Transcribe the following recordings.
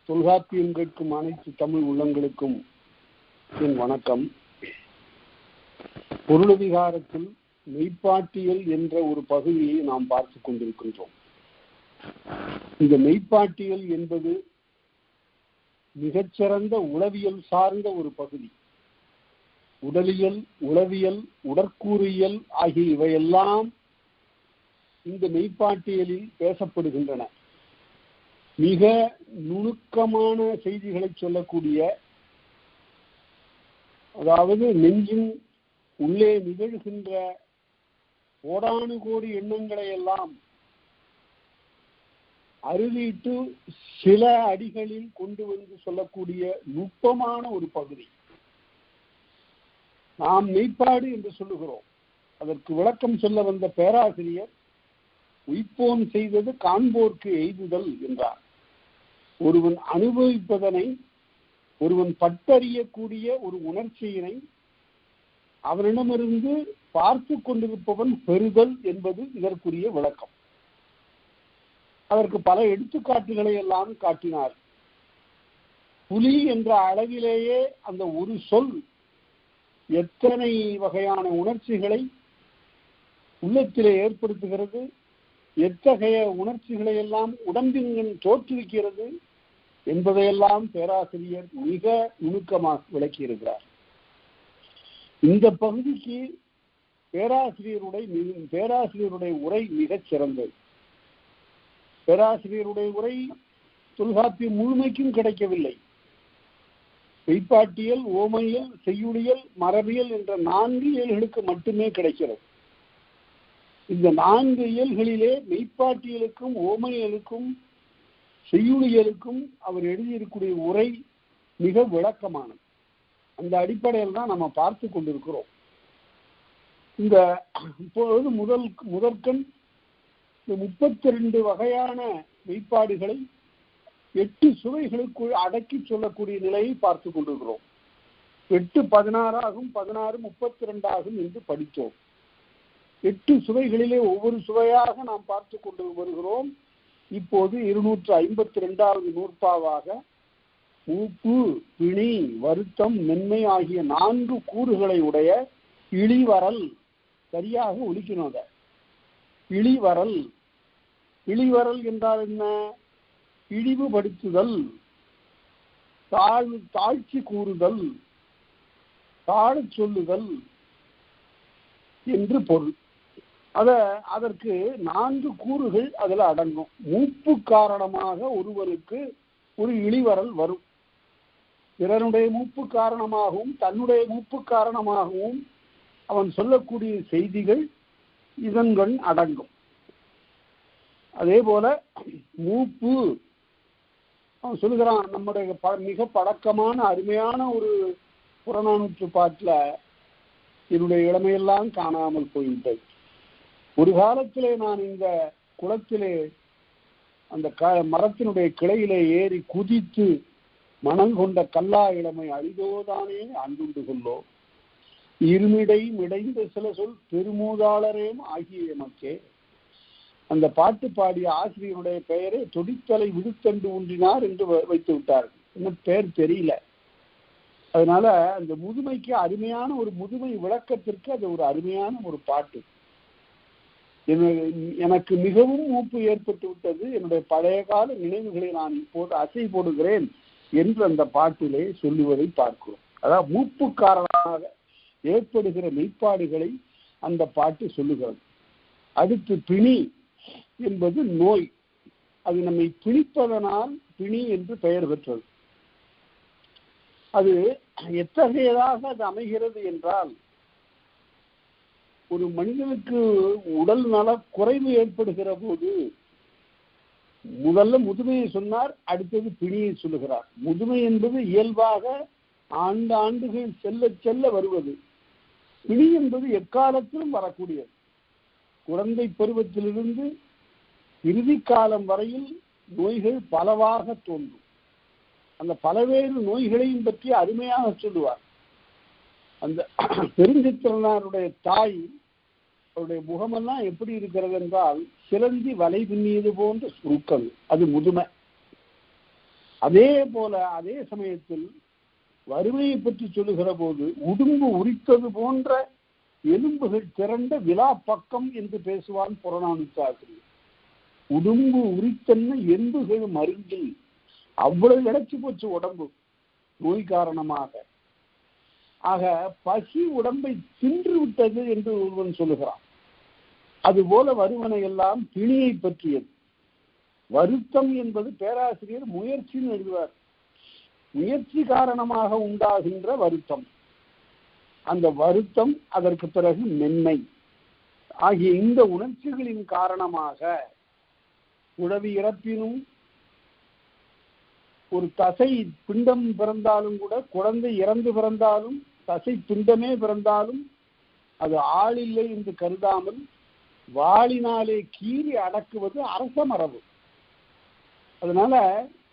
தொல்காப்பியம் கேட்கும் அனைத்து தமிழ் உள்ளங்களுக்கும் என் வணக்கம். பொருளதிகாரத்தில் மெய்ப்பாட்டியல் என்ற ஒரு பகுதியை நாம் பார்த்து கொண்டிருக்கின்றோம். இந்த மெய்ப்பாட்டியல் என்பது மிகச்சிறந்த உளவியல் சார்ந்த ஒரு பகுதி. உடலியல், உளவியல், உடற்கூறியல் ஆகிய இவையெல்லாம் இந்த மெய்ப்பாட்டியலில் பேசப்படுகின்றன. மிக நுணுக்கமான செய்திகளை சொல்லக்கூடிய, அதாவது நெஞ்சின் உள்ளே நிகழ்கின்ற கோடானு கோடி எண்ணங்களை எல்லாம் அறுதிட்டு சில அடிகளில் கொண்டு வந்து சொல்லக்கூடிய நுட்பமான ஒரு பகுதி. நாம் மெய்ப்பாடு என்று சொல்லுகிறோம். அதற்கு விளக்கம் சொல்ல வந்த பேராசிரியர் உய்ப்போன் செய்தது காண்போர்க்கு எய்துதல் என்றார். ஒருவன் அனுபவிப்பதனை, ஒருவன் பட்டறியக்கூடிய ஒரு உணர்ச்சியினை அவனிடமிருந்து பார்த்து கொண்டிருப்பவன் பெறுதல் என்பது இதற்குரிய விளக்கம். அதற்கு பல எடுத்துக்காட்டுகளை எல்லாம் காட்டினார். புலி என்ற அளவிலேயே அந்த ஒரு சொல் எத்தனை வகையான உணர்ச்சிகளை உள்ளத்திலே ஏற்படுத்துகிறது, எத்தகைய உணர்ச்சிகளை எல்லாம் உடம்பின் தோற்றுவிக்கிறது என்பதையெல்லாம் பேராசிரியர் மிக நுணுக்கமாக விளக்கியிருக்கிறார். இந்த பகுதிக்கு பேராசிரியருடைய உரை மிகச் சிறந்தது. பேராசிரியருடைய உரை தொல்காப்பியம் முழுமைக்கும் கிடைக்கவில்லை. மெய்ப்பாட்டியல், ஓமையல், செய்யுளியல், மரபியல் என்ற 4 இயல்களுக்கு மட்டுமே கிடைக்கிறது. இந்த 4 இயல்களிலே மெய்ப்பாட்டியலுக்கும் ஓமையலுக்கும் செய்யுளியலுக்கும் அவர் எழுதியிருக்கூடிய உரை மிக விளக்கமானது. அந்த அடிப்படையில் தான் நம்ம பார்த்து கொண்டிருக்கிறோம். இந்த இப்பொழுது முதற்கண் இந்த 32 வகையான மெய்ப்பாடுகளை 8 சுவைகளுக்குள் அடக்கி சொல்லக்கூடிய நிலையை பார்த்து கொண்டிருக்கிறோம். 8 16 ஆகும், 16 32 ஆகும் என்று படித்தோம். 8 சுவைகளிலே ஒவ்வொரு சுவையாக நாம் பார்த்து கொண்டு வருகிறோம். இப்போது 252வது நூற்பாவாக மூப்பு, பிணி, வருத்தம், மென்மை ஆகிய 4 கூறுகளை உடைய இழிவரல், சரியாக ஒலிக்கணும். அத இழிவரல். இழிவரல் என்றால் என்ன? இழிவுபடுத்துதல், தாழ்ச்சி கூறுதல், தாழ சொல்லுதல் என்று பொருள். அதற்கு 4 கூறுகள் அதில் அடங்கும். மூப்பு காரணமாக ஒருவருக்கு ஒரு இழிவரல் வரும். பிறனுடைய மூப்பு காரணமாகவும் தன்னுடைய மூப்பு காரணமாகவும் அவன் சொல்லக்கூடிய செய்திகள் இதன்கண் அடங்கும். அதே போல மூப்பு அவன் சொல்லுகிறான். நம்முடைய மிக பழக்கமான அருமையான ஒரு புறநானூற்று பாட்டில் என்னுடைய இளமையெல்லாம் காணாமல் போய்விட்டது. ஒரு காலத்திலே நான் இந்த குளத்திலே அந்த மரத்தினுடைய கிளையிலே ஏறி குதித்து மனம் கொண்ட கல்லா இளமை அழிதோதானே அன்புண்டு கொள்ளோ, இருமிடை மிடைந்த சில சொல் பெருமூதாளரேம் ஆகிய எமக்கே. அந்த பாட்டு பாடிய ஆசிரியருடைய பெயரை தொடித்தலை விடுத்தண்டு ஊன்றினார் என்று வைத்து விட்டார்கள். இன்னும் பெயர் தெரியல. அதனால அந்த முதுமைக்கு அருமையான ஒரு முதுமை விளக்கத்திற்கு அது ஒரு அருமையான ஒரு பாட்டு. எனக்கு மிகவும் மூப்பு ஏற்பட்டு விட்டது. என்னுடைய பழைய கால நினைவுகளை நான் இப்போது அசை போடுகிறேன் என்று அந்த பாட்டிலே சொல்லுவதை பார்க்கிறோம். அதாவது மூப்பு காரணமாக ஏற்படுகிற மெய்ப்பாடுகளை அந்த பாட்டு சொல்லுகிறது. அடுத்து பிணி என்பது நோய். அது நம்மை பிணிப்பதனால் பிணி என்று பெயர் பெற்றது. அது எத்தகையதாக அது அமைகிறது என்றால், ஒரு மனிதனுக்கு உடல் நல குறைவு ஏற்படுகிற போது முதல்ல முதுமையை சொன்னார், அடுத்தது பிணியை சொல்லுகிறார். முதுமை என்பது இயல்பாக ஆண்டுகள் செல்ல செல்ல வருவது. பிணி என்பது எக்காலத்திலும் வரக்கூடியது. குழந்தை பருவத்திலிருந்து இறுதி காலம் வரையில் நோய்கள் பலவாக தோன்றும். அந்த பலவேறு நோய்களையும் பற்றி அருமையாக சொல்லுவார். அந்த பெருஞ்சித்திரனாருடைய தாய், அவருடைய முகமெல்லாம் எப்படி இருக்கிறது என்றால் சிலந்தி வலை பின்னியது போன்ற சுருக்கம். அது முதுமை. அதே போல அதே சமயத்தில் வறுமையை பற்றி சொல்லுகிற போது உடும்பு உரித்தது போன்ற எலும்புகள் திரண்ட விழா பக்கம் என்று பேசுவான் புறநானூற்றாசிரியர். உடும்பு உரித்தன்னு எலும்புகள் மருங்கில் அவ்வளவு இழைச்சி போச்சு உடம்பு நோய் காரணமாக. ஆக பசி உடம்பை தின்று விட்டது என்று ஒருவன் சொல்லுகிறான். அதுபோல வருவனை எல்லாம் பிணியை பற்றியது. வருத்தம் என்பது பேராசிரியர் முயற்சின்னு எழுதுவார். முயற்சி காரணமாக உண்டாகின்ற வருத்தம், அந்த வருத்தம் அதற்கு பிறகு மென்மை ஆகிய இந்த உணர்ச்சிகளின் காரணமாக உடவி இறப்பினும் ஒரு தசை பிண்டம் பிறந்தாலும் கூட, குழந்தை இறந்து பிறந்தாலும் தசை பிண்டமே பிறந்தாலும் அது ஆளில்லை என்று கருதாமல் வாளினாலே கீறி அடக்குவது அரச மரபு. அதனால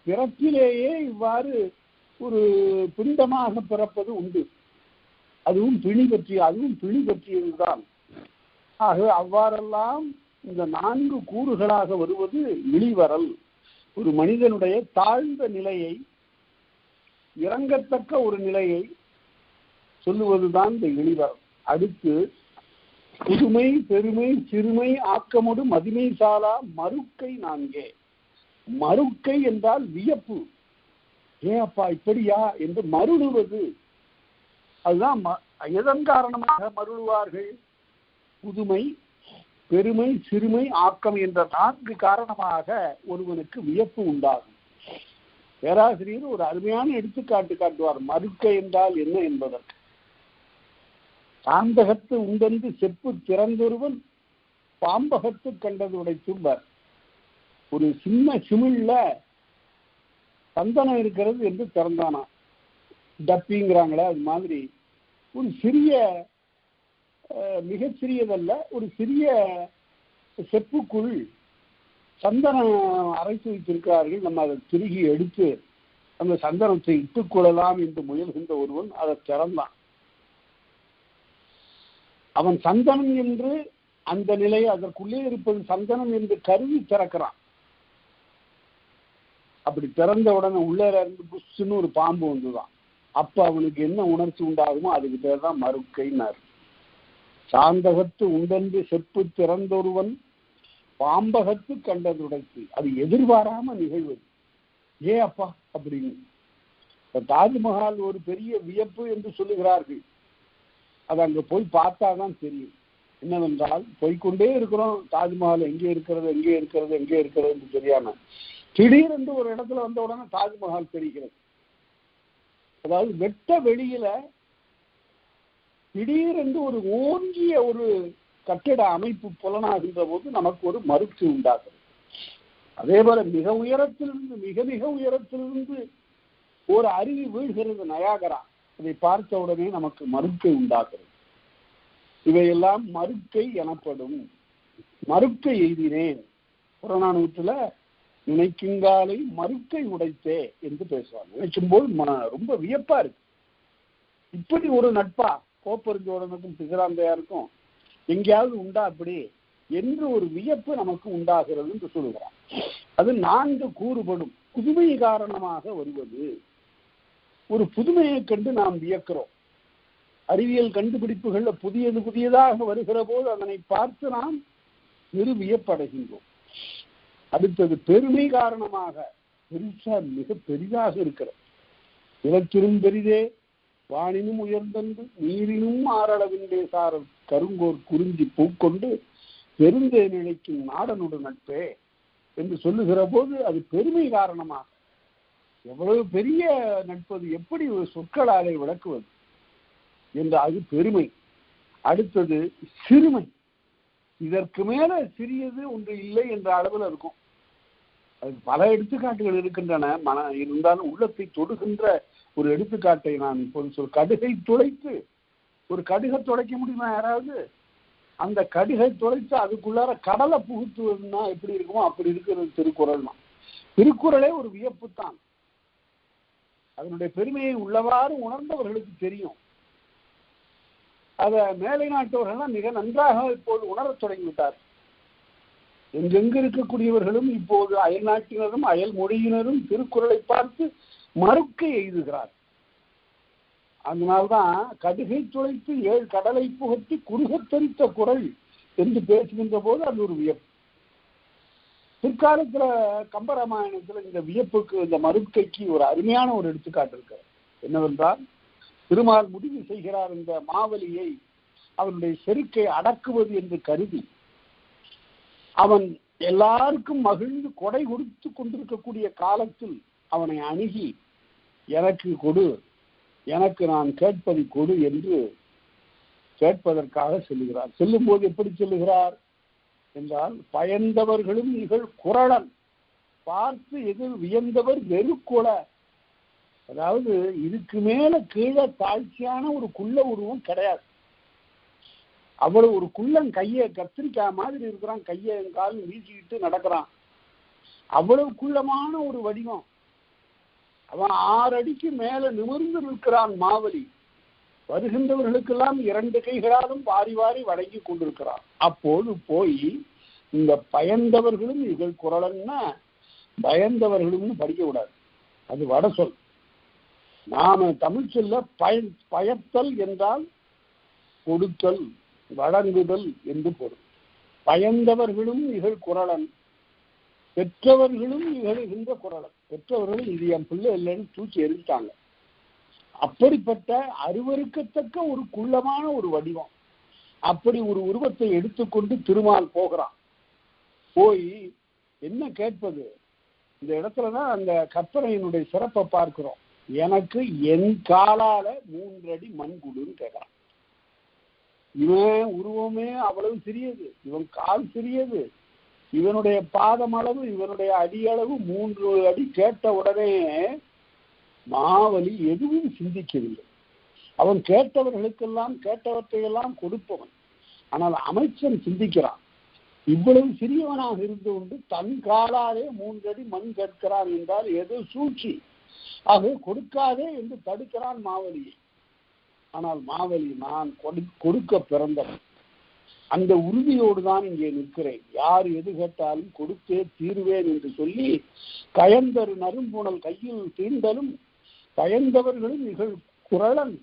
பிறப்பிலேயே இவ்வாறு ஒரு பிண்டமாக பிறப்பது உண்டு. அதுவும் பிணி பற்றியதுதான். ஆகவே அவ்வாறெல்லாம் இந்த 4 கூறுகளாக வருவது இழிவரல். ஒரு மனிதனுடைய தாழ்ந்த நிலையை, இறங்கத்தக்க ஒரு நிலையை சொல்லுவதுதான் இந்த இழிவரல். அடுத்து புதுமை பெருமை சிறுமை ஆக்கமோடு மதிமை சாலா மறுக்கை 4. மறுக்கை என்றால் வியப்பு. ஏப்பா இப்படியா என்று மருளுவது. அதுதான் எதன் காரணமாக மருளுவார்கள்? புதுமை பெருமை சிறுமை ஆக்கம் என்ற 4 காரணமாக ஒருவனுக்கு வியப்பு உண்டாகும். பேராசிரியர் ஒரு அருமையான எடுத்துக்காட்டு காட்டுவார் மறுக்கை என்றால் என்ன என்பதற்கு. சாந்தகத்து உண்டென்று செப்பு திறந்தொருவன் பாம்பகத்து கண்டது உடைத்தும்பார். ஒரு சின்ன சிமிழ்ல சந்தனம் இருக்கிறது என்று திறந்தானா, டப்பிங்கிறாங்களே அது மாதிரி ஒரு சிறிய, மிகச்சிறியதல்ல, ஒரு சிறிய செப்புக்குள் சந்தனம் அரைத்து வைத்திருக்கிறார்கள். நம்ம அதை திருகி எடுத்து அந்த சந்தனத்தை இட்டுக் கொள்ளலாம் என்று முயல்கின்ற ஒருவன் அதை திறந்தான். அவன் சந்தனம் என்று அந்த நிலையை, அதற்குள்ளே இருப்பது சந்தனம் என்று கருதி திறக்கிறான். அப்படி திறந்த உடனே உள்ளே இருந்து புஷ்ன்னு ஒரு பாம்பு வந்துதான். அப்ப அவனுக்கு என்ன உணர்ச்சி உண்டாகுமோ அதுக்கு பேர் தான் மறுக்கைனார். சாந்தகத்து உண்டென்று செப்பு திறந்தொருவன் பாம்பகத்து கண்டதுடைத்து. அது எதிர்பாராம நிகழ்வது. அப்பா அப்படின்னு. தாஜ்மஹால் ஒரு பெரிய வியப்பு என்று சொல்லுகிறார்கள். அது அங்க போய் பார்த்தாதான் தெரியும். என்னவென்றால் போய்கொண்டே இருக்கிறோம், தாஜ்மஹால் எங்கே இருக்கிறது எங்கே இருக்கிறது எங்கே இருக்கிறது என்று தெரியாம திடீரென்று ஒரு இடத்துல வந்த உடனே தாஜ்மஹால் தெரிகிறது. அதாவது வெட்ட வெளியில திடீரென்று ஒரு ஓங்கிய ஒரு கட்டிட அமைப்பு புலனாகின்ற போது நமக்கு ஒரு மறுப்பு உண்டாகிறது. அதே போல மிக உயரத்திலிருந்து மிக மிக உயரத்திலிருந்து ஒரு அருவி வீழ்கிறது, நயாகரா. அதை பார்த்த உடனே நமக்கு மறுக்கை உண்டாகிறது. இவையெல்லாம் மறுக்கை எனப்படும். மறுக்கை எய்தினேன். புறநானூற்றுல நினைக்குங்காலை மறுக்கை உடைத்தே என்று பேசுவாங்க. நினைக்கும் போது ரொம்ப வியப்பா இருக்கு. இப்படி ஒரு நட்பா கோப்பெருஞ்சோழனுக்கும் பிசிராந்தையாருக்கும் எங்கேயாவது உண்டா அப்படி என்று ஒரு வியப்பு நமக்கு உண்டாகிறது என்று சொல்லுகிறார். அது 4 கூறுபடும். புதுமை காரணமாக வருவது. ஒரு புதுமையை கண்டு நாம் வியக்கிறோம். அறிவியல் கண்டுபிடிப்புகள்ல புதியதாக வருகிற போது அதனை பார்த்து நாம் வியப்படைகின்றோம். அடுத்தது பெருமை காரணமாக, பெருசா மிக பெரிதாக இருக்கிறது. இவற்றிலும் பெரிதே வானினும் உயர்ந்தன்று நீரினும் ஆறளவின்றே சாரல் கருங்கோர் குறிஞ்சி பூக்கொண்டு பெருந்தே நிலைக்கும் நாடனோடு நட்பே என்று சொல்லுகிற போது அது பெருமை காரணமாக. எவ்வளவு பெரிய நட்பது, எப்படி ஒரு சொற்களாலே விளக்குவது என்ற அது பெருமை. அடுத்தது சிறுமை. இதற்கு மேல சிறியது ஒன்று இல்லை என்ற அளவில் இருக்கும். அது பல எடுத்துக்காட்டுகள் இருக்கின்றன. இருந்தாலும் உள்ளத்தை தொடுகின்ற ஒரு எடுத்துக்காட்டை நான் இப்போது கடுகை துளைத்து, ஒரு கடுகை துளைக்க முடியுமா யாராவது? அந்த கடுகை துளைத்து அதுக்குள்ளார கடலை புகுத்துவதுன்னா எப்படி இருக்குமோ அப்படி இருக்கிறது திருக்குறள் தான். திருக்குறளே ஒரு வியப்பு தான். அதனுடைய பெருமையை உள்ளவாறு உணர்ந்தவர்களுக்கு தெரியும். அதை மேலை நாட்டவர்கள்லாம் மிக நன்றாக இப்போது உணரத் தொடங்கிவிட்டார். எங்கெங்கு இருக்கக்கூடியவர்களும் இப்போது அயல் நாட்டினரும் அயல் மொழியினரும் திருக்குறளை பார்த்து மறுக்கை எய்துகிறார். அதனால்தான் கடுகை துளைத்து 7 கடலை புகட்டி குறுகத்தரித்த குரல் என்று பேசுகின்ற போது அது ஒரு வியப்பு. பிற்காலத்துல கம்பராமாயணத்துல இந்த வியப்புக்கு, இந்த மறுக்கைக்கு ஒரு அருமையான ஒரு எடுத்துக்காட்டு இருக்கிறது. என்னவென்றால், திருமால் முடிவு செய்கிறார் இந்த மாவலியை அவனுடைய செருக்கை அடக்குவது என்று கருதி அவன் எல்லாருக்கும் மகிழ்ந்து கொடை கொடுத்து கொண்டிருக்கக்கூடிய காலத்தில் அவனை அணுகி, எனக்கு கொடு, எனக்கு நான் கேட்பதை கொடு என்று கேட்பதற்காக செல்லுகிறார். செல்லும் போது எப்படி செல்லுகிறார் என்றால், பயந்தவர்களும் இகழ் குரலன் பார்த்து எதிர் வியந்தவர் வெறுக்குல. அதாவது இதுக்கு மேல கீழே தாழ்ச்சியான ஒரு குள்ள உருவம் கிடையாது. அவ்வளவு ஒரு குள்ளன் கையை கத்திரிக்காய் மாதிரி இருக்கிறான், கையை காலும் வீசிக்கிட்டு நடக்கிறான். அவ்வளவு குள்ளமான ஒரு வடிவம். அவன் 6 அடிக்கு மேல நிமிர்ந்து நிற்கிறான் மாவலி. வருகின்றவர்களுக்கெல்லாம் 2 கைகளாலும் வாரி வாரி வழங்கி கொண்டிருக்கிறான். அப்போது போய் இந்த பயந்தவர்களும் இகழ் குரலன்னா பயந்தவர்களும் படிக்க கூடாது, அது வட சொல். நாம தமிழ் சொல்ல பயத்தல் என்றால் கொடுத்தல், வழங்குதல் என்று பொருள். பயந்தவர்களும் இகழ் குரலன், பெற்றவர்களும் இகழுகின்ற குரலன். பெற்றவர்களும் இது என் பிள்ளை இல்லைன்னு தூக்கி எரிஞ்சிட்டாங்க. அப்படிப்பட்ட அருவருக்கத்தக்க ஒரு குள்ளமான ஒரு வடிவம். அப்படி ஒரு உருவத்தை எடுத்துக்கொண்டு திருமால் போகிறான். போய் என்ன கேட்பது? இந்த இடத்துலதான் அந்த கற்பனையினுடைய சிறப்பை பார்க்கிறோம். எனக்கு என் காலால 3 அடி மண் கொடுன்னு கேட்கிறான். இவன் உருவமே அவ்வளவு சிறியது, இவன் கால் சிறியது, இவனுடைய பாதம் அளவு, இவனுடைய அடியளவு 3 அடி கேட்ட உடனே மாவலி எதுவும் சிந்திக்கவில்லை. அவன் கேட்டவர்களுக்கெல்லாம் கேட்டவற்றையெல்லாம் கொடுப்பவன். ஆனால் அமைச்சன் சிந்திக்கிறான். இவ்வளவு சிறியவனாக இருந்து கொண்டு தன் காலாலே 3 அடி மண் கேட்கிறான் என்றால் ஏதோ சூழ்ச்சி. ஆக கொடுக்காதே என்று தடுக்கிறான் மாவலியை. ஆனால் மாவலி, நான் கொடுக்க பிறந்தவன், அந்த உறுதியோடு தான் இங்கே நிற்கிறேன், யார் எது கேட்டாலும் கொடுத்தே தீருவேன் என்று சொல்லி கயந்தரு நறும்புணல் கையில் தீண்டலும் பயந்தவர்களும் நிகழ் குரலன்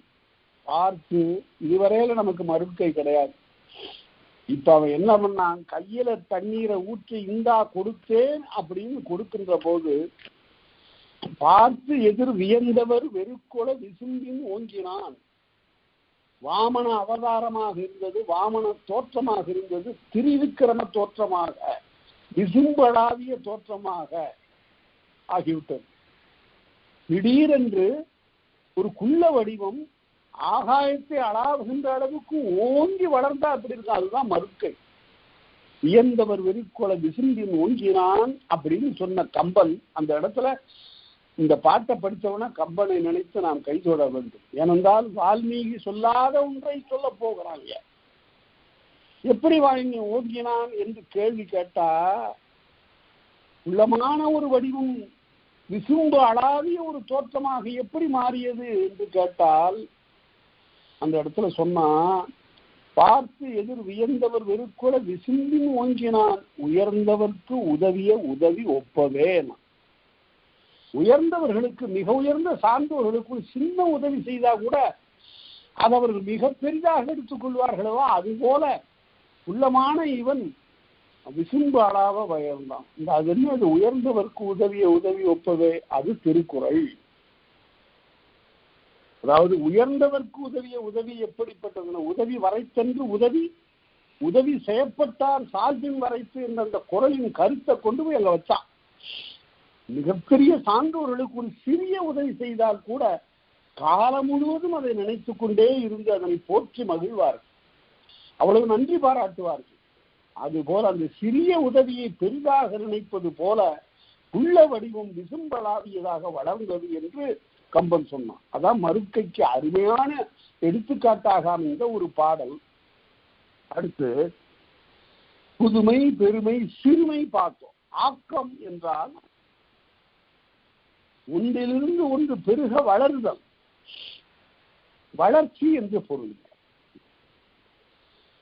பார்த்து. இதுவரையில நமக்கு மறுக்கை கிடையாது. இப்ப அவன் என்ன பண்ணான், கையில தண்ணீரை ஊற்றி இந்தா கொடுத்தேன் அப்படின்னு கொடுக்கின்ற போது பார்த்து எதிர் வியந்தவர் வெறுக்கொல விசும்பின் ஓங்கினான். வாமன அவதாரமாக இருந்தது, வாமன தோற்றமாக இருந்தது, திரிவிக்கிரம தோற்றமாக, விசும்படாவிய தோற்றமாக ஆகிவிட்டது. திடீரென்று ஒரு குள்ள வடிவம் ஆகாயத்தை அளாவுகின்ற அளவுக்கு ஓங்கி வளர்ந்தா அப்படி இருக்கு. அதுதான் மறுக்கை. வியந்தவர் வெறிக்கொல விசும்பின் ஓங்கினான் அப்படின்னு சொன்ன கம்பன் அந்த இடத்துல இந்த பாட்டை படித்தவனா கம்பனை நினைத்து நாம் கைதொட வேண்டும். ஏனென்றால் வால்மீகி சொல்லாத ஒன்றை சொல்ல போகிறாங்க. எப்படி வாங்கி ஓங்கினான் என்று கேள்வி கேட்டா, உள்ளமான ஒரு வடிவம் விசும்பு அளாவிய ஒரு தோற்றமாக எப்படி மாறியது என்று கேட்டால் அந்த இடத்துல சொன்னா, பார்த்து எதிர் வியந்தவர் வெறுக்கொல விசும்பின் ஓங்கினான், உயர்ந்தவர்க்கு உதவிய உதவி ஒப்பவே. உயர்ந்தவர்களுக்கு, மிக உயர்ந்த சார்ந்தவர்களுக்கு சின்ன உதவி செய்தா கூட அது அவர்கள் மிக பெரிதாக எடுத்துக் கொள்வார்களோ, அதுபோல உள்ளமான இவன் விசும்பு அளாவ உயர்ந்தான். இந்த அது என்ன, அது உயர்ந்தவர்க்கு உதவிய உதவி ஒப்பவே, அது திருக்குறள். அதாவது உயர்ந்தவர்க்கு உதவிய உதவி எப்படிப்பட்டதுன்னா, உதவி வரைத்தென்று உதவி, உதவி செய்யப்பட்டார் சால்பின் வரைத்து என்ற அந்த குறளின் கருத்தை கொண்டு போய் அங்க வச்சான். மிகப்பெரிய சான்றோர்களுக்கு ஒரு சிறிய உதவி செய்தால் கூட காலம் முழுவதும் அதை நினைத்துக் கொண்டே இருந்து அதனை போற்றி மகிழ்வார்கள், அவ்வளவு நன்றி பாராட்டுவார்கள். அதுபோல அந்த சிறிய உதவியை பெரிதாக நினைப்பது போல உள்ள வடிவம் விசும்பலாவியதாக வளர்ந்தது என்று கம்பன் சொன்னான். அதான் மறுக்கைக்கு அருமையான எடுத்துக்காட்டாக அமைந்த ஒரு பாடல். அடுத்து புதுமை பெருமை சிறுமை பார்த்தோம். ஆக்கம் என்றால் ஒன்றிலிருந்து ஒன்று பெருக வளர்தல், வளர்ச்சி என்று பொருள்.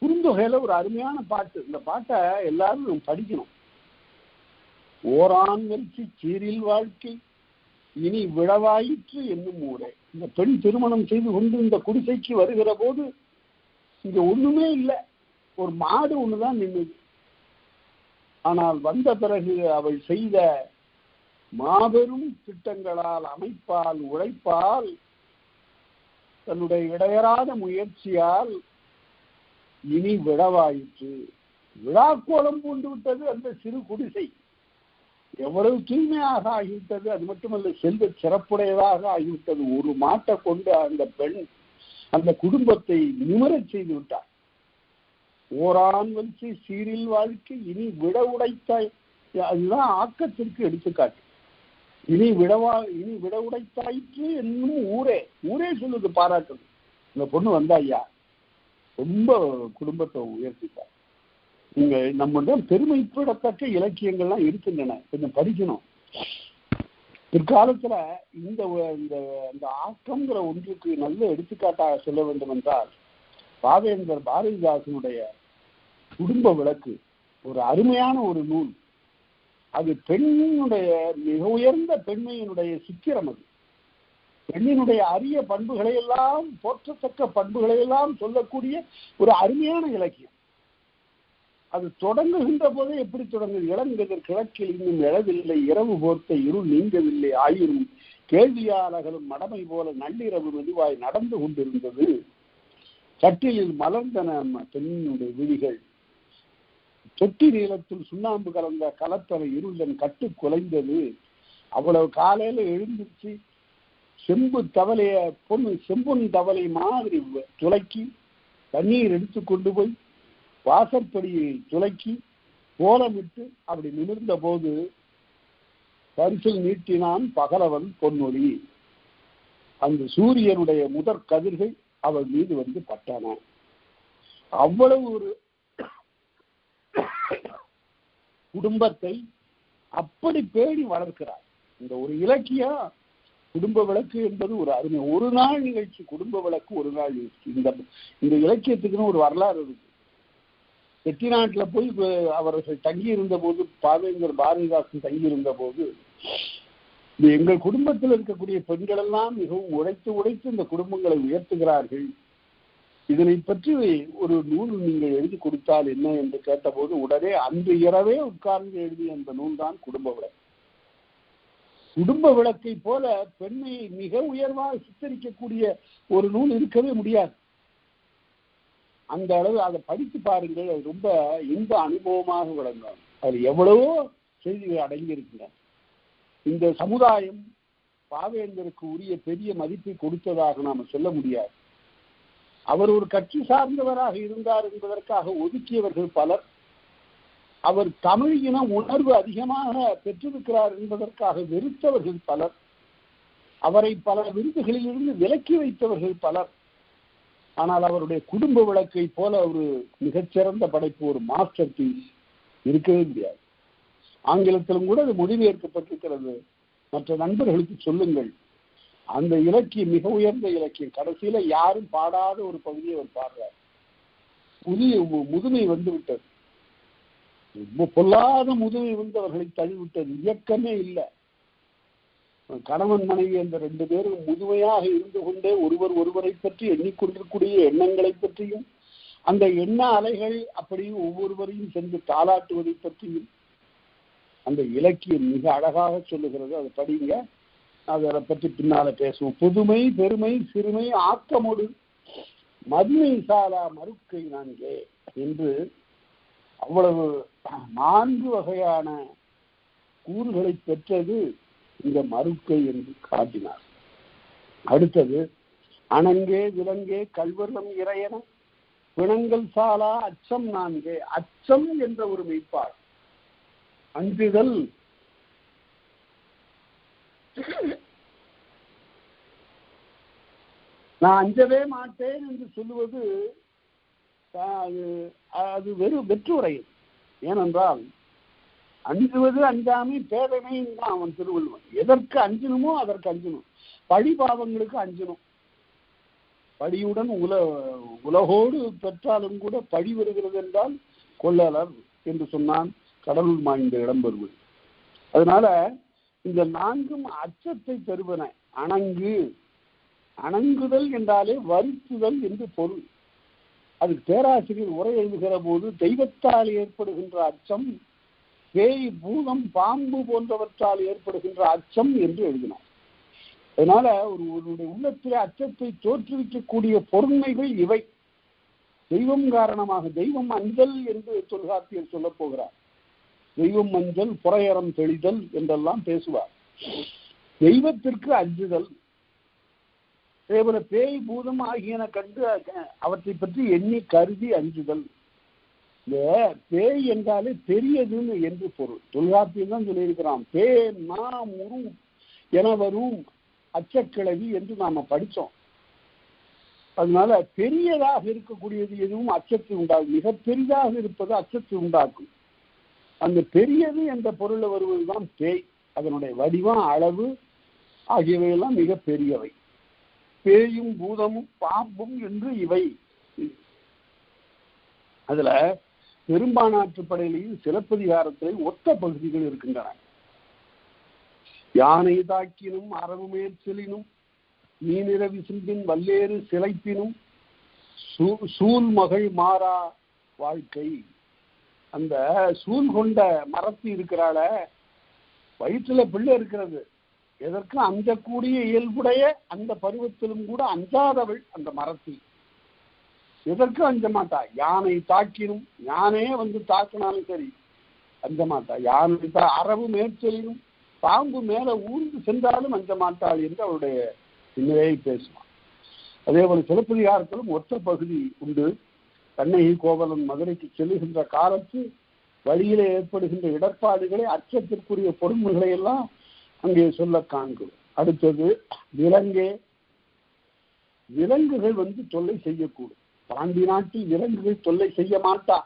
குறுந்தொகையில ஒரு அருமையான பாட்டு, இந்த பாட்டை எல்லாரும் படிக்கணும். ஓரான் வெல்சி சீரில் வாழ்க்கை இனி விழவாயிற்று என்னும் ஊரே. இந்த பெண் திருமணம் செய்து கொண்டு இந்த குடிசைக்கு வருகிற போது இங்க ஒண்ணுமே இல்லை, ஒரு மாடு ஒண்ணுதான் நின்றுது. ஆனால் வந்த பிறகு அவள் செய்த மாபெரும் திட்டங்களால், அமைப்பால், உழைப்பால், தன்னுடைய இடையறாத முயற்சியால் இனி விழவாயிற்று. விழாக்கோலம் பூண்டு விட்டது அந்த சிறு குடிசை. எவ்வளவு தூய்மையாக ஆகிவிட்டது! அது மட்டுமல்ல, செல்வ சிறப்புடையதாக ஆகிவிட்டது. ஒரு மாட்டை கொண்டு அந்த பெண் அந்த குடும்பத்தை நிமிரச் செய்து விட்டார். ஓரான் வல்சி சீரில் வாழ்க்கை இனி விட உடைத்தாய். அதுதான் ஆக்கத்திற்கு எடுத்துக்காட்டு. இனி விட உடைத்தாயிற்று என்னும் ஊரே. ஊரே சொல்லுது, பாராட்டுது. இந்த பொண்ணு வந்தா ஐயா ரொம்ப குடும்பத்தை உயர்த்திட்டார். நீங்க நம்முடைய பெருமைப்படத்தக்க இலக்கியங்கள்லாம் இருக்கின்றன, கொஞ்சம் படிக்கணும். பிற்காலத்துல இந்த ஆக்கம்ங்கிற ஒன்றுக்கு நல்ல எடுத்துக்காட்டாக சொல்ல வேண்டும் என்றால், பாவேந்தர் பாரதிதாசனுடைய குடும்ப விளக்கு ஒரு அருமையான ஒரு நூல். அது பெண்ணினுடைய மிக உயர்ந்த பெண்மையினுடைய சித்திரம். அது பெண்ணினுடைய அரிய பண்புகளை எல்லாம், போற்றத்தக்க பண்புகளை எல்லாம் சொல்லக்கூடிய ஒரு அருமையான இலக்கியம். அது தொடங்குகின்ற போதே எப்படி தொடங்குது? இளங்கதிர் கிழக்கில் இன்னும் எழவில்லை, இரவு போர்த்த இருள் நீங்கவில்லை, ஆயிரும் கேள்வியாளர்களும் மடமை போல நள்ளிரவு மெதுவாய் நடந்து கொண்டிருந்தது. கட்டிலில் மலர்ந்தன பெண்ணினுடைய விழிகள், தொட்டி நீளத்தில் சுண்ணாம்பு கலந்த கலத்தரை இருளன் கட்டு குலைந்தது. அவ்வளவு காலையில எழுந்திருச்சு செம்பொன் தவளை மாதிரி துளைக்கி தண்ணீர் எடுத்து கொண்டு போய் வாசற்படியை துளைக்கி கோலமிட்டு அப்படி நிமிர்ந்த போது பரிசில் நீட்டினான் பகலவன் பொன்னொழி. அந்த சூரியனுடைய முதற் கதிர்கள் அவள் மீது வந்து பட்டன. அவ்வளவு ஒரு குடும்பத்தை அப்படி பேடி வளர்க்கிறார். இந்த ஒரு இலக்கியம் குடும்ப விளக்கு என்பது ஒரு அருமை. ஒரு நாள் நிகழ்ச்சி குடும்ப விளக்கு, ஒரு நாள் நிகழ்ச்சி. இந்த இலக்கியத்துக்குன்னு ஒரு வரலாறு இருக்கு. செட்டிநாட்டில் போய் அவர்கள் தங்கி இருந்த போது, பாவேந்தர் பாரதிதாசன் தங்கி இருந்த போது, எங்கள் குடும்பத்தில் இருக்கக்கூடிய பெண்கள் எல்லாம் மிகவும் உழைத்து இந்த குடும்பங்களை உயர்த்துகிறார்கள், இதனை பற்றி ஒரு நூல் நீங்கள் எழுதி கொடுத்தால் என்ன என்று கேட்டபோது, உடனே அன்று இரவே உட்கார்ந்து எழுதிய அந்த நூல் தான் குடும்ப விளக்கு. குடும்ப விளக்கை போல பெண்மையை மிக உயர்வாக சித்தரிக்கக்கூடிய ஒரு நூல் இருக்கவே முடியாது. அந்த அளவு அதை படித்து பாருங்கள். அது ரொம்ப இன்ப அனுபவமாக விளங்கும். அது எவ்வளவோ செய்திகள் அடங்கி இருக்கின்றன. இந்த சமுதாயம் பாவேந்தருக்கு உரிய பெரிய மதிப்பை கொடுத்ததாக நாம சொல்ல முடியாது. அவர் ஒரு கட்சி சார்ந்தவராக இருந்தார் என்பதற்காக ஒதுக்கியவர்கள் பலர், அவர் தமிழ் இன உணர்வு அதிகமாக பெற்றிருக்கிறார் என்பதற்காக வெறுத்தவர்கள் பலர், அவரை பல விருதுகளில் இருந்து விலக்கி வைத்தவர்கள் பலர். ஆனால் அவருடைய குடும்ப விளக்கை போல ஒரு மிகச்சிறந்த படைப்பு, ஒரு மாஸ்டர் பீஸ் இருக்கவே முடியாது. ஆங்கிலத்திலும் கூட அது மொழிபெயர்க்கப்பட்டிருக்கிறது. மற்ற நண்பர்களுக்கு சொல்லுங்கள். அந்த இலக்கியம் மிக உயர்ந்த இலக்கியம். கடைசியில யாரும் பாடாத ஒரு பகுதியை அவர் பாடுறார். முதுமை வந்து விட்டது, பொல்லாத முதுமை வந்து அவர்களை தள்ளிவிட்டது. இயக்கமே இல்லை. கணவன் மனைவி அந்த 2 பேரும் முதுமையாக இருந்து கொண்டே ஒருவரை பற்றி எண்ணிக்கொண்டிருக்கூடிய எண்ணங்களை பற்றியும், அந்த எண்ண அலைகள் அப்படியும் ஒவ்வொருவரையும் சென்று தாளாட்டுவதை பற்றியும் அந்த இலக்கியம் மிக அழகாக சொல்லுகிறது. அதை படிங்க, அதை பற்றி பின்னால பேசுவோம். புதுமை பெருமை சிறுமை ஆக்கமோடு மதுமை சாலா மறுக்கை நான்கே என்று அவ்வளவு 4 வகையான கூறுகளை பெற்றது இந்த மறுக்கை என்று காட்டினார். அடுத்தது, அணங்கே விலங்கே கல்வர்ணம் இறையன பிணங்கள் சாலா அச்சம் நான்கே. அச்சம் என்ற ஒரு மெய்ப்பாடு, அஞ்சுதல். நான் அஞ்சவே மாட்டேன் என்று சொல்லுவது அது வெறும் வெற்றுரையும். ஏனென்றால் அஞ்சுவது அஞ்சாமை பேதமை தான் அவன் திருவள்ளுவன். எதற்கு அஞ்சணுமோ அதற்கு அஞ்சணும். பழி பாவங்களுக்கு அஞ்சணும். பழியுடன் உலகோடு பெற்றாலும் கூட பழி வருகிறது என்றால் கொள்ளலர் என்று சொன்னான் கடவுள் மாய்ந்த இடம்பெறுவது. அதனால இந்த நான்கும் அச்சத்தை தருவன. அணங்குதல் என்றாலே வருத்துதல் என்று பொருள். அதுக்கு பேராசிரியர் உரை எழுதுகிற போது தெய்வத்தால் ஏற்படுகின்ற அச்சம், பேய் பூதம் பாம்பு போன்றவற்றால் ஏற்படுகின்ற அச்சம் என்று எழுதினார். அதனால ஒருவருடைய உள்ளத்திலே அச்சத்தை தோற்றுவிக்கக்கூடிய பொருண்மைகள் இவை. தெய்வம் காரணமாக தெய்வம் அஞ்சல் என்று தொல்காப்பியர் சொல்ல போகிறார். தெய்வம் அஞ்சல் புறையறம் தெளிதல் என்றெல்லாம் பேசுவார். தெய்வத்திற்கு அஞ்சுதல், அதேபோல பேய் பூதம் ஆகியன கண்டு அவற்றை பற்றி எண்ணி கருதி அஞ்சுதல். இந்த பேய் என்றாலே பெரியதுன்னு என்று பொருள். தொல்காப்பியம் தான் சொல்லியிருக்கிறான். பேன் நாம் உரு என வரும் அச்சக்கிழவி என்று நாம படித்தோம். அதனால பெரியதாக இருக்கக்கூடியது எதுவும் அச்சத்தை உண்டாகும். மிக பெரிதாக இருப்பது அச்சத்தை உண்டாக்கும். அந்த பெரியது என்ற பொருள் வருவதுதான் பேய். அதனுடைய வடிவம், அளவு ஆகியவையெல்லாம் மிக பெரியவை. பேயும் பூதமும் பாம்பும் என்று இவை. அதுல பெரும்பானாற்றுப்படையிலையும் சிலப்பதிகாரத்திலே ஒத்த பகுதிகள் இருக்கின்றன. யானை தாக்கினும் அரவு மேற்செலினும் மீனிரவி சிம்பின் வல்லேறு சிலைப்பினும் சூல் மகள் மாறா வாழ்க்கை. அந்த சூல் கொண்ட மரத்து இருக்கிறாள, வயிற்றுல பிள்ளை இருக்கிறது, எதற்கும் அஞ்சக்கூடிய இயல்புடைய அந்த பருவத்திலும் கூட அஞ்சாதவள் அந்த மரத்தி. எதற்கும் அஞ்ச மாட்டா. யானை தாக்கினும், யானையே வந்து தாக்கினாலும் சரி அஞ்ச மாட்டா. யானை அரவு மேற்செலினும், பாம்பு மேல ஊர்ந்து சென்றாலும் அஞ்ச மாட்டாள் என்று அவருடைய நிலையை பேசுவான். அதே போல சிலப்பதிகாரத்திலும் ஒத்த பகுதி உண்டு. கண்ணகி கோவலன் மதுரைக்கு செல்லுகின்ற காலத்து வழியிலே ஏற்படுகின்ற இடர்பாடுகளை, அச்சத்திற்குரிய பொறுமைகளை எல்லாம் அங்கே சொல்ல காண்கிறோம். அடுத்தது விலங்குகள் வந்து தொல்லை செய்யக்கூடும். பாண்டி நாட்டில் விலங்குகள் தொல்லை செய்ய மாட்டா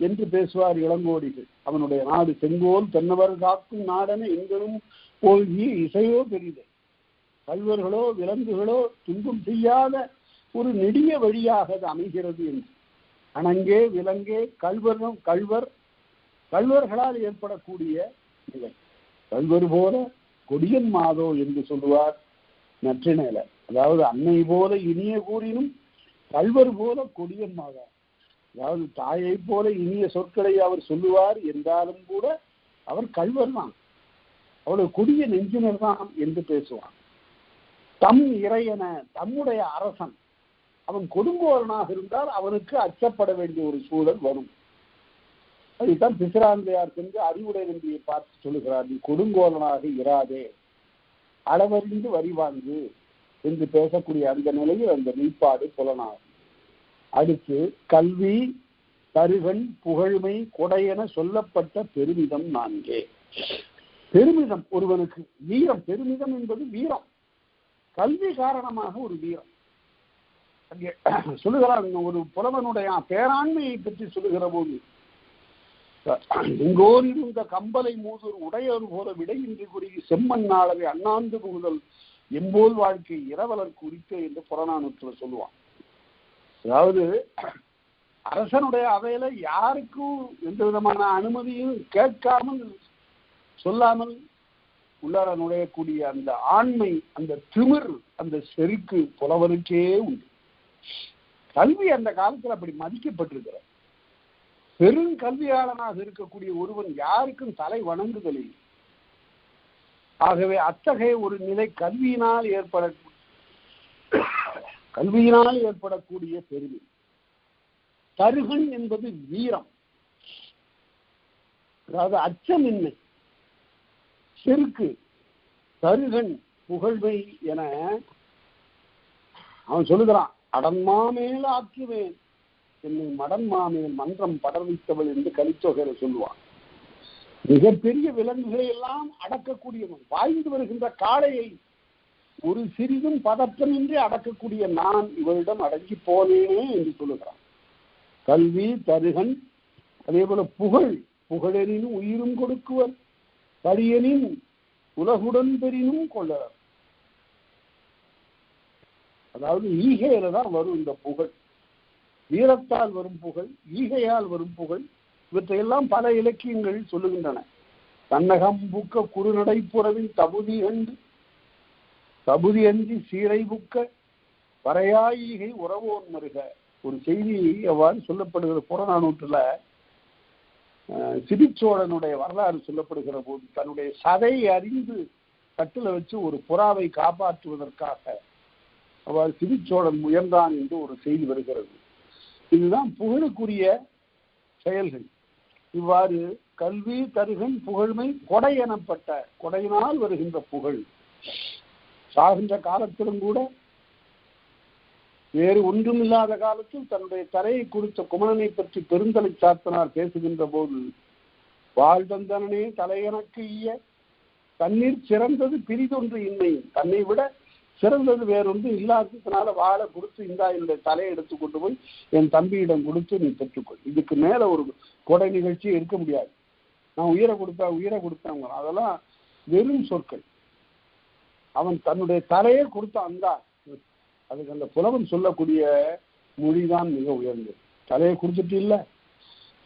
என்று பேசுவார் இளங்கோடிகள். அவனுடைய நாடு செங்கோல் தென்னவர் காக்கும் நாடென எங்களும் போகிய இசையோ பெரிது. கல்வர்களோ விலங்குகளோ துன்பம் செய்யாத ஒரு நெடிய வழியாக அது அமைகிறது என்று. அணங்கே விலங்கே கல்வர்களால் ஏற்படக்கூடிய நிலை. கல்வர் போல கொடியன் மாதோ என்று சொல்லுவார் நற்றினையில. அதாவது அன்னை போல இனிய கூறினும் கல்வர் போல கொடியன் மாதா. அதாவது தாயை போல இனிய சொற்களை அவர் சொல்லுவார் என்றாலும் கூட அவர் கல்வர் தான், அவ்வளவு கொடிய நெஞ்சினர் தான் என்று பேசுவான். தம் இறையன, தம்முடைய அரசன் அவன் கொடுங்கோலனாக இருந்தால் அவனுக்கு அச்சப்பட வேண்டிய ஒரு சூழல் வரும். அதுதான் பிசிராந்தையார் சென்று அறிவுடை நம்பியை பார்த்து சொல்லுகிறார், நீ கொடுங்கோலனாக இராதே, அளவறிந்து வரிவாங்கு என்று பேசக்கூடிய அந்த நிலையில் அந்த மெய்ப்பாடு புலனாகும். அடுத்து கல்வி தருகன் புகழ்மை கொடையென சொல்லப்பட்ட பெருமிதம் நான்கே. பெருமிதம் ஒருவனுக்கு வீரம். பெருமிதம் என்பது வீரம். கல்வி காரணமாக ஒரு வீரம். அங்கே சொல்லுகிறார், ஒரு புலவனுடைய பேராண்மையை பற்றி சொல்லுகிற போது, எங்கோர் இருந்த கம்பலை மூதூர் உடையோர் போல விடையின்றி குறுகி செம்மண் நாளவை அண்ணாந்து புகுதல் எம்போல் வாழ்க்கை இரவலர் குறிக்க என்று புறநானூற்றுல சொல்லுவான். அதாவது அரசனுடைய அவையில யாருக்கும் எந்த விதமான அனுமதியும் கேட்காமல் சொல்லாமல் உள்ளார நுழையக்கூடிய அந்த ஆண்மை, அந்த திமிர், அந்த செருக்கு புலவனுக்கே உண்டு. கல்வி அந்த காலத்தில் அப்படி மதிக்கப்பட்டிருக்கிற பெருங்கல்வியாளனாக இருக்கக்கூடிய ஒருவன் யாருக்கும் தலை வணங்குதலில். ஆகவே அத்தகைய ஒரு நிலை கல்வியினால் ஏற்படக்கூடிய பெருமை. தருகன் என்பது வீரம், அதாவது அச்சமின்மை, செருக்கு. தருகன் புகழ்வை என அவன் சொல்லுகிறான், அடன்மாமேல் ஆக்குவேன் என்னை மடன்மாமேல் மன்றம் படர்வித்தவள் என்று கலித்தொகையில சொல்லுவான். மிகப்பெரிய விலங்குகளை எல்லாம் அடக்கக்கூடியவன், வாழ்ந்து வருகின்ற காளையை ஒரு சிறிதும் பதற்றமின்றி அடக்கக்கூடிய நான் இவரிடம் அடங்கி போனேனே என்று சொல்லுகிறான். கல்வி தருகன். அதே போல புகழெனினும் உயிரும் கொடுக்குவர், பரியனின் உலகுடன் பெரினும் கொள்ளவர். அதாவது ஈகையில தான் வரும் இந்த புகழ். வீரத்தால் வரும் புகழ், ஈகையால் வரும் புகழ், இவற்றையெல்லாம் பல இலக்கியங்கள் சொல்லுகின்றன. தன்னகம் புக்க குறுநடை புறவின் தபுதி கண்டு தபுதி அஞ்சி சீரை புக்க வரையாயிகை உறவோன் மருக. ஒரு செய்தி எவ்வாறு சொல்லப்படுகிற புறநானூற்றுல சிபிச்சோழனுடைய வரலாறு சொல்லப்படுகிற போது தன்னுடைய சதையை அறிந்து கட்டில வச்சு ஒரு புறாவை காப்பாற்றுவதற்காக அவ்வாறு சிபிச்சோழன் முயன்றான் என்று ஒரு செய்தி வருகிறது. இதுதான் புகழுக்குரிய செயல்கள். இவ்வாறு கல்வி தருகன் புகழ்மை கொடை எனப்பட்ட கொடையினால் வருகின்ற புகழ். சாகின்ற காலத்திலும் கூட வேறு ஒன்றுமில்லாத காலத்தில் தன்னுடைய தரையை கொடுத்த குமணனை பற்றி பெருந்தலை சாத்தனார் பேசுகின்ற போது, வாழ்வந்தனே தலையனக்கு ஈய தண்ணீர் சிறந்தது பிரிதொன்று இன்மை, தன்னை விட சிறந்தது வேறொன்று இல்லாததுனால வாழை கொடுத்து இந்தா என்னுடைய தலையை எடுத்து கொண்டு போய் என் தம்பியிடம் கொடுத்து நீ பெற்றுக்கொள். இதுக்கு மேல ஒரு கொடை நிகழ்ச்சி இருக்க முடியாது. நான் உயிரை கொடுத்தாங்க, அதெல்லாம் வெறும் சொற்கள். அவன் தன்னுடைய தலையை கொடுத்தான் தான். அதுக்கு அந்த புலவன் சொல்லக்கூடிய மொழிதான் மிக உயர்ந்தது. தலையை கொடுத்துட்டு இல்லை,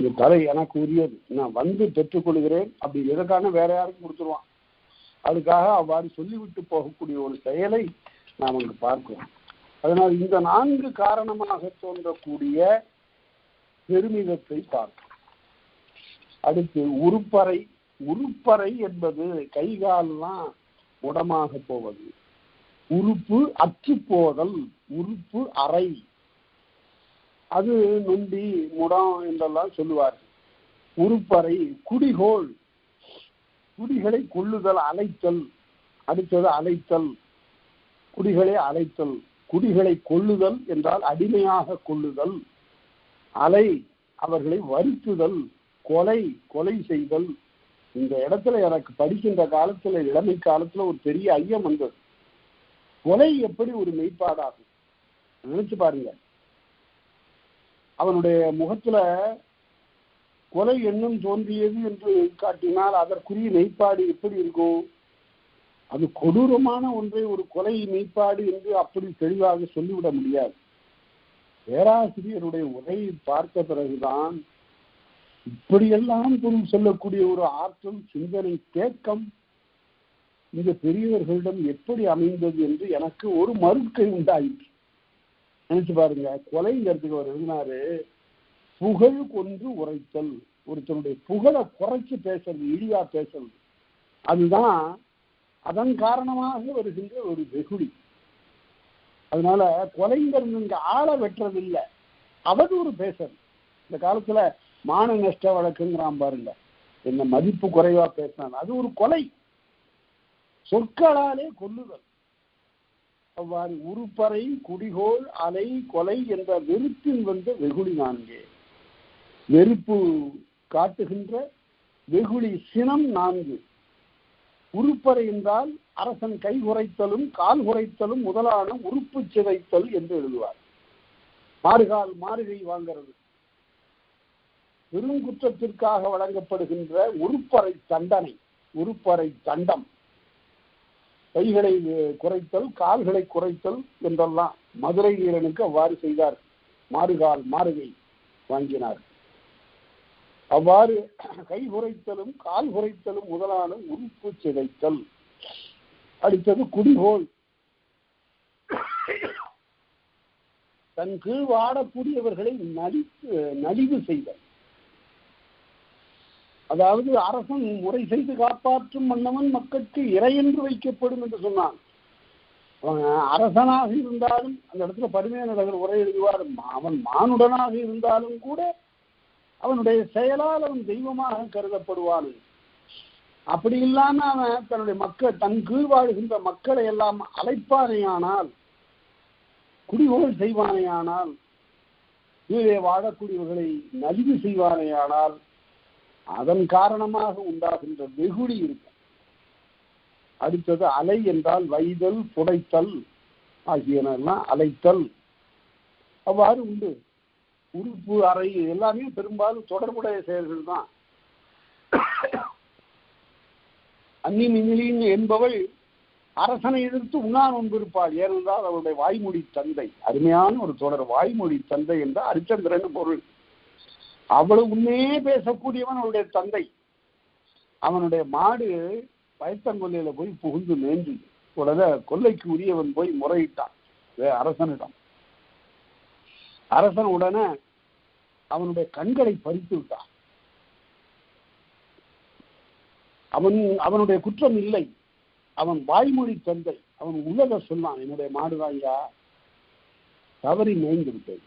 இந்த தலை எனக்கு உரியது, நான் வந்து பெற்றுக்கொள்கிறேன் அப்படி எதற்கான வேற யாருக்கும் கொடுத்துருவான். அதுக்காக அவ்வாறு சொல்லிவிட்டு போகக்கூடிய ஒரு செயலை நாம் அங்கு பார்க்கிறோம். அதனால் இந்த 4 காரணமாக தோன்றக்கூடிய பெருமிதத்தை பார்க்கிறோம். அடுத்து உருப்பறை. உருப்பறை என்பது கைகாலெல்லாம் முடமாக போவது. உறுப்பு அற்று போதல், உறுப்பு அறை, அது நொண்டி முடம் என்றெல்லாம் சொல்லுவார்கள். உறுப்பறை. குடிகோள், குடிகளை கொள்ளுதல், அழைத்தல். அடுத்தது அழைத்தல், குடிகளை அழைத்தல். குடிகளை கொள்ளுதல் என்றால் அடிமையாக கொள்ளுதல். அலை, அவர்களை வருத்துதல். கொலை செய்தல். இந்த இடத்துல எனக்கு படிக்கின்ற காலத்துல, இளமை காலத்துல ஒரு பெரிய ஐயம் வந்தது. கொலை எப்படி ஒரு மெய்ப்பாடாகும் நினைச்சு பாருங்க. அவனுடைய முகத்துல கொலை எண்ணம் தோன்றியது என்று காட்டினால் அதற்குரிய மெய்ப்பாடு எப்படி இருக்கும்? அது கொடூரமான ஒன்றை ஒரு கொலை மெய்ப்பாடு என்று அப்படி தெளிவாக சொல்லிவிட முடியாது. பேராசிரியருடைய உரையை பார்த்த பிறகுதான் இப்படியெல்லாம் பொருள் சொல்லக்கூடிய ஒரு ஆற்றல், சிந்தனை, தேக்கம் இந்த பெரியவர்களிடம் எப்படி அமைந்தது என்று எனக்கு ஒரு மறுக்கை உண்டாயிற்று. நினைச்சு பாருங்க. கொலைங்கிறதுக்கு அவர் எழுதினாரு, புகழ் கொன்று உரைத்தல். ஒருத்தனுடைய புகழை குறைச்சு பேசுறது, இழிவா பேசுறது, அதுதான் அதன் காரணமாக வருகின்ற ஒரு வெகுளி. அதனால கொலைங்கிறது இங்க ஆளை வெட்டுறது இல்லை, அவதூறு பேசுறது. இந்த காலத்துல மான நஷ்ட வழக்குங்கிறான் பாருங்க, என்ன மதிப்பு குறைவா பேசினான், அது ஒரு கொலை, சொற்களாலே கொல்லுதல். அவ்வாறு உருப்பறை, குடிகோள், அலை, கொலை என்ற வெறுப்பின் வந்த வெகுளி 4. வெறுப்பு காட்டுகின்ற வெகுளி சினம் 4. உருப்பறை என்றால் அரசன் கை குறைத்தலும் கால் குறைத்தலும் முதலான உறுப்பு சிதைத்தல் என்று எழுதுவார். மாறுகால் மாறுகை வாங்கிறது. பெருங்குற்றத்திற்காக வழங்கப்படுகின்ற உருப்பறை தண்டனை, உருப்பறை தண்டம். கைகளை குறைத்தல், கால்களை குறைத்தல் என்றெல்லாம் மதுரை வீரனுக்கு அவ்வாறு செய்தார். மாறுகால் மாறுகை வாங்கினார். அவ்வாறு கை குறைத்தலும் கால் குறைத்தலும் முதலான உறுப்பு சிதைத்தல். அடுத்தது குடிகோள். தன் கீழ் வாடக்கூடியவர்களை நலிவு செய்தல். அதாவது அரசன் முறை செய்து காப்பாற்றும் மன்னவன் மக்களுக்கு இறை என்று வைக்கப்படும் என்று சொன்னான். அரசனாக இருந்தாலும் அந்த இடத்துல பரிமேலழகர் உரை எழுதுவார், அவன் மானுடனாக இருந்தாலும் கூட அவனுடைய செயலால் அவன் தெய்வமாக கருதப்படுவான். அப்படி இல்லாம அவன் தன்னுடைய மக்கள், தன் கீழ் வாழ்கின்ற மக்களை எல்லாம் அழைப்பானையானால், குடிகோள் செய்வானையானால், கீழே வாழக்கூடியவர்களை நலிவு செய்வானையானால் அதன் காரணமாக உண்டாகின்ற வெகுளி இருக்கும். அடுத்தது அலை என்றால் வைதல், புடைத்தல் ஆகியனெல்லாம் அலைத்தல். அவ்வாறு உண்டு. உறுப்பு, அறை எல்லாமே பெரும்பாலும் தொடர்புடைய செயல்கள் தான். அந்நிமின் என்பவள் அரசனை எதிர்த்து உண்ணா நோன்பிருப்பாள். ஏனென்றால் அவருடைய வாய்மொழி தந்தை. அருமையான ஒரு தொடர், வாய்மொழி தந்தை என்ற ஹரிச்சந்திரன் பொருள். அவ்வளவு உண்மையே பேசக்கூடியவன் அவருடைய தந்தை. அவனுடைய மாடு பயத்தங்கொல்லையில போய் புகுந்து மேய்ஞ்சு. உடனே கொல்லைக்கு உரியவன் போய் முறையிட்டான் அரசனிடம். அரசன் உடனே அவனுடைய கண்களை பறித்து விட்டான். அவனுடைய குற்றம் இல்லை, அவன் வாய்மொழி தந்தை. அவன் உள்ளத சொன்னான், என்னுடைய மாடுதான் ஐயா தவறி மேய்ந்து விட்டது,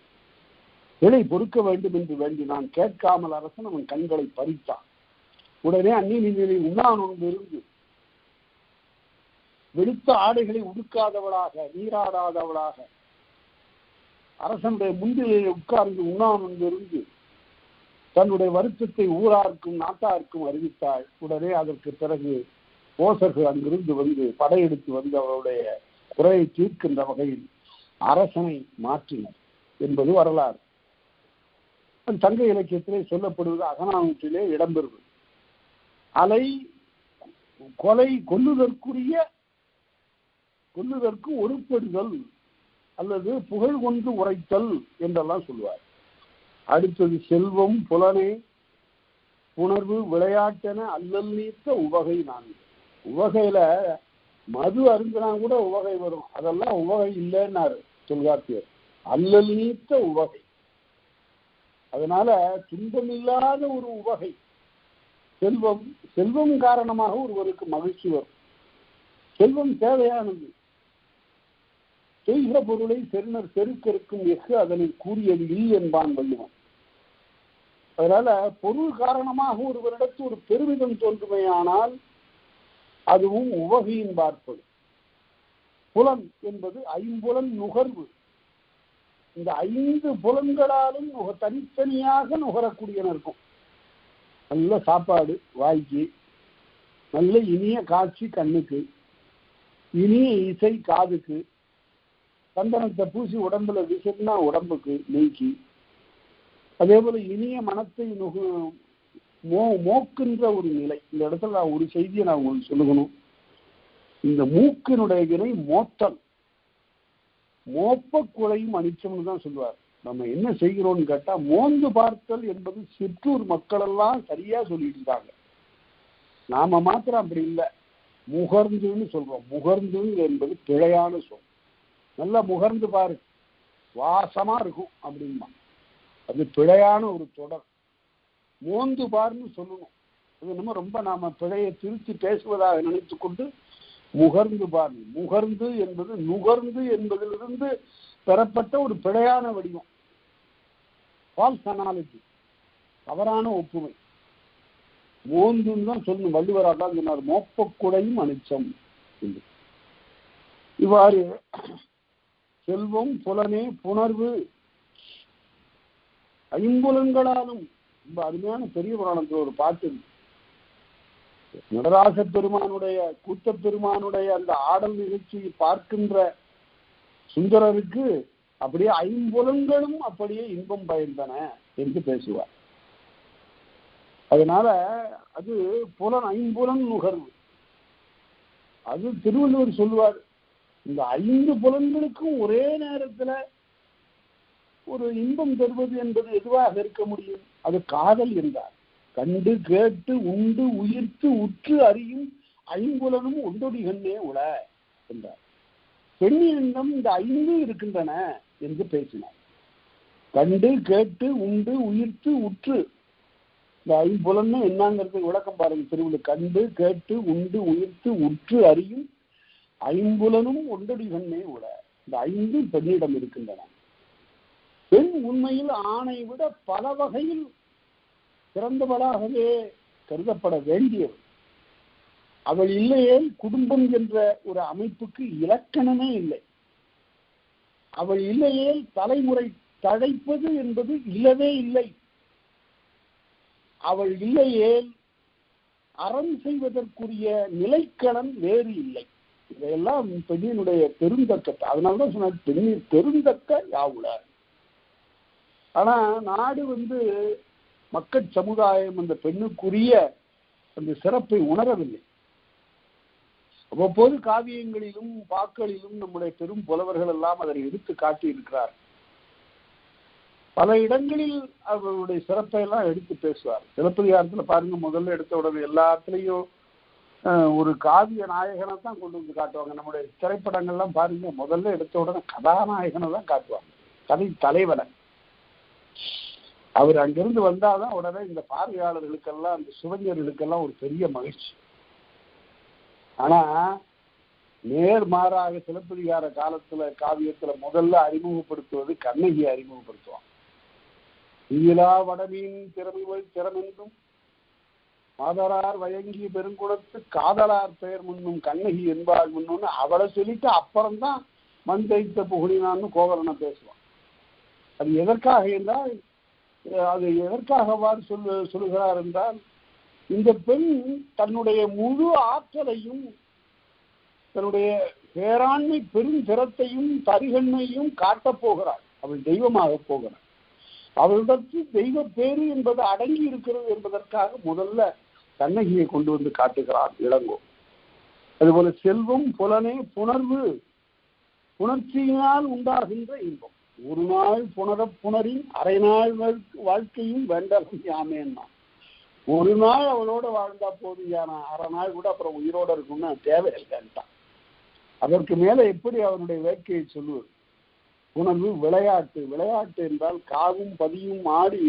விலை பொறுக்க வேண்டும் என்று வேண்டி நான் கேட்காமல் அரசன் அவன் கண்களை பறித்தான். உடனே அந்நியனிலே உண்ணானொன்று இருந்து வெளுத்த ஆடைகளை உடுக்காதவளாக நீராடாதவளாக அரசனுடைய முன்னிலையை உட்கார்ந்து உண்ணானொன்று இருந்து தன்னுடைய வருத்தத்தை ஊராருக்கும் நாட்டாருக்கும் அறிவித்தாள். உடனே அதற்கு பிறகு போசர்கள் அங்கிருந்து வந்து படையெடுத்து வந்து அவருடைய குறையை தீர்க்கின்ற வகையில் அரசனை மாற்றினர் என்பது வரலாறு. சங்க இலக்கியத்திலே சொல்லப்படுவது அகநானூற்றிலே இடம்பெறுவது. அலை கொலை கொல்லுதற்கு ஒருப்படுதல் அல்லது புகழ் கொண்டு உரைத்தல் என்றெல்லாம் சொல்லுவார். அடுத்தது செல்வம் புலனே புணர்வு விளையாட்டென அல்லல் நீத்த உவகை. நான்கு உவகையில மது அருந்தினா கூட உவகை வரும், அதெல்லாம் உவகை இல்லைன்னாரு தொல்காப்பியர். அல்லல் நீத்த உவகை, அதனால துன்பமில்லாத ஒரு உவகை. செல்வம் காரணமாக ஒருவருக்கு மகிழ்ச்சி வரும். செல்வம் தேவையானது. செய்கிற பொருளை செருணர் செருக்கருக்கும் எஃகு அதனை கூறியது இல் என்பான் வள்ளுவன். அதனால பொருள் காரணமாக ஒருவரிடத்து ஒரு பெருமிதம் தோன்றுமையானால் அதுவும் உவகையின் பார்ப்பது. புலன் என்பது ஐம்புலன் நுகர்வு. இந்த 5 புலன்களாலும் தனித்தனியாக நுகரக்கூடியன இருக்கும். நல்ல சாப்பாடு வாய்க்கு, நல்ல இனிய காட்சி கண்ணுக்கு, இனிய இசை காதுக்கு, சந்தனத்தை பூசி உடம்புல விசிறினா உடம்புக்கு நீக்கி, அதே போல இனிய மனத்தை மோக்குன்ற ஒரு நிலை. இந்த இடத்துல நான் ஒரு செய்தியை நான் உங்களுக்கு சொல்லணும். இந்த மூக்கினுடைய வினை மோத்தல், மோப்ப குழையும் அனிச்சம்னு தான் சொல்லுவார். நம்ம என்ன செய்கிறோம்னு கேட்டா மோந்து பார்த்தல் என்பது சிற்றூர் மக்கள் எல்லாம் சரியா சொல்லிட்டு இருக்காங்க. நாம மாத்திரம் அப்படி இல்லை, முகர்ந்துன்னு சொல்றோம். முகர்ந்து என்பது பிழையான சொல். நல்லா முகர்ந்து பாரு, வாசமா இருக்கும் அப்படின்பா. அது பிழையான ஒரு தொடர். மோந்து பாருன்னு சொல்லணும். அது நம்ம ரொம்ப நாம பிழையை திருத்தி பேசுவதாக நினைத்து கொண்டு முகர்ந்து பாரு. முகர்ந்து என்பது நுகர்ந்து என்பதிலிருந்து பெறப்பட்ட ஒரு பிழையான வடிவம், ஃபால்ஸ் அனாலஜி, தவறான ஒப்புமை. மோந்துன்னு தான் சொல்லணும். வள்ளுவராக தான் சொன்னார், மோப்பக்குடையும் அனிச்சம் என்று. இவ்வாறு செல்வம் புலனே புணர்வு ஐம்புலன்களாலும் ரொம்ப அருமையான பெரிய புராணத்தில் ஒரு பாட்டு. நடராச பெருமானுடைய கூத்த பெருமானுடைய அந்த ஆடல் நிகழ்ச்சியை பார்க்கின்ற சுந்தரருக்கு அப்படியே ஐம்புலன்களும் அப்படியே இன்பம் பயிர்ந்தன என்று பேசுவார். அதனால அது ஐம்புலன் நுகர்வு. அது திருவள்ளுவர் சொல்லுவார், இந்த 5 புலன்களுக்கும் ஒரே நேரத்துல ஒரு இன்பம் தருவது என்பது எதுவாக இருக்க முடியும்? அது காதல் என்றார். கண்டு கேட்டு உண்டு உயிர்த்து உற்று அறியும் ஐம்புலனும் ஒன்றொடி கண்ணே உள என்றார். பெண்ணியம் இந்த 5 இருக்கின்றன என்று பேசினார். கண்டு கேட்டு உண்டு உயிர்த்து உற்று, இந்த ஐம்புலன்னு என்னங்கிறது விளக்கம் பாருங்க திருவள்ளுவர். கண்டு கேட்டு உண்டு உயிர்த்து உற்று அறியும் ஐம்புலனும் ஒன்றொடி கண்ணே உள. இந்த 5 பெண்ணிடம் இருக்கின்றன. பெண் உண்மையில் ஆணை விட பல வகையில் சிறந்தவளாகவே கருதப்பட வேண்டியவள். அவள் இல்லையே குடும்பம் என்ற ஒரு அமைப்புக்கு இலக்கணமே இல்லை. அவள் இல்லையே தலைமுறை தழைப்பது என்பது இல்லவே இல்லை. அவள் இல்லையே அறம் செய்வதற்குரிய நிலைக்களம் வேறு இல்லை. இதையெல்லாம் பெண்ணினுடைய பெருந்தக்க. அதனால்தான் சொன்ன பெண்ணின் பெருந்தக்க யாவுல. ஆனா நாடு மக்கள் சமுதாயம் அந்த பெண்ணுக்குரிய அந்த சிறப்பை உணரவில்லை. அவ்வப்போது காவியங்களிலும் பாக்களிலும் நம்முடைய பெரும் புலவர்கள் எல்லாம் அதனை எடுத்து காட்டி இருக்கிறார். பல இடங்களில் அவருடைய சிறப்பை எல்லாம் எடுத்து பேசுவார். சிலப்பதிகாரத்துல பாருங்க, முதல்ல எடுத்த உடனே எல்லாத்துலேயும் ஒரு காவிய நாயகனை தான் கொண்டு வந்து காட்டுவாங்க. நம்முடைய திரைப்படங்கள்லாம் பாருங்க, முதல்ல எடுத்த உடனே கதாநாயகனை தான் காட்டுவாங்க, கதை தலைவனை. அவர் அங்கிருந்து வந்தாதான் உடனே இந்த பார்வையாளர்களுக்கெல்லாம், இந்த சுவைஞர்களுக்கெல்லாம் ஒரு பெரிய மகிழ்ச்சி. ஆனா நேர்மாறாக சிலப்பதிகார காலத்துல காவியத்துல முதல்ல அறிமுகப்படுத்துவது கண்ணகியை அறிமுகப்படுத்துவான். ஈலா வடமீன் திறமென்றும் மாதரார் வயங்கிய பெருங்குளத்து காதலார் பெயர் முன்னும் கண்ணகி என்பாள் முன்னு அவளை சொல்லிட்டு அப்புறம்தான் மண் தைத்த புகழினான்னு கோவலனை பேசுவான். அது எதற்காக என்றால், அது எதற்காகவாறு சொல்லுகிறார் என்றால், இந்த பெண் தன்னுடைய முழு ஆற்றலையும் தன்னுடைய பேராண்மை பெருந்திறத்தையும் தரிகண்மையும் காட்டப் போகிறாள். அவள் தெய்வமாக போகிறாள். அவளிடத்தில் தெய்வ பேரு என்பது அடங்கி இருக்கிறது என்பதற்காக முதல்ல கண்ணகியை கொண்டு வந்து காட்டுகிறார் இளங்கோ. அதுபோல செல்வம் புலனே புணர்வு, புணர்ச்சியினால் உண்டாகின்ற இன்பம். ஒரு நாள் புணரின் அரை நாள் வாழ்க்கையும் வேண்டலும் யாமேன்னா. ஒரு நாள் அவளோட வாழ்ந்தா போதும், யானா அரை நாள் கூட அப்புறம் உயிரோட இருக்கும்னு தேவையில்லைன்ட்டான். அதற்கு மேல எப்படி அவனுடைய வேட்கையை சொல்லுவது? உணர்வு விளையாட்டு. விளையாட்டு என்றால் காவும் பதியும் ஆடி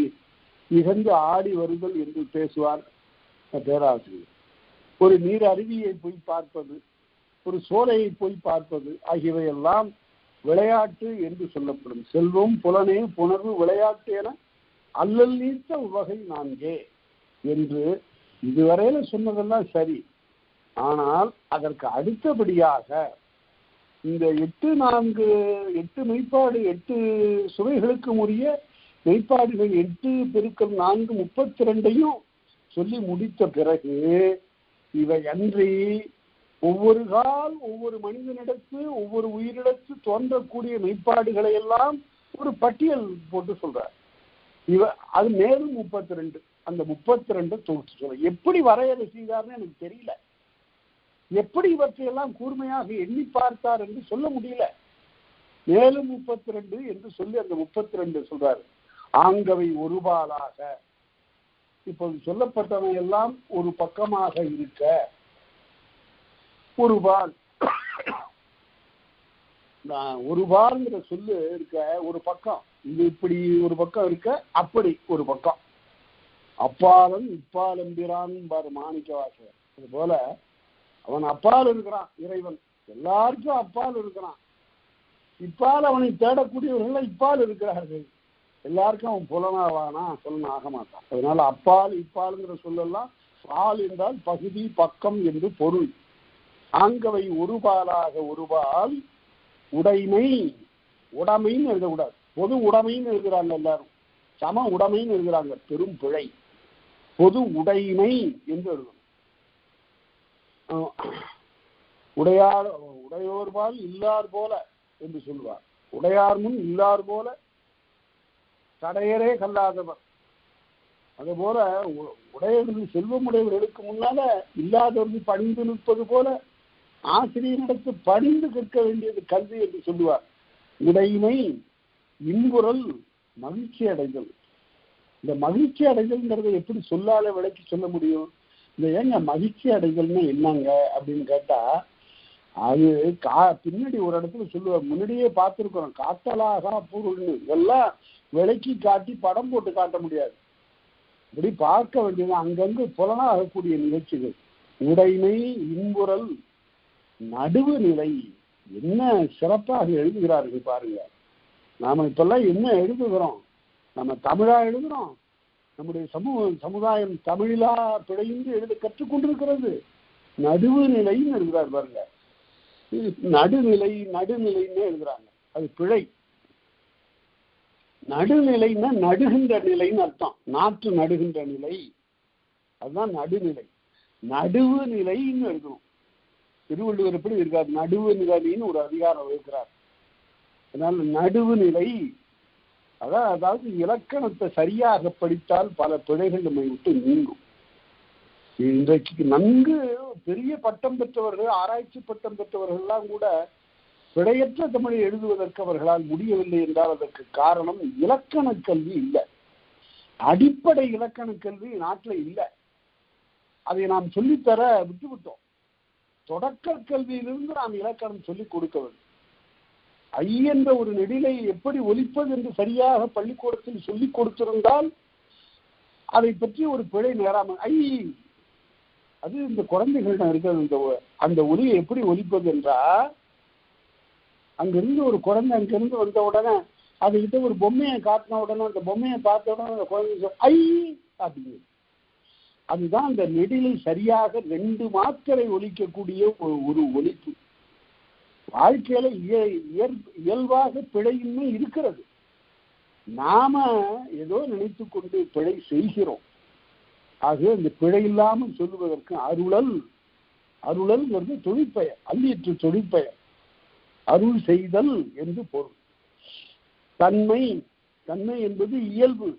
இகழ்ந்து ஆடி வருதல் என்று பேசுவார் பேராசிரியர். ஒரு நீர் அருவியை போய் பார்ப்பது, ஒரு சோலையை போய் பார்ப்பது ஆகியவையெல்லாம் விளையாட்டு என்று சொல்லப்படும். செல்வம் புலனே புணர்வு விளையாட்டு என அல்லல் நீத்த உவகை நான்கே என்று இதுவரையில சொன்னதெல்லாம் சரி. ஆனால் அதற்கு அடுத்தபடியாக இந்த 8 மெய்ப்பாடு 8 சுவைகளுக்கு உரிய மெய்ப்பாடுகள் 8 பெருக்கல் 4 32 சொல்லி முடித்த பிறகு இவை அன்றி ஒவ்வொரு கால் ஒவ்வொரு மனிதனிடத்து ஒவ்வொரு உயிரிடத்து தோன்றக்கூடிய மெய்ப்பாடுகளை எல்லாம் ஒரு பட்டியல் போட்டு சொல்றார். அது மேலும் 32. அந்த 32 தொகுத்து சொல்ற. எப்படி வரையறை செய்தார்னு எனக்கு தெரியல. எப்படி இவற்றையெல்லாம் கூர்மையாக எண்ணி பார்த்தார் என்று சொல்ல முடியல. மேலும் 32 என்று சொல்லி அந்த 32 சொல்றாரு. ஆங்கவை ஒருபாலாக, இப்போது சொல்லப்பட்டவை எல்லாம் ஒரு பக்கமாக இருக்க, ஒருபால் ஒருபால்ங்கிற சொல்லு இருக்க, ஒரு பக்கம் இது இப்படி ஒரு பக்கம் இருக்க, அப்படி ஒரு பக்கம். அப்பாலும் இப்பாலம்பிரான் பாரு மாணிக்க வாசகர். அது போல அவன் அப்பால் இருக்கிறான், இறைவன் எல்லாருக்கும் அப்பால் இருக்கிறான். இப்பால் அவனை தேடக்கூடியவர்கள் இப்பால் இருக்கிறார்கள். எல்லாருக்கும் அவன் புலனாவானா? புலன் ஆக மாட்டான். அதனால அப்பால் இப்பாலுங்கிற சொல்லலாம் பால் என்றால் பகுதி பக்கம் என்று பொருள். ஆங்கவை ஒருபாலாக ஒருபால் உடைமை, உடைமைன்னு எழுதக்கூடாது, பொது உடைமைன்னு எழுதுறாங்க எல்லாரும், சம உடைமைன்னு எழுதுறாங்க, பெரும் பிழை. பொது உடைமை என்று எழுதணும். உடையோர்பால் இல்லார் போல என்று சொல்வார். உடையார் முன் இல்லார் போல கடையரே கல்லாதவர். அதுபோல உடையவர்கள் செல்வம் உடையவர்களுக்கு முன்னால இல்லாதவர்கள் பணிந்து நிற்பது போல ஆசிரியரிடத்து பணிந்து கற்க வேண்டியது கல்வி என்று சொல்லுவார். உடைமை, இன்புறல், மகிழ்ச்சி அடைதல். இந்த மகிழ்ச்சி அடைதல்ங்கிறத எப்படி சொல்லால விளக்கி சொல்ல முடியும்? இந்த ஏங்க மகிழ்ச்சி அடைதல்னு என்னங்க அப்படின்னு கேட்டா, அது பின்னாடி ஒரு இடத்துல சொல்லுவார், முன்னாடியே பார்த்துருக்கிறோம், காட்டலாக பொருள்னு. இதெல்லாம் விளக்கி காட்டி படம் போட்டு காட்ட முடியாது, இப்படி பார்க்க வேண்டியது அங்கங்கு புலனாகக்கூடிய நிகழ்ச்சிகள். உடைமை, இன்புறல், நடுவு நிலை. என்ன சிறப்பாக எழுதுகிறார்கள் பாருங்க. நாம இப்பெல்லாம் என்ன எழுதுகிறோம்? நம்ம தமிழா எழுதுறோம். நம்முடைய சமுதாயம் தமிழா பிழைந்து எழுத கற்றுக்கொண்டிருக்கிறது. நடுவு நிலைன்னு எழுதுறாரு பாருங்க. நடுநிலைன்னு எழுதுறாங்க, அது பிழை. நடுநிலைன்னா நடுகின்ற நிலைன்னு அர்த்தம். நாற்று நடுகின்ற நிலை, அதுதான் நடுநிலை. நடுவு நிலைன்னு எழுதணும். திருவள்ளுவர் எப்படி இருக்காரு? நடுவு நிலைன்னு ஒரு அதிகாரம் இருக்கிறார். அதனால நடுவு நிலை, அதாவது இலக்கணத்தை சரியாக படித்தால் பல பிழைகள் நம்மை விட்டு நீங்கும். இன்றைக்கு நன்கு பெரிய பட்டம் பெற்றவர்கள், ஆராய்ச்சி பட்டம் பெற்றவர்கள்லாம் கூட பிழையற்ற தமிழை எழுதுவதற்கு அவர்களால் முடியவில்லை என்றால் அதற்கு காரணம் இலக்கண கல்வி இல்லை. அடிப்படை இலக்கண கல்வி நாட்டில் இல்லை. அதை நாம் சொல்லித்தர விட்டுவிட்டோம். தொடக்க கல்வியிலிருந்து நாம் இலக்கணம் சொல்லிக் கொடுக்க வேண்டும். ஐ என்ற ஒரு நெடிலை எப்படி ஒலிப்பது என்று சரியாக பள்ளிக்கூடத்தில் சொல்லிக் கொடுத்திருந்தால் அதை பற்றி ஒரு பிழை நேராமல் ஐ அது இந்த குழந்தைகளிடம் இருக்கிறது. அந்த ஒலியை எப்படி ஒலிப்பது என்றால், அங்கிருந்து ஒரு குழந்தை அங்கிருந்து வந்த உடனே அதுகிட்ட ஒரு பொம்மையை காட்டின உடனே அந்த பொம்மையை பார்த்த உடனே அந்த குழந்தை ஐ அப்படிங்கிறது. அதுதான் அந்த நெடிலை சரியாக 2 மாத்திரை ஒலிக்கக்கூடிய ஒரு ஒலிப்பு. வாழ்க்கையில இயல்பாக பிழையின்மை இருக்கிறது. நாம ஏதோ நினைத்து கொண்டு பிழை செய்கிறோம். ஆகவே இந்த பிழை இல்லாமல் சொல்லுவதற்கு அருளல்ங்கிறது தொழிற்பெயர், அல்லியற்று தொழிற்பெயர். அருள் செய்தல் என்று பொருள். தன்மை என்பது இயல்பு.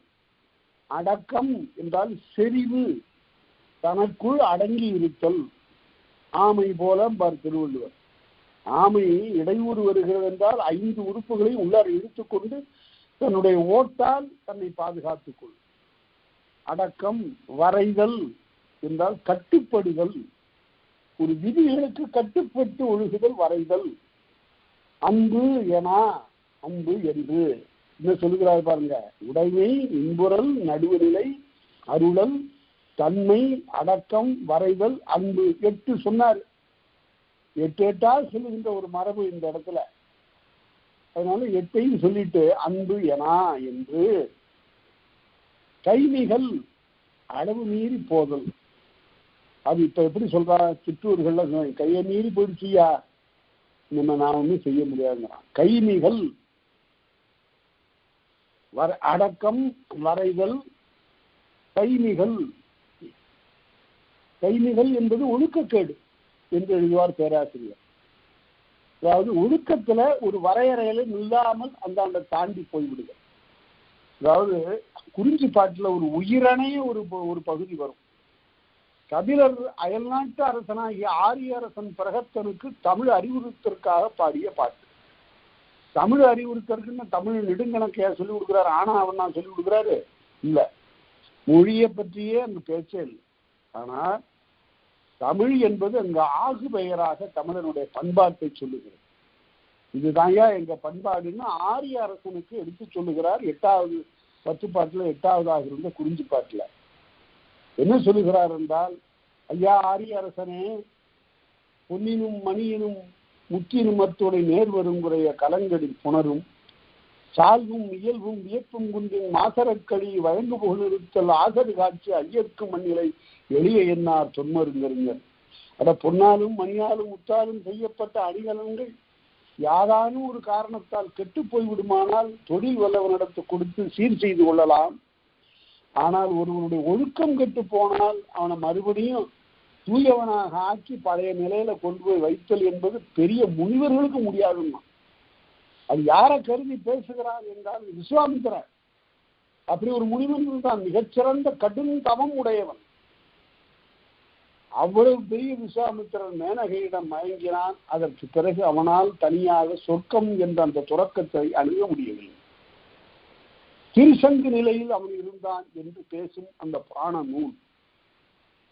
அடக்கம் என்றால் செறிவு, தனக்குள் அடங்கி இருத்தல். ஆமை போல திருவள்ளுவர். ஆமை இடையூறு வருகிறது என்றால் 5 உறுப்புகளையும் உள்ளார இழுத்துக்கொண்டு தன்னுடைய ஓட்டால் தன்னை பாதுகாத்துக் கொள்ளும். அடக்கம். வரைதல் என்றால் கட்டுப்படுதல், ஒரு விதிகளுக்கு கட்டுப்பட்டு ஒழுகுதல் வரைதல். அன்பு அன்பு என்று என்ன சொல்லுகிறார் பாருங்க. உடைமை, இன்புறல், நடுவுநிலை, அருளல், தன்மை, அடக்கம், வரைதல், அன்பு. 8 சொன்னார். 8 சொல்லுகின்ற ஒரு மரபு இந்த இடத்துல. அதனால 8ஐயும் சொல்லிட்டு அன்பு என்று. கைமிகள், அளவு மீறி போதல். அது இப்ப எப்படி சொல்றா, சிற்றூர்கள்ல கையை மீறி போயிடுச்சியா, நான் ஒன்றும் செய்ய முடியாதுங்கிறான். கைமிகள், அடக்கம், வரைதல், கைமிகள். கைமிகள் என்பது ஒழுக்கக்கேடு என்று எழுதுவார் பேராசிரியர். அதாவது ஒழுக்கத்துல ஒரு வரையறையில இல்லாமல் அந்த தாண்டி போய்விடுது. அதாவது குறிஞ்சி பாட்டுல ஒரு உயிரணைய ஒரு பகுதி வரும். கபிலர் அயல்நாட்டு அரசனாகிய ஆரிய அரசன் பிரகத்தனுக்கு தமிழ் அறிவுறுத்தற்காக பாடிய பாட்டு. தமிழ் அறிவுறுத்தற்குன்னு தமிழ் நெடுங்கணக்கையா சொல்லி கொடுக்குறாரு, ஆனா அவன் நான் சொல்லி கொடுக்குறாரு இல்ல. மொழியை பற்றியே அந்த பேச்சே இல்லை. ஆனா தமிழ் என்பது அங்க ஆகு பெயராக தமிழனுடைய பண்பாட்டை சொல்லுகிறது. இதுதான்யா எங்க பண்பாடுன்னு ஆரிய அரசனுக்கு எடுத்து சொல்லுகிறார். 8வது 10 பாட்டுல 8வதாக இருந்த குறிஞ்சி பாட்டுல என்ன சொல்லுகிறார் என்றால், ஐயா ஆரிய அரசனே, பொன்னினும் மணியினும் முத்தினும் அத்தோடை நேர்வருங்குறைய கலங்களில் புணரும் சால்வும் இயல்பும் வியப்பும் குன்றின் மாசரக்களி வழங்கு புகழிருத்தல் ஆசரு காட்சி ஐயர்க்கும் மண்ணிலை எளிய எண்ணார் தொன்மருங்கறிஞர். பொன்னாலும் மணியாலும் முத்தாலும் செய்யப்பட்ட அணிகலன்கள் யாரானும் ஒரு காரணத்தால் கெட்டு போய்விடுமானால் தொழில் வல்லவனிடத்தை கொடுத்து சீர் செய்து கொள்ளலாம். ஆனால் ஒருவனுடைய ஒழுக்கம் கெட்டு போனால் அவனை மறுபடியும் தூயவனாக ஆக்கி பழைய நிலையில கொண்டு போய் வைத்தல் என்பது பெரிய முனிவர்களுக்கு முடியாதுன்னா. அது யாரை கருதி பேசுகிறார் என்றால் விஸ்வாமித்திரர். அப்படி ஒரு முனிவன் தான், மிகச்சிறந்த கடும் தவம் உடையவன். அவ்வளவு பெரிய விஸ்வாமித்திரன் மேனகையிடம் மயங்கினான். அதற்கு பிறகு அவனால் தனியாக சொர்க்கம் என்ற அந்த தொடக்கத்தை அணுக முடியவில்லை. திருசங்கு நிலையில் அவன் இருந்தான் என்று பேசும் அந்த பிராண நூல்.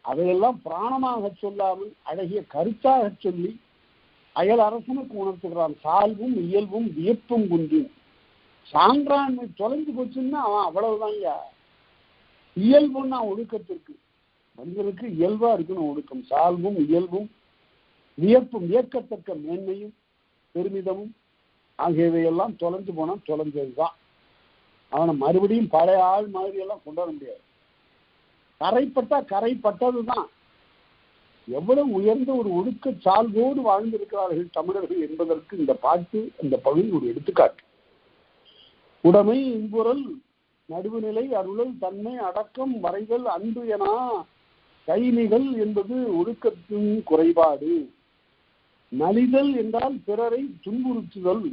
அதையெல்லாம் பிராணமாக சொல்லாமல் அழகிய கருத்தாக சொல்லி அயல் அரசனுக்கு உணர்த்துகிறான். சால்வும் இயல்பும் வியப்பும் குன்றும். சான்றாண்மை தொலைஞ்சு போச்சுன்னா அவன் அவ்வளவுதான். இயல்புன்னா ஒழுக்கத்திற்கு, மனிதனுக்கு இயல்பா இருக்கணும் ஒழுக்கம். சால்வும் இயல்பும் வியப்பும், வியக்கத்தக்க மேன்மையும் பெருமிதமும் ஆகியவையெல்லாம் தொலைஞ்சு போனா தொலைஞ்சதுதான். அவனை மறுபடியும் பழைய ஆள் மாதிரி எல்லாம் கொண்டாட முடியாது. கரைப்பட்டா கரைப்பட்டதுதான். எவ்வளவு உயர்ந்த ஒரு ஒழுக்க சால்வோடு வாழ்ந்திருக்கிறார்கள் தமிழர்கள் என்பதற்கு இந்த பாட்டு, இந்த பகுதி ஒரு எடுத்துக்காட்டு. உடைமை, இன்புறல், நடுவுநிலை, அருளல், தன்மை, அடக்கம், வரைதல், அன்பு கைமிகள் என்பது ஒழுக்கத்தின் குறைபாடு. நலிதல் என்றால் பிறரை துன்புறுத்துதல்,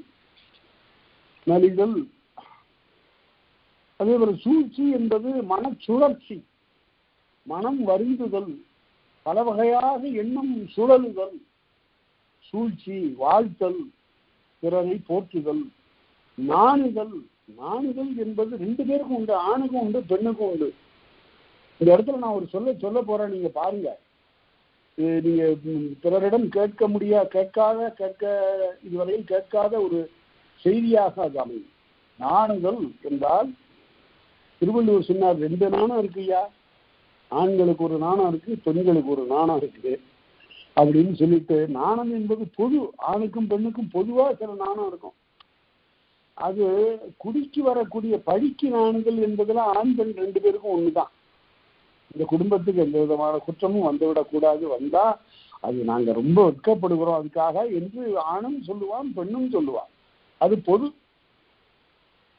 நலிதல். அதே போல சூழ்ச்சி என்பது மனச்சுழற்சி, மனம் வருந்துதல், பல வகையாக எண்ணம் சுழலுதல், சூழ்ச்சி, வாழ்த்தல். பிறரை போற்றுதல். நாணுதல். நாணுதல் என்பது 2 பேருக்கும் உண்டு, ஆணுக்கும் உண்டு பெண்ணுக்கும் உண்டு. இந்த இடத்துல நான் ஒரு சொல்ல போறேன், நீங்க பாருங்க. நீங்க பிறரிடம் இதுவரையில் கேட்காத ஒரு செய்தியாக அது அமையும். நாணுதல் என்றால் திருவள்ளுவர் சொன்னார், 2 நாணம் இருக்குயா, ஆண்களுக்கு ஒரு நாணம் இருக்கு, பெண்களுக்கு ஒரு நாணம் இருக்குது அப்படின்னு சொல்லிட்டு, நாணம் என்பது பொது, ஆணுக்கும் பெண்ணுக்கும் பொதுவா சில நாணம் இருக்கும். அது குடிக்கு வரக்கூடிய பழிக்கு நாணுதல் என்பதுல ஆண் பெண் 2 பேருக்கும் ஒண்ணுதான். இந்த குடும்பத்துக்கு எந்த விதமான குற்றமும் வந்துவிடக்கூடாது, வந்தா அது நாங்க ரொம்ப வெட்கப்படுகிறோம் அதுக்காக என்று ஆணும் சொல்லுவான் பெண்ணும் சொல்லுவான். அது பொது.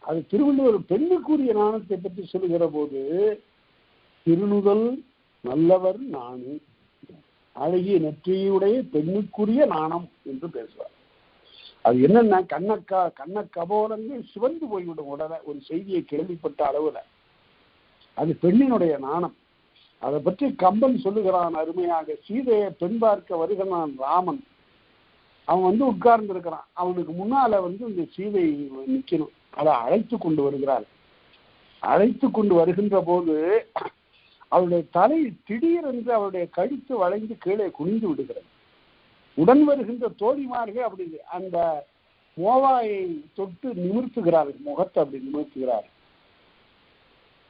அது திருவள்ளுவர் பெண்ணுக்குரிய நாணத்தை பற்றி சொல்லுகிற போது, திருநுதல் நல்லவர் நாணு, அழகிய நெற்றியுடைய பெண்ணுக்குரிய நாணம் என்று பேசுவார். அது என்னன்னா, கண்ண கபோலங்கள் சிவந்து போய்விடும் உடனே ஒரு செய்தியை கேள்விப்பட்ட அளவுல. அது பெண்ணினுடைய நாணம். அதை பற்றி கம்பன் சொல்லுகிறான் அருமையாக. சீதையை பெண் பார்க்க வருகிறான் ராமன். அவன் உட்கார்ந்து இருக்கிறான். அவனுக்கு முன்னால இந்த சீதை நிக்கணும். அதை அழைத்து கொண்டு வருகிறார். அழைத்து கொண்டு வருகின்ற போது அவருடைய தலை திடீரென்று அவருடைய கழுத்து வளைந்து கீழே குனிந்து விடுகிறது. உடன் வருகின்ற தோழிமார்கள் அப்படி அந்த மோவாயை தொட்டு நிமிர்த்துகிறார்கள், முகத்தை அப்படி நிமிர்த்துகிறார்.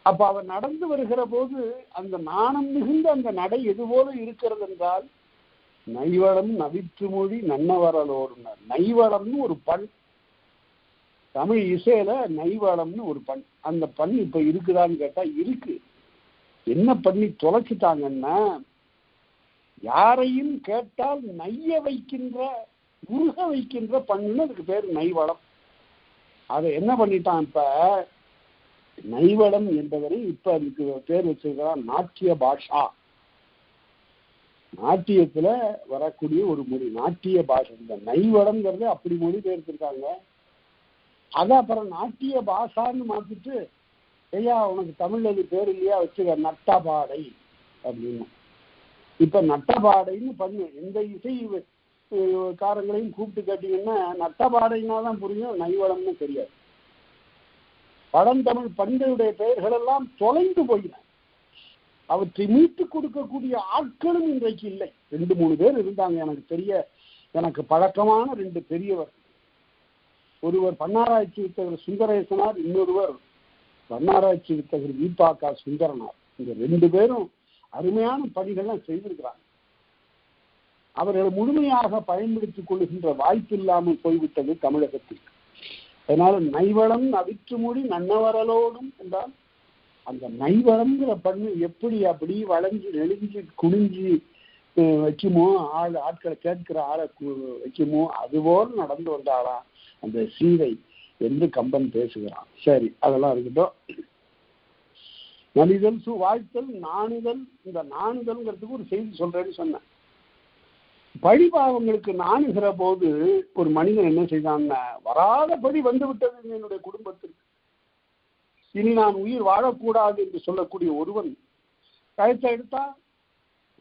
அப்ப அவர் நடந்து வருகிற போது அந்த நாணம் மிகுந்த அந்த நடை எது போல இருக்கிறது என்றால், நைவளம் நவிற்று மொழி நன்னவரலோடுனர். நைவளம்னு ஒரு பண், தமிழ் இசையில நைவளம்னு ஒரு பண். அந்த பண் இப்ப இருக்குதான்னு கேட்டா இருக்கு. என்ன பண்ணி தொலைச்சிட்டாங்கன்னா, யாரையும் கேட்டால் நைய வைக்கின்ற, உருக வைக்கின்ற பண்ணுன்னு அதுக்கு பேர் நைவளம். அதை என்ன பண்ணிட்டான் இப்ப, நைவளம் என்பதனை இப்ப அதுக்கு பேர் வச்சிருக்கிறான் நாட்டிய பாஷா. நாட்டியத்துல வரக்கூடிய ஒரு மொழி நாட்டிய பாஷை. இந்த நைவளம்ங்கிறது அப்படி மொழி பெயர்த்திருக்காங்க. அதை அப்புறம் நாட்டிய பாஷான்னு மாத்திட்டு, ஐயா உனக்கு தமிழ்ல அது பேர் இல்லையா, வச்சுக்க நட்டபாடை அப்படின்னு. இப்ப நட்டபாடைன்னு பண்ணு. எந்த இசை காரங்களையும் கூப்பிட்டு கேட்டீங்கன்னா நட்டபாடைன்னா தான் புரியும், நைவளம்னு தெரியாது. பழந்தமிழ் பண்களுடைய பெயர்கள் எல்லாம் தொலைந்து போயின. அவற்றை மீட்டுக் கொடுக்கக்கூடிய ஆட்களும் இன்றைக்கு இல்லை. 2-3 பேர் இருந்தாங்க எனக்கு பழக்கமான 2 பெரியவர். ஒருவர் பன்னாராய்ச்சி வித்தகர் சுந்தரேசனார், இன்னொருவர் பன்னாராய்ச்சி வித்தகர் வீப்பாக்கா சுந்தரனார். இந்த 2 பேரும் அருமையான பணிகள்லாம் செய்திருக்கிறாங்க. அவர்கள் முழுமையாக பயன்படுத்திக் கொள்ளுகின்ற வாய்ப்பு இல்லாமல் போய்விட்டது தமிழகத்திற்கு. அதனால நைவளம் நவிற்று மொழி நன்னவரலோடும் என்றால், அந்த நைவளம்ங்கிற பண்ணு எப்படி அப்படி வளைஞ்சு நெளிஞ்சு குனிஞ்சு வைக்குமோ, ஆட்களை கேட்கிற ஆளை வைக்குமோ, அதுபோல் நடந்து வந்தாளா அந்த சீதை என்று கம்பன் பேசுகிறான். சரி, அதெல்லாம் இருக்கட்டும். நலிதல் வாழ்த்தல் நாணுதல். இந்த நாணுதல்ங்கிறதுக்கு ஒரு செய்தி சொல்றேன்னு சொன்னேன். பழிபாவங்களுக்கு நாணுகிற போது ஒரு மனிதன் என்ன செய்தான்னா, வராத பழி வந்து விட்டது என்னுடைய குடும்பத்திற்கு, இனி நான் உயிர் வாழக்கூடாது என்று சொல்லக்கூடிய ஒருவன் கழுத்தை எடுத்தா,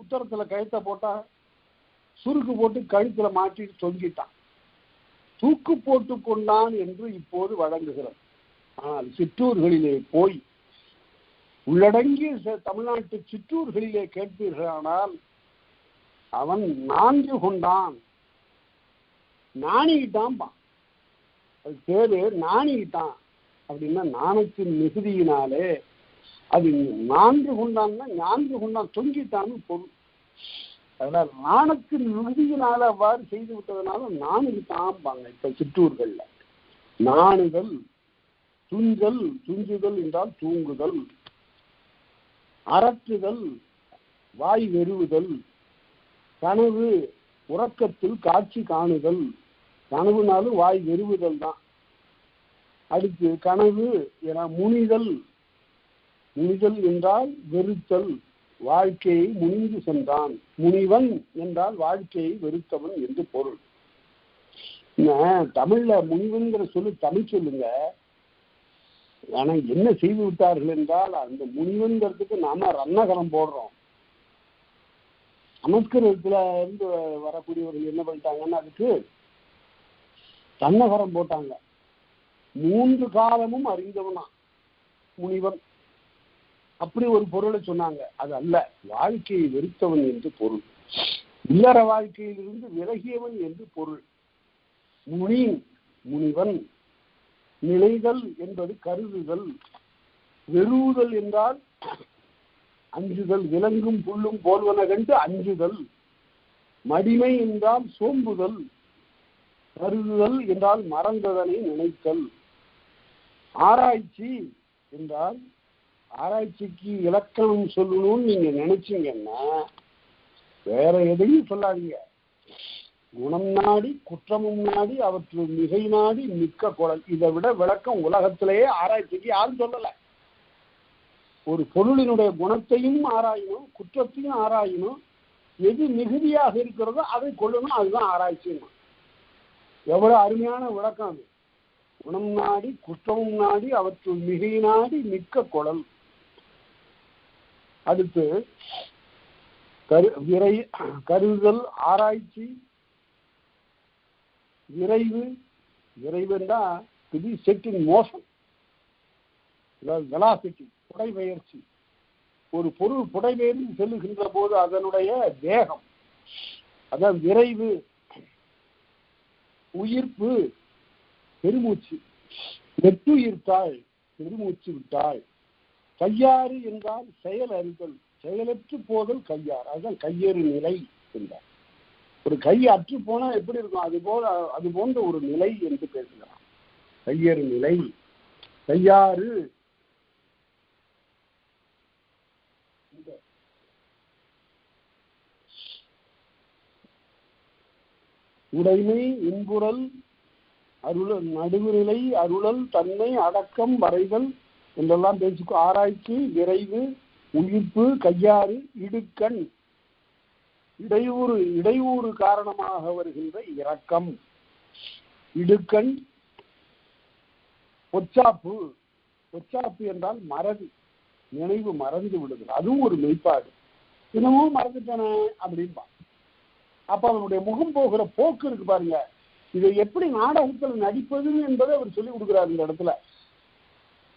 உத்தரத்துல கழுத்தை போட்டா, சுருக்கு போட்டு கழுத்துல மாட்டிட்டு தொங்கிட்டான், தூக்கு போட்டு கொண்டான் என்று இப்போது வழங்குகிறோம். ஆனால் சிற்றூர்களிலே போய் உள்ளடங்கிய தமிழ்நாட்டு சிற்றூர்களிலே கேட்பீர்களானால், அவன் நான்கு கொண்டான், நாணிக்கிட்டான். அது பேரு நாணிக்கிட்டான் அப்படின்னா நாணத்தின் மிகுதியினாலே அது 4 கொண்டான்னா 4 கொண்டான் தொங்கிட்டான்னு பொருள். அதனால நாணத்தின் மிகுதியினால அவ்வாறு செய்து விட்டதுனால நாணிக்கிட்டான்பாங்க இப்ப சிற்றூர்கள்ல. நாணுதல், துஞ்சல், துஞ்சுதல் என்றால் தூங்குதல், அரற்றுதல், வாய் வெறுவுதல், கனவு உறக்கத்தில் காட்சி காணுதல். கனவுனாலும் வாய் வெறுவுதல் தான். அடுத்து கனவு என முனிதல். முனிதல் என்றால் வெறுத்தல், வாழ்க்கையை முனிந்து சென்றான். முனிவன் என்றால் வாழ்க்கையை வெறுத்தவன் என்று பொருள். தமிழ்ல முனிவன்கிற சொல்லு தமிழ் சொல்லுங்க. ஆனா என்ன செய்து விட்டார்கள் என்றால், அந்த முனிவன்கிறதுக்கு நாம ரன்னகரம் போடுறோம். சமஸ்கிருதத்துல இருந்து வரக்கூடியவர்கள் என்ன பண்ணிட்டாங்கன்னா, அதுக்கு தன்னகரம் போட்டாங்க. 3 காலமும் அறிந்தவனா முனிவன், அப்படி ஒரு பொருளை சொன்னாங்க. அது அல்ல, வாழ்க்கையை வெறுத்தவன் என்று பொருள், இல்லற வாழ்க்கையிலிருந்து விலகியவன் என்று பொருள். முனிவன். நிலைதல் என்பது கருதுதல், வெறுதல் என்றால் அஞ்சுதல், விலங்கும் புல்லும் போல்வன கண்டு அஞ்சுதல். மடிமை என்றால் சோம்புதல், கருதுதல் என்றால் மறந்ததனை நினைத்தல். ஆராய்ச்சி என்றால், ஆராய்ச்சிக்கு இலக்கணம் சொல்லணும்னு நீங்க நினைச்சீங்கன்னா வேற எதையும் சொல்லாதீங்க. குணம் நாடி குற்றமும் நாடி அவற்றுள் மிகை நாடி மிக்க குரல். இதை விட விளக்கம் உலகத்திலேயே ஆராய்ச்சிக்கு யாரும் சொல்லல. ஒரு பொருளினுடைய குணத்தையும் ஆராயணும், குற்றத்தையும் ஆராயணும், எது மிகுதியாக இருக்கிறதோ அதை கொள்ளணும், அதுதான் ஆராய்ச்சி. எவ்வளவு அருமையான விளக்கம் அது. குணம் நாடி குற்றமும் நாடி அவற்றுள் மிகை நாடி மிக்க குரல். அடுத்து கருதுதல், ஆராய்ச்சி, விரைவு. விரைவுண்டா to be set in motion, velocity, புடைபெயர்ச்சி. ஒரு பொருள் புடைபெயர்ந்து செல்லுகின்ற போது அதனுடைய வேகம், அதான் விரைவு. உயிர்ப்பு, பெருமூச்சு. நெட்டுயிர்த்தாள், பெருமூச்சு விட்டாள். கையாறு என்றால் செயல் அறிதல், செயலற்று போதல் கையாறு, அதுதான் கையேறு நிலை என்றார். ஒரு கை அற்று போனா எப்படி இருக்கும், அது போன்ற ஒரு நிலை என்று பேசுகிறார். கையேறு நிலை. கையாறு உடைமை, இன்புறல், அருளல், நடுவுநிலை, அருளல், தன்மை, அடக்கம், வரைதல் என்றெல்லாம் பேசிக்கோ. ஆராய்ச்சி, விரைவு, உயிர்ப்பு, கையாறு, இடுக்கண், இடையூறு காரணமாக வருகின்ற இரக்கம். இடுக்கண். பொச்சாப்பு. பொச்சாப்பு என்றால் மறதி, நினைவு மறந்து விடுதல், அதுவும் ஒரு மெய்ப்பாடு. தினமும் மறந்துட்டானே அப்படின்பா. அப்ப அவனுடைய முகம் போகிற போக்கு இருக்கு பாருங்க, இதை எப்படி நாடகத்தில் நடிப்பது என்பதை அவர் சொல்லிக் கொடுக்கிறார் இந்த இடத்துல.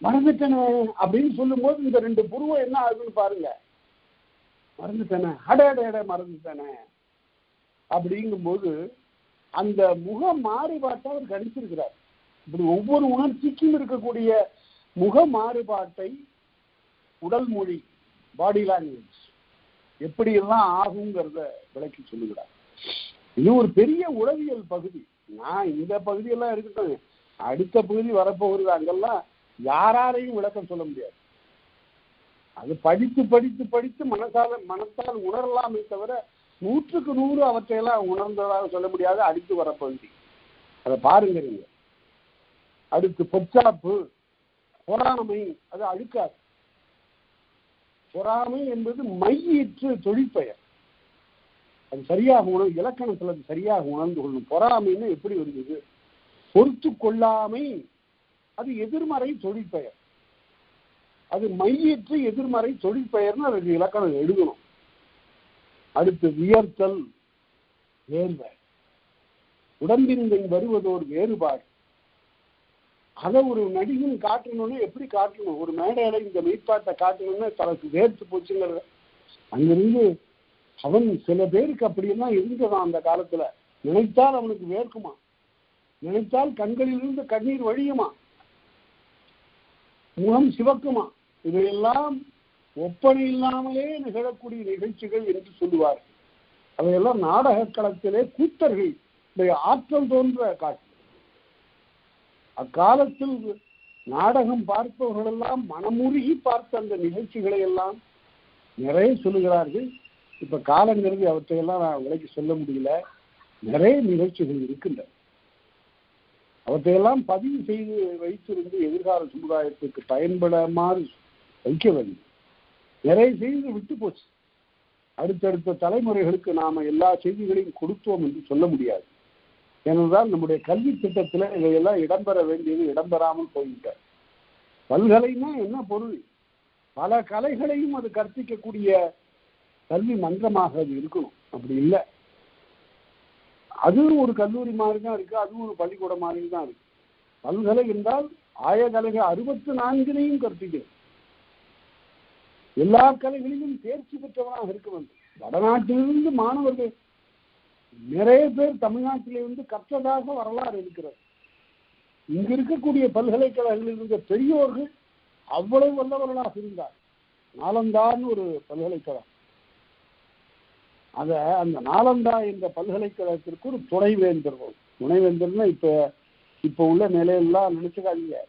மறந்துட்டேனே அப்படின்னு சொல்லும் போது இந்த 2 புருவம் என்ன ஆகுதுன்னு பாருங்க. மறந்துட்டேனே, அடையடைய மறந்துட்டேனே அப்படிங்கும்போது அந்த முக மாறுபாட்டை அவர் கணிச்சிருக்கிறார். இப்படி ஒவ்வொரு உணர்ச்சிக்கும் இருக்கக்கூடிய முக மாறுபாட்டை உடல் மொழி, பாடி லாங்குவேஜ் எப்படி எல்லாம் ஆகுங்கிறத விளக்கி சொல்லுகிறார். இது ஒரு பெரிய உளவியல் பகுதி. நான் இந்த பகுதியெல்லாம் இருக்கட்டும், அடுத்த பகுதி வரப்போகிறது, அங்கெல்லாம் யாராலையும் விளக்கம் சொல்ல முடியாது. அது படித்து படித்து படித்து மனத்தால் உணரலாமே தவிர 100க்கு 100 அவற்றையெல்லாம் உணர்ந்ததாக சொல்ல முடியாது. அடுத்து வர பகுதி அதை பாருங்க நீங்க. அடுத்து பொச்சாப்பு, பொறாமை, அது அழுக்காது. பொறாமை என்பது மையிற்று தொழிற்பெயர். அது சரியாக இலக்கணத்தில் அது சரியாக உணர்ந்து கொள்ளும். பொறாமைன்னு எப்படி வந்தது? பொறுத்து கொள்ளாமை, அது எதிர்மறை தொழிற்பெயர். அது மையிற்று எதிர்மறை தொழிற்பெயர்னு அதுக்கு இலக்கணம் எழுதணும். அடுத்து வியர்த்தல், வேர்வை. உடம்பின் வருவதோர் வேறுபாடு. அதை ஒரு நடிகன் காட்டணும்னா எப்படி காட்டணும்? ஒரு மேடையில இந்த மெய்ப்பாட்டை காட்டணும்னா தனக்கு வேர்த்து போச்சுங்கிறத அங்கிருந்து அவன் சில பேருக்கு அப்படியெல்லாம் இருந்ததான் அந்த காலத்துல. நினைத்தால் அவனுக்கு வேர்க்குமா, நினைத்தால் கண்களிலிருந்து கண்ணீர் வழியுமா, முகம் சிவக்குமா. இதையெல்லாம் ஒப்பனை இல்லாமலே நிகழக்கூடிய நிகழ்ச்சிகள் என்று சொல்லுவார். அதையெல்லாம் நாடக களத்திலே கூத்தர்கள் ஆற்றல் தோன்ற காட்சி. அக்காலத்தில் நாடகம் பார்ப்பவர்கள் எல்லாம் மனமுருகி பார்த்த அந்த நிகழ்ச்சிகளை எல்லாம் நிறைய சொல்லுகிறார்கள். இப்ப காலங்கிறது அவற்றையெல்லாம் நான் விலைக்கு சொல்ல முடியல. நிறைய நிகழ்ச்சிகள் இருக்கின்றன. அவற்றையெல்லாம் பதிவு செய்து வைத்திருந்து எதிர்கால சமுதாயத்துக்கு பயன்படாமல் வைக்க வேண்டும். நிறைய செய்தி விட்டு போச்சு. அடுத்தடுத்த தலைமுறைகளுக்கு நாம எல்லா செய்திகளையும் கொடுத்தோம் என்று சொல்ல முடியாது. ஏனென்றால் நம்முடைய கல்வி திட்டத்தில் இதையெல்லாம் இடம்பெற வேண்டியது இடம்பெறாமல் போய்விட்டார். பல்கலைன்னா என்ன பொருள்? பல கலைகளையும் அது கற்பிக்கக்கூடிய கல்வி மன்றமாக அது இருக்கணும். அப்படி இல்லை. அது ஒரு கல்லூரி மாதிரி தான் இருக்கு, அதுவும் ஒரு பள்ளிக்கூடம் மாதிரி தான் இருக்கு. பல்கலை என்றால் ஆயகலைக 64 கற்பிக்கிறது. எல்லா கலைகளிலும் தேர்ச்சி பெற்றவனாக இருக்க வேண்டும். வடநாட்டிலிருந்து மாணவர்கள் நிறைய பேர் தமிழ்நாட்டிலிருந்து கற்றதாக வரலாறு இருக்கிறது. இங்கு இருக்கக்கூடிய பல்கலைக்கழகங்களில் இருந்த பெரியோர்கள் அவ்வளவு வல்லவர்களாக இருந்தார். நாலந்தான்னு ஒரு பல்கலைக்கழகம், அந்த நாலந்தா என்ற பல்கலைக்கழகத்திற்கு ஒரு துணைவேந்தர். துணைவேந்தர்னா இப்ப உள்ள நிலையெல்லாம் நினைச்சுக்காதீங்க.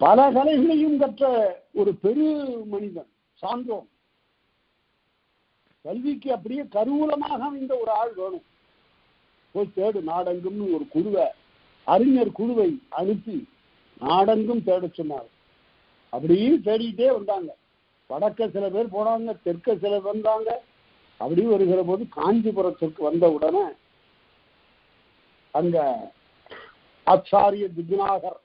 பல கலைகளையும் கற்ற ஒரு பெரு மனிதன், சான்றோன். கல்விக்கு அப்படியே கருவூலமாக அமைந்த ஒரு ஆள் வேணும். போய் தேடு நாடெங்கும்னு ஒரு குழுவை, அறிஞர் குழுவை அனுப்பி நாடெங்கும் தேட சொன்னார். அப்படியே தேடிட்டே வந்தாங்க. வடக்க சில பேர் போனாங்க, தெற்க சில வந்தாங்க. அப்படி வருகிற போது காஞ்சிபுரத்திற்கு வந்த உடனே அங்க ஆச்சாரிய திக்நாகர்,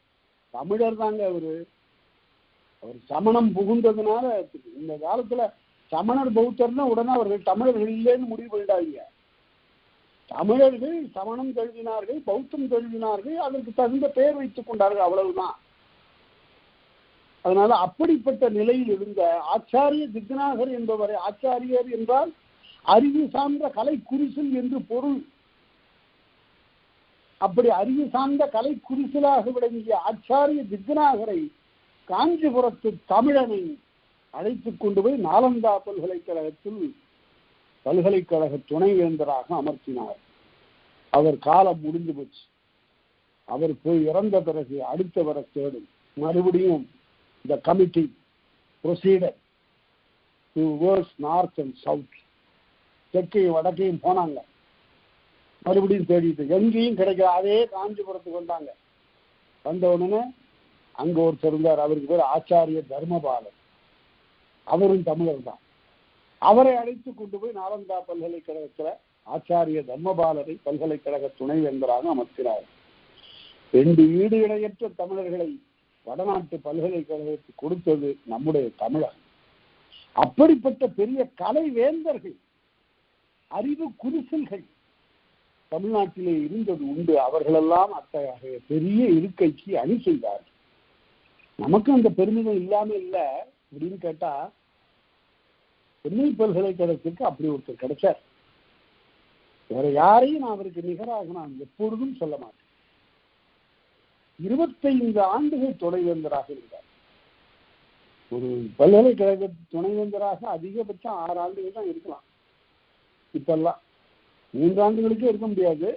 தமிழர் தாங்க அவர் சமணம் புகுந்ததுனால இந்த காலத்துல சமணர் பௌத்தர்னா உடனே அவர்கள் தமிழர்கள் இல்லைன்னு முடிவு பண்ணிட்டாங்க. தமிழர்கள் சமணம் கழுவினார்கள், பௌத்தம் கழுவினார்கள், அதற்கு தகுந்த பெயர் வைத்துக் கொண்டார்கள், அவ்வளவுதான். அதனால அப்படிப்பட்ட நிலையில் இருந்த ஆச்சாரிய திக்நாகர் என்பவரை, ஆச்சாரியர் என்றால் அறிவு சார்ந்த கலை குறிசில் என்று பொருள். அப்படி அறிவு சார்ந்த கலை குறிசிலாக விளங்கிய ஆச்சாரிய திக்நாகரை காஞ்சிபுரத்து தமிழனை அழைத்துக் கொண்டு போய் நாலந்தா பல்கலைக்கழகத்தில் பல்கலைக்கழக துணைவேந்தராக அமர்த்தினார். அவர் காலம் முடிந்து போச்சு. அவர் போய் இறந்த பிறகு அடுத்தவரை தேடும். மறுபடியும் the committee proceeded to work north and south. தெற்கையும் வடக்கையும் போனாங்க. மறுபடியும் தேடிட்டு எங்கேயும் கிடைக்கிற அதே காஞ்சிபுரத்துக்கு வந்தாங்க. வந்த உடனே அங்க ஒருத்தர் இருந்தார், அவருக்கு பேர் ஆச்சாரிய தர்மபாலன். அவரும் தமிழர் தான். அவரை அழைத்து கொண்டு போய் நாலந்தா பல்கலைக்கழகத்துல ஆச்சாரிய தர்மபாலரை பல்கலைக்கழக துணைவேந்தராக அமர்த்தினார். 2 ஈடு இணையற்ற தமிழர்களை வடநாட்டு பல்கலைக்கழகத்துக்கு கொடுத்தது நம்முடைய தமிழர். அப்படிப்பட்ட பெரிய கலை வேந்தர்கள், அறிவு குரிசல்கள் தமிழ்நாட்டிலே இருந்தது உண்டு. அவர்களெல்லாம் அத்தகைய பெரிய இருக்கைக்கு அணி செய்தார்கள். நமக்கு அந்த பெருமிதம் இல்லாம இல்லை அப்படின்னு கேட்டா, சென்னை பல்கலைக்கழகத்திற்கு அப்படி ஒருத்தர் கிடைச்சார். வேற யாரையும் அவருக்கு நிகராக நான் எப்பொழுதும் சொல்ல மாட்டேன். 25 ஆண்டுகள் துணைவேந்தராக இருந்தார். ஒரு பல்கலைக்கழக துணைவேந்தராக அதிகபட்சம் 6 ஆண்டுகள் தான் இருக்கலாம். இப்பெல்லாம் 3 ஆண்டுகளுக்கே இருக்க முடியாது.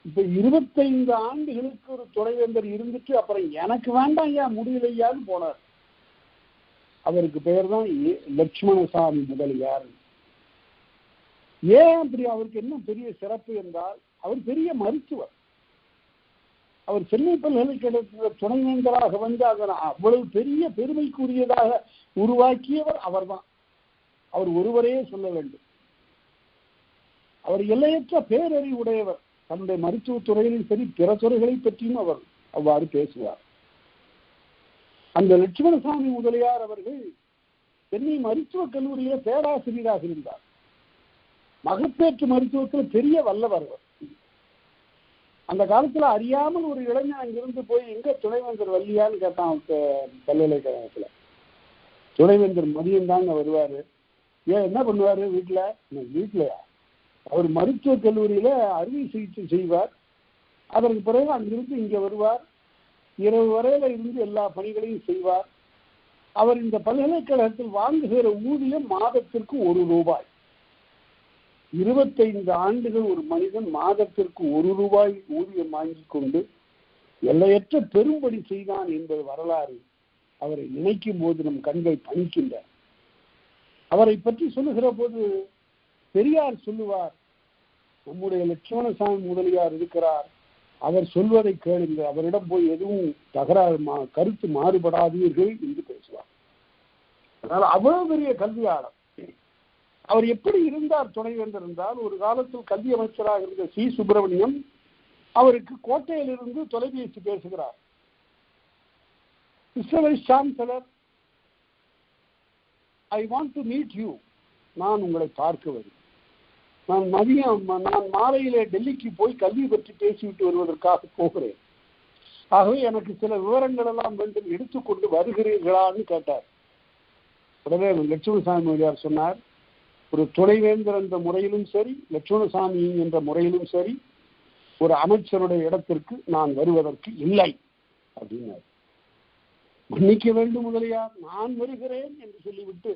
இப்ப 25 ஆண்டுகளுக்கு ஒரு துணைவேந்தர் இருந்துட்டு அப்புறம் எனக்கு வேண்டாம் ஐயா, முடியலையான்னு போனார். அவருக்கு பெயர் தான் லட்சுமணசாமி முதலியார். ஏன் அப்படி? அவருக்கு என்ன பெரிய சிறப்பு என்றால், அவர் பெரிய மருத்துவர். அவர் சென்னை பல்கலைக்கழகத்தில் துணைவேந்தராக வந்து அதனை அவ்வளவு பெரிய பெருமைக்குரியதாக உருவாக்கியவர் அவர்தான். அவர் ஒருவரே சொல்ல வேண்டும். அவர் எல்லையற்ற பேரறிவுடையவர். தன்னுடைய மருத்துவத்துறையிலும் சரி பிற துறைகளை பற்றியும் அவர் அவ்வாறு பேசுவார். அந்த லட்சுமணசாமி முதலியார் அவர்கள் சென்னை மருத்துவக் கல்லூரியில பேராசிரியராக இருந்தார். மகப்பேற்று மருத்துவத்தில் பெரிய வல்லவர். அந்த காலத்துல அறியாமல் ஒரு இளைஞன் அங்கிருந்து போய் எங்க துணைவேந்தர் வள்ளியான்னு கேட்டான் பல்கலைக்கழகத்துல. துணைவேந்தர் மதியம் தாங்க வருவாரு. ஏன் என்ன பண்ணுவாரு வீட்டுலயா? அவர் மருத்துவக் கல்லூரியில அறுவை சிகிச்சை செய்வார். அதற்கு பிறகு அங்கிருந்து இங்க வருவார். இரவு வரையில இருந்து எல்லா பணிகளையும் செய்வார். அவர் இந்த பல்கலைக்கழகத்தில் வாங்குகிற ஊதியம் மாதத்திற்கு 1 ரூபாய். 25 ஆண்டுகள் ஒரு மனிதன் மாதத்திற்கு 1 ரூபாய் ஊதியம் வாங்கி கொண்டு எல்லையற்ற பெரும்படி செய்தான் என்பது வரலாறு. அவரை நினைக்கும் போது நம் கண்கள் பணிக்கின்றன. அவரை பற்றி சொல்லுகிற போது பெரியார் சொல்லுவார், நம்முடைய லட்சுமணசாமி முதலியார் இருக்கிறார், அவர் சொல்வதை கேளுங்க, அவரிடம் போய் எதுவும் தகராறு கருத்து மாறுபடாதீர்கள் என்று பேசுவார். அதனால அவ்வளவு பெரிய கல்வியாளர். அவர் எப்படி இருந்தார் துணைவேந்தர் என்றால், ஒரு காலத்தில் கல்வி அமைச்சராக இருந்த சி சுப்பிரமணியம் அவருக்கு கோட்டையிலிருந்து தொலைபேசி பேசுகிறார். Mister vice chancellor, I want to meet you, நான் உங்களை பார்க்க வருகிறேன். நான் மாலையிலே டெல்லிக்கு போய் கல்வி பற்றி பேசிவிட்டு வருவதற்காக போகிறேன். ஆகவே எனக்கு சில விவரங்கள் எல்லாம் வேண்டும், எடுத்துக்கொண்டு வருகிறீர்களான்னு கேட்டார். உடனே லட்சுமணசாமி முதலியார் சொன்னார், ஒரு துணைவேந்தர் என்ற முறையிலும் சரி, லட்சுமணசாமி என்ற முறையிலும் சரி, ஒரு அமைச்சருடைய இடத்திற்கு நான் வருவதற்கு இல்லை அப்படின்னார். மன்னிக்க வேண்டும் முதலியார், நான் வருகிறேன் என்று சொல்லிவிட்டு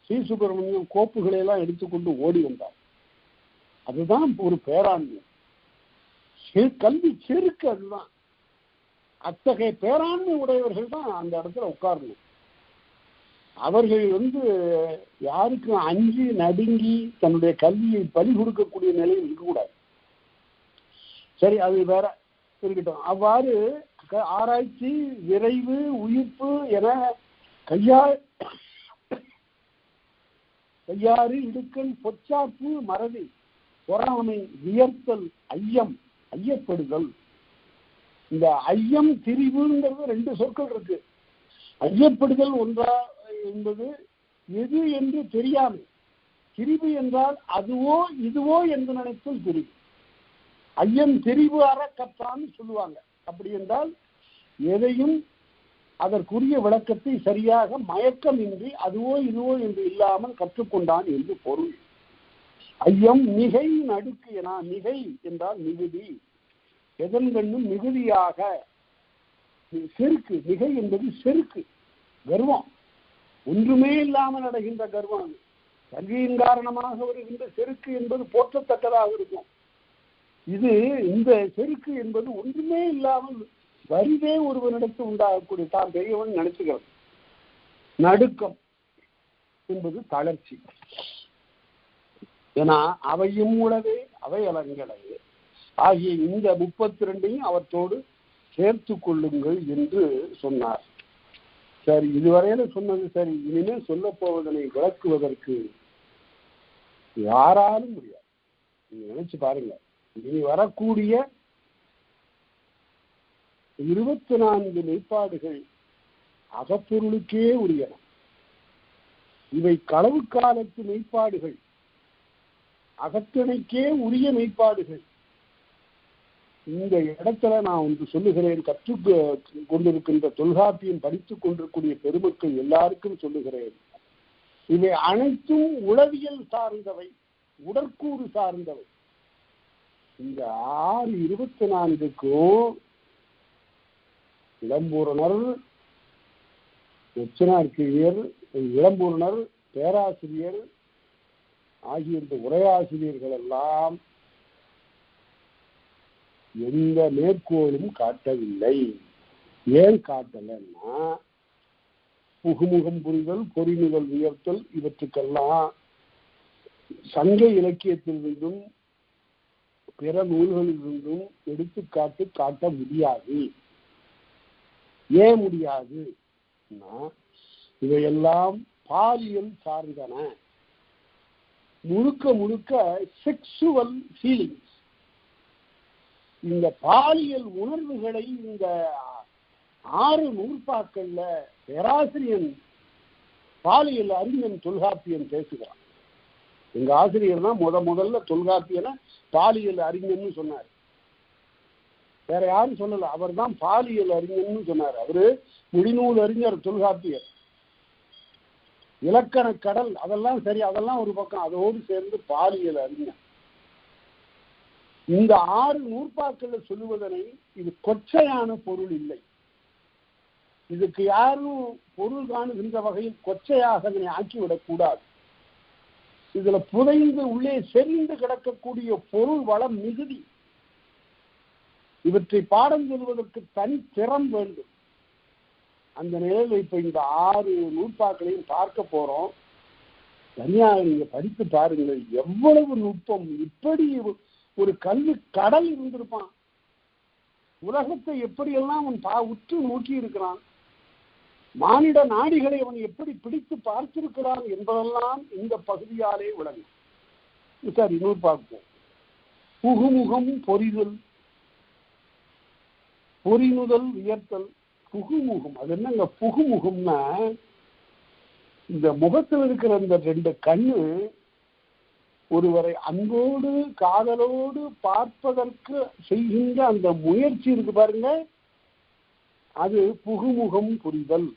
ஸ்ரீ சுப்பிரமணியம் கோப்புகளை எல்லாம் எடுத்துக்கொண்டு ஓடி வந்தார். அதுதான் ஒரு பேராண்மை, கல்வி செருக்கு. அதுதான் அத்தகைய பேராண்மை உடையவர்கள் தான் அந்த இடத்துல உட்காரணும். அவர்கள் யாருக்கும் அஞ்சு நடுங்கி தன்னுடைய கல்வியை பலி கொடுக்கக்கூடிய நிலையில் இருக்கக்கூடாது. சரி, அது வேற இருக்கட்டும். அவ்வாறு ஆராய்ச்சி, விரைவு, உயிர்ப்பு என கையாறு, இடுக்கல், பொச்சாப்பு, மறதி, பொறாமை, வியர்த்தல், ஐயம், ஐயப்படுதல். இந்த ஐயம் திரிவுங்கிறது ரெண்டு சொற்கள் இருக்கு. ஐயப்படுதல் ஒன்றா என்பது எது என்று தெரியாமல், திரிவு என்றால் அதுவோ இதுவோ என்று நினைத்தல் திரிவு. ஐயம் திரிவு அறக்கற்றான்னு சொல்லுவாங்க. அப்படி என்றால் எதையும் அதற்குரிய விளக்கத்தை சரியாக மயக்கமின்றி அதுவோ இதுவோ என்று இல்லாமல் கற்றுக்கொண்டான் என்று பொருள். ஐயம் மிகை நடுக்கு என, மிகை என்றால் மிகுதி, எதன் கண்ணும் மிகுதியாக. செருக்கு, மிகை என்பது செருக்கு, கர்வம், ஒன்றுமே இல்லாமல் அடைகின்ற கர்வம். கல்வியின் காரணமாக வருகின்ற செருக்கு என்பது போற்றத்தக்கதாக இருக்கும். இந்த செருக்கு என்பது ஒன்றுமே இல்லாமல் வரிதே ஒருவனிடத்து உண்டாகக்கூடிய, தான் பெரியவன் நினைச்சுக்கிறது. நடுக்கம் என்பது தளர்ச்சி. ஏன்னா அவையும் உளவே அவை அலங்களே ஆகிய இந்த 32ஐயும் அவற்றோடு சேர்த்து கொள்ளுங்கள் என்று சொன்னார். சரி, இதுவரையில சொன்னது சரி. இனிமேல் சொல்ல போவதனை விளக்குவதற்கு யாராலும் முடியாது. நீங்க நினைச்சு பாருங்க, இனி வரக்கூடிய 24 மெய்ப்பாடுகள் அகப்பொருளுக்கே உரியன. இவை களவு காலத்து மெய்ப்பாடுகள், அகத்திணைக்கே உரிய மெய்ப்பாடுகள். இந்த இடத்துல நான் ஒன்று சொல்லுகிறேன், கற்று கொண்டிருக்கின்ற தொல்காப்பியம் படித்துக் கொண்டிருக்கூடிய பெருமக்கள் எல்லாருக்கும் சொல்லுகிறேன். இவை அனைத்தும் உளவியல் சார்ந்தவை, உடற்கூறு சார்ந்தவை. இந்த 6:24க்கும் இளம்பூரணர், நச்சினார்க்கிழியர், இளம்பூரணர், பேராசிரியர் ஆகிய இந்த உரையாசிரியர்கள் எல்லாம் எந்த மேற்கோளும் காட்டவில்லை. ஏன் காட்டலன்னா, புகுமுகம் புரிதல், பொறிமுதல் உயர்த்தல் இவற்றுக்கெல்லாம் சங்க இலக்கியத்திலிருந்தும் பிற நூல்களிலிருந்தும் எடுத்துக்காட்டு காட்ட முடியாது. ஏன் முடியாது? இவையெல்லாம் பாலியல் சார்ந்தன, முழுக்க முழுக்க செக்சுவல் ஃபீலிங்ஸ். இந்த பாலியல் உணர்வுகளை இந்த 6 நூற்பாக்கள்ல பேராசிரியன், பாலியல் அறிஞன் தொல்காப்பியன் பேசுகிறான். எங்க ஆசிரியர் தான் முதல்ல தொல்காப்பியனை பாலியல் அறிஞன்னு சொன்னார். வேற யாரும் சொல்லல, அவர் தான் பாலியல் அறிஞன்னு சொன்னார். அவரு முடிநூல் அறிஞர் தொல்காப்பியர். இலக்கண கடல் அதெல்லாம் சரி, அதெல்லாம் ஒரு பக்கம், அதோடு சேர்ந்து பாலியல் அறிஞர். இந்த 6 நூற்பாக்கள் சொல்லுவதனை இது கொச்சையான பொருள் இல்லை. இதுக்கு யாரும் பொருள் காணுகின்ற வகையில் கொச்சையாக அதனை ஆக்கிவிடக் கூடாது. இதுல புதைந்து உள்ளே செறிந்து கிடக்கக்கூடிய பொருள் வளம் மிகுதி. இவற்றை பாடம் சொல்வதற்கு தனி திறம் வேண்டும். அந்த நிலையில் இப்ப இந்த 6 நூற்பாக்களையும் பார்க்க போறோம். தனியாக நீங்க படித்து பாருங்கள், எவ்வளவு நுட்பம். இப்படி ஒரு கல்வி கடல் இருந்திருப்பான். உலகத்தை எப்படியெல்லாம் அவன் உற்று நோக்கி இருக்கிறான், மானிட நாடிகளை அவன் எப்படி பிடித்து பார்த்திருக்கிறான் என்பதெல்லாம் இந்த பகுதியாலே விளங்கும். சரி, நூற்பாக்குவோம். புகுமுகம் பொறிதல், பொறிமுதல் உயர்த்தல். புகுமுகம் அது என்னங்க? புகுமுகம்னா இந்த முகத்தில் இருக்கிற இந்த 2 கண்ணு ஒருவரை அன்போடு காதலோடு பார்ப்பதற்கு செய்கின்ற அந்த முயற்சி இருக்கு பாருங்க, அது புகுமுகம் புரிதல்.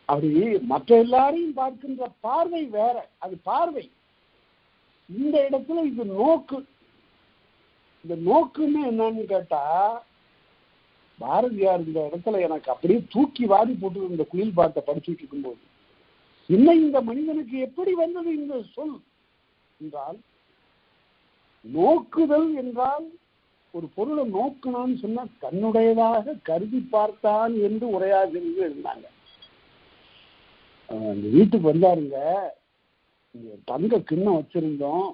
அப்படி மற்ற எல்லாரையும் பார்க்கின்ற பார்வை வேற, அது பார்வை. இந்த இடத்துல இது நோக்கு. இந்த நோக்குன்னு என்னன்னு கேட்டா, பாரதியார் இந்த இடத்துல எனக்கு அப்படியே தூக்கி வாரி போட்டு இந்த குயில் பாட்டை படிச்சுட்டு இருக்கும்போது, இன்னும் இந்த மனிதனுக்கு எப்படி வந்தது இந்த சொல் என்றால், நோக்குதல் என்றால் ஒரு பொருளை நோக்கினான்னு சொன்னா தன்னுடையதாக கருதி பார்த்தான் என்று உரையாசிரியர்கள் இருந்தாங்க. அந்த வீட்டுக்கு வந்தாருங்க, தங்க கிண்ணம் வச்சிருந்தோம்,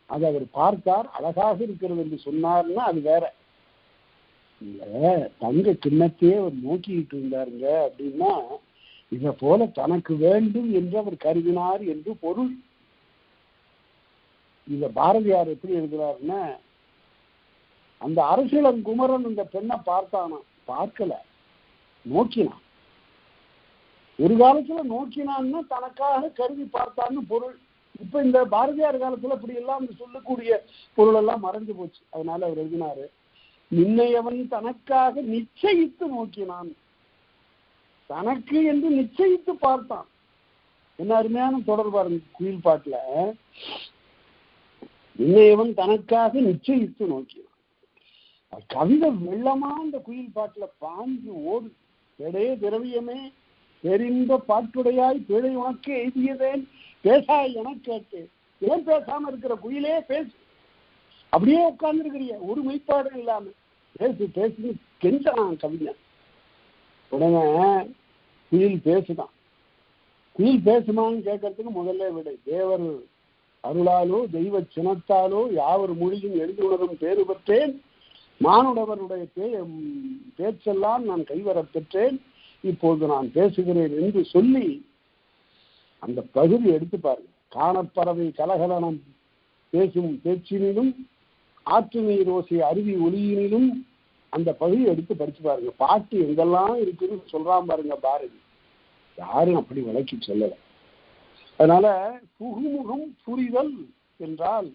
அதை அவர் பார்த்தார், அழகாக இருக்கிறது என்று சொன்னார்னா அது வேற. இல்ல தங்க கிண்ணத்தையே அவர் நோக்கிட்டு இருந்தாருங்க அப்படின்னா, இதை போல தனக்கு வேண்டும் என்று அவர் கருதினார் என்று பொருள். இத பாரதியார் எப்படி எழுதுறாருன்னா, அந்த அரசியலன் குமரன் இந்த பெண்ணை பார்த்தானா, பார்க்கல, நோக்கினான். ஒரு காலத்துல நோக்கினான்னு தனக்காக கருதி பார்த்தான்னு பொருள். இப்ப இந்த பாரதியார் காலத்துல இப்படி எல்லாம் சொல்லக்கூடிய பொருள் எல்லாம் மறைஞ்சு போச்சு. அதனால அவர் எழுதினாரு, நின்னையவன் தனக்காக நிச்சயித்து நோக்கினான், தனக்கு என்று நிச்சயித்து பார்த்தான். என்ன அருமையான தொடர்பாரு குயில் பாட்டுல, நின்னையவன் தனக்காக நிச்சயித்து நோக்கினான். கவிதை வெள்ளமா இந்த குயில் பாட்டுல பாஞ்சு ஓடு. எடே திரவியமே தெரிந்த பாட்டுடையாய் பிழை உனக்கு எழுதியதேன் பேசாய் என கேட்டு, ஏன் பேசாம இருக்கிற குயிலே பேசு, அப்படியே உட்கார்ந்து இருக்கிறிய ஒரு மெய்ப்பாடு இல்லாம பேசு பேசுன்னு கெஞ்சான் கவிஞன். உடனே குயில் பேசுதான். குயில் பேசுமான்னு கேட்கறதுக்கு முதல்ல விடை, தேவர் அருளாலோ தெய்வ சினத்தாலோ யாவர் மொழியும் எழுதுவதும் பேறு பெற்றேன், மானுடவருடைய பேச்செல்லாம் நான் கைவர பெற்றேன், இப்போது நான் பேசுகிறேன் என்று சொல்லி அந்த பகுதி எடுத்து பாருங்க. காணப்பறவை கலகலனம் பேசும் பேச்சினிலும் ஆற்று நீர் ஓசை அருவி ஒளியினிலும் அந்த பகுதியை எடுத்து படிச்சு பாருங்க. பாட்டு எங்கெல்லாம் இருக்குன்னு சொல்றான் பாருங்க பாரதி. யாரும் அப்படி விளக்கி சொல்லல. அதனால புகுமுகம் புரிதல் என்றால்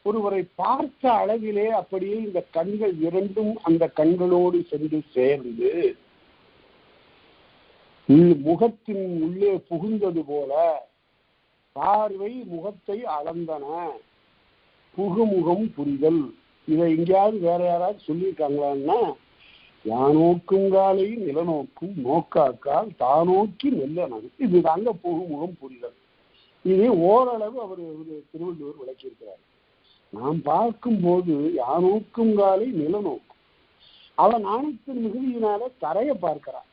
ஒருவரை பார்த்த அளவிலே அப்படியே இந்த கண்கள் இரண்டும் அந்த கண்களோடு சென்று சேர்ந்து முகத்தின் உள்ளே புகுந்தது போல பார்வை முகத்தை அளந்தன. புகுமுகம் புரிதல். இதை எங்கேயாவது வேற யாராவது சொல்லியிருக்காங்களான்னா, யானோக்கும் காலை நிலநோக்கும் நோக்காக்கால் தானோக்கி மெல்லனது, இதுதாங்க புகுமுகம் புரிதல். இது ஓரளவு அவர் திருவள்ளுவர் விளக்கியிருக்கிறார். நாம் பார்க்கும்போது யானோக்கும் காலை நிலநோக்கும், அவன் நாணத்தின் மிகுதியினால தரைய பார்க்கிறான்.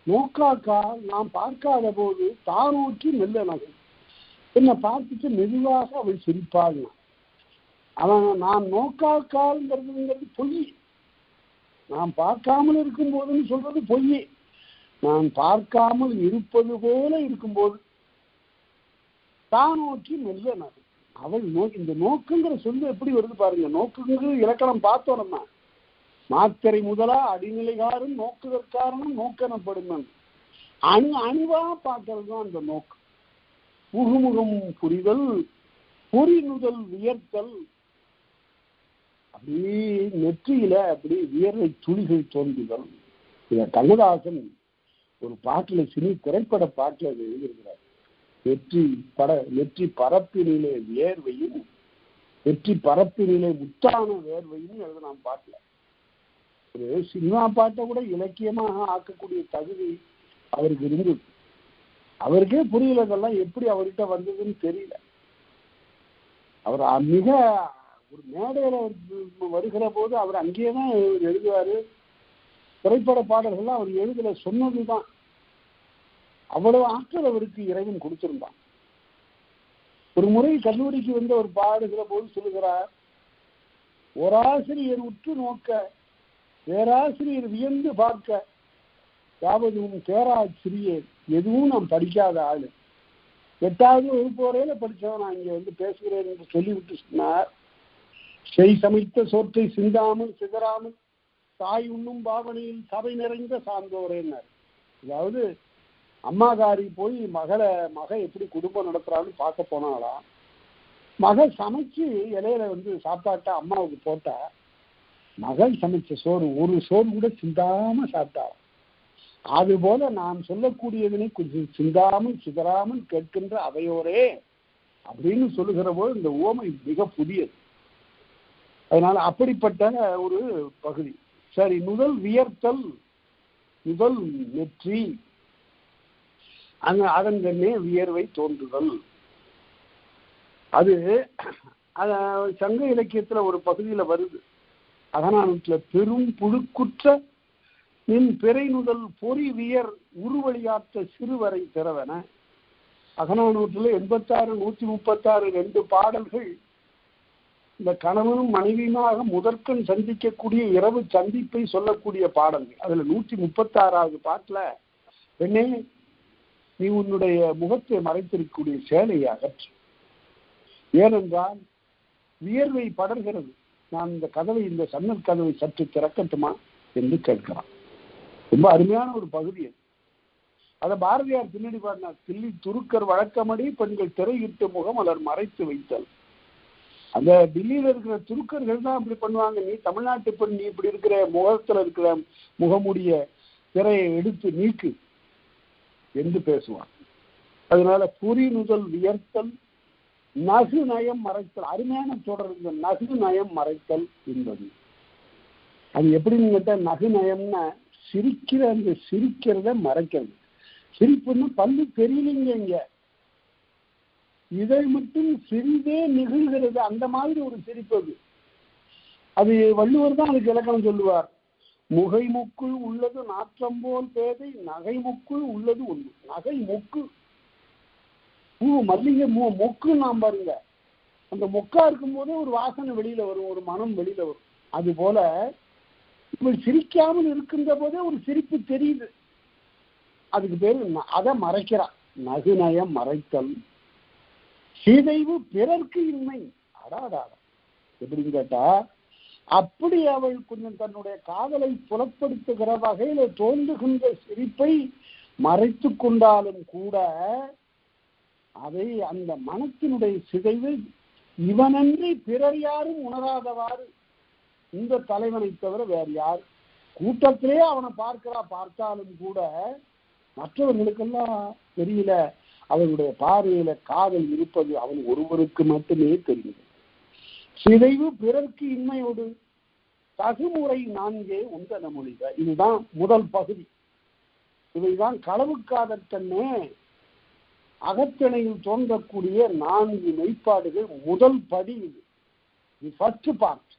நோக்காக்கால் நாம் பார்க்காத போது தானோக்கி மெல்லனது, என்னை பார்த்துட்டு மெதுவாக அவள் சிரிப்பாள். அவன் நான் நோக்காக்கால்ங்கிறது பொய், நாம் பார்க்காமல் இருக்கும் போதுன்னு சொல்றது பொய். நான் பார்க்காமல் இருப்பது போல இருக்கும்போது தானோக்கி மெல்லனது, அவள் நோக்கி. இந்த நோக்குங்கிற சொல்லு எப்படி வருது பாருங்க. நோக்குங்கிற இலக்கணம் பார்த்தோம் நம்ம. மாத்திரை முதலா அடிநிலைகாரும் நோக்குதற்காரணம் நோக்கெனப்படும். அணிவா பார்க்கறது தான் அந்த நோக்கு. புகுமுகம் புரிதல், புரிநுதல் வியர்த்தல். அப்படி நெற்றியில அப்படி வியர்வை துளிகள் தோன்றுதல். இத கண்ணதாசன் ஒரு பாட்டுல சிறு திரைப்பட பாட்டுல அது எழுதியிருக்கிறார். நெற்றி பரப்பினிலே வியர்வையும் வெற்றி பரப்பினிலே முத்தான வேர்வையும் எழுதினான் பாட்டுல. ஒரு சினிமா பாட்டை கூட இலக்கியமாக ஆக்கக்கூடிய தகுதி அவருக்கு இருந்தது. அவருக்கே புரியல இதெல்லாம் எப்படி அவர்கிட்ட வந்ததுன்னு தெரியல. அவர் மிக ஒரு மேடையில வருகிற போது அவர் அங்கேயேதான் எழுதுவாரு. திரைப்பட பாடல்கள்லாம் அவர் எழுதல, சொன்னதுதான். அவ்வளவு ஆற்றல் அவருக்கு இறைவன் கொடுத்திருந்தான். ஒரு முறை கல்லூரிக்கு வந்து அவர் பாடுகிற போது சொல்லுகிறார், ஓராசிரியர் உற்று நோக்க பேராசிரியர் வியந்து பார்க்க யாவதும் பேராசிரியர் எதுவும் நாம் படிக்காத ஆளு, 8வது வகுப்பு வரையில படிச்சவன் நான் இங்க வந்து பேசுகிறேன் என்று சொல்லிவிட்டு சொன்னார். செய் சமைத்த சோற்றை சிந்தாமல் சிதறாமல் தாய் உண்ணும் பாவனையில் சபை நிறைந்த சார்ந்தோரேன்னார். அதாவது அம்மாகாரி போய் மக எப்படி குடும்பம் நடத்துறான்னு பார்க்க போனாலாம். மகள் சமைச்சு இலையில சாப்பாட்டா அம்மாவுக்கு போட்டா மகள் சமைச்ச சோறு ஒரு சோறு கூட சிந்தாம சாப்பிட்டாளாம். அது போல நான் சொல்லக்கூடியதனை கொஞ்சம் சிந்தாமல் சிதறாமல் கேட்கின்ற அவையோரே அப்படின்னு சொல்லுகிற போது இந்த உவமை மிக புதியது. அதனால அப்படிப்பட்ட ஒரு பகுதி. சரி, முதல் வியர்த்தல், முதல் நெற்றி, அதன்கண்ணே வியர்வை தோன்றுதல். அது சங்க இலக்கியத்துல ஒரு பகுதியில வருது. அகநானூற்றுல பெரும் புழுக்குற்ற நின் பிறை முதல் பொறி வியர் உருவழியாத்த சிறுவரை திறவன. அகநானூற்றுல 86, 136 2 பாடல்கள் இந்த கணவனும் மனைவியுமாக முதற்கண் சந்திக்கக்கூடிய இரவு சந்திப்பை சொல்லக்கூடிய பாடல்கள். அதுல 136வது பாட்டுல, பெண்ணே நீ உன்னுடைய முகத்தை மறைத்திருக்கக்கூடிய சேலையை அகற்று, ஏனென்றால் வியர்வை படர்கிறது, நான் இந்த சன்னல் கதவை சற்று திறக்கட்டுமா என்று கேட்கிறான். ரொம்ப அருமையான ஒரு பகுதி அது. அதை பாரதியார் பின்னாடி பாடினார். தில்லி துருக்கர் வழக்கமடி பெண்கள் திரையிட்டு முகமலர் மறைத்து வைத்தல். அந்த டில்லியில இருக்கிற துருக்கர்கள் தான் அப்படி பண்ணுவாங்க. நீ தமிழ்நாட்டு பெண், நீ இப்படி இருக்கிற முகத்துல இருக்கிற முகமுடிய திரையை எடுத்து நீக்கு என்று பேசுவான். அதனால புரி முதல் வியர்த்தல், நகு நயம் மறைத்தல். அருமையான தொடர் இந்த நகு நயம் மறைத்தல் என்பது. அது எப்படின்னு கேட்டா, நகு நயம்னா சிரிக்கிறத மறைக்கிறது. சிரிப்புன்னா பல்லு தெரியலீங்க, இங்க இதை மட்டும் சிறிதே நிகழ்கிறது, அந்த மாதிரி ஒரு சிரிப்பு. அது வள்ளுவர் தான் அதுக்கு இலக்கணம் சொல்லுவார். முகை முக்குள் உள்ளது நாற்றம் போல் பேதை, நகை முக்குள் உள்ளது ஒன்று. நகை மொக்கு, பூ மல்லிகை மொக்கு நாம் பாருங்க, அந்த மொக்கா இருக்கும் போதே ஒரு வாசனை வெளியில வரும், ஒரு மனம் வெளியில வரும். அது போல இவள் சிரிக்காமல் இருக்கின்ற போதே ஒரு சிரிப்பு தெரியுது. அதுக்கு பேரு அதை மறைக்கிறான். நகுநயம் மறைத்தல். சிதைவு பிறர்க்கு இன்மை. அடாடாடா, எப்படின்னு கேட்டா, அப்படி அவள் கொஞ்சம் தன்னுடைய காதலை புலப்படுத்துகிற வகையில தோன்றுகின்ற சிரிப்பை மறைத்து கொண்டாலும் கூட அதை அந்த மனத்தினுடைய சிதைவு இவனன்றி பிறர் யாரும் உணராதவாறு, இந்த தலைவனை தவிர வேறு யார் கூட்டத்திலே அவனை பார்த்தாலும் கூட மற்றவர்களுக்கெல்லாம் தெரியல, அவனுடைய பார்வையில காதல் இருப்பது அவன் ஒருவருக்கு மட்டுமே தெரியும். சிதைவு பிறர்க்கு இன்மையோடு தகுமுறை 4 உந்தன மொழிக. இதுதான் முதல் பகுதி. இவைதான் களவுக்காதற்கண்ணே அகத்திணையில் தோன்றக்கூடிய 4 மெய்ப்பாடுகள். முதல் படி இது. The first part.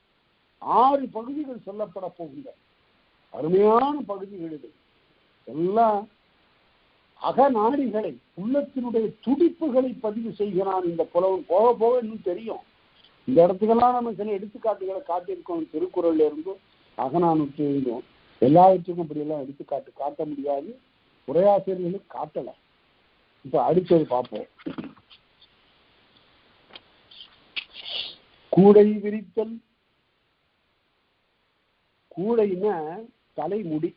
6 பகுதிகள் சொல்லப்பட போகின்றன. அருமையான பகுதிகள் இது. எல்லாம் அகநாடிகளை, உள்ளத்தினுடைய துடிப்புகளை பதிவு செய்கிறான் இந்த புலவன். போக போக இன்னும் தெரியும். இந்த இடத்துக்கெல்லாம் நம்ம சில எடுத்துக்காட்டுகளை காட்டியிருக்கோம். திருக்குறள்ல இருந்தும் அகநானூற்று இருந்தும் எல்லாவற்றுக்கும் இப்படியெல்லாம் எடுத்துக்காட்டு காட்ட முடியாது. உரையாசிரியர்களுக்கு காட்டல. இப்ப அடுத்தது பார்ப்போம். கூடை விரித்தல். கூடைன்னா தலைமுடி.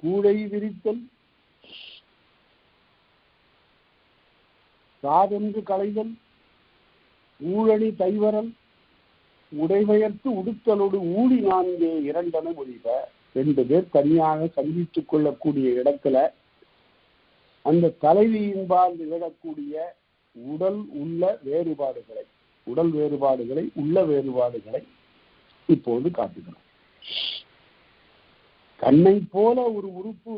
கூடை விரித்தல், சாதென்று களைதல், ஊழணி தைவரல், உடைவயர்த்து உடுத்தலோடு ஊழி 4 2 மொழிக. 2 பேர் தனியாக சந்தித்துக் கொள்ளக்கூடிய இடத்துல அந்த தலைவியின்பால் நிகழக்கூடிய உடல் வேறுபாடுகளை உள்ள வேறுபாடுகளை இப்போது காட்டுகிறோம். கண்ணை போல ஒரு உறுப்பு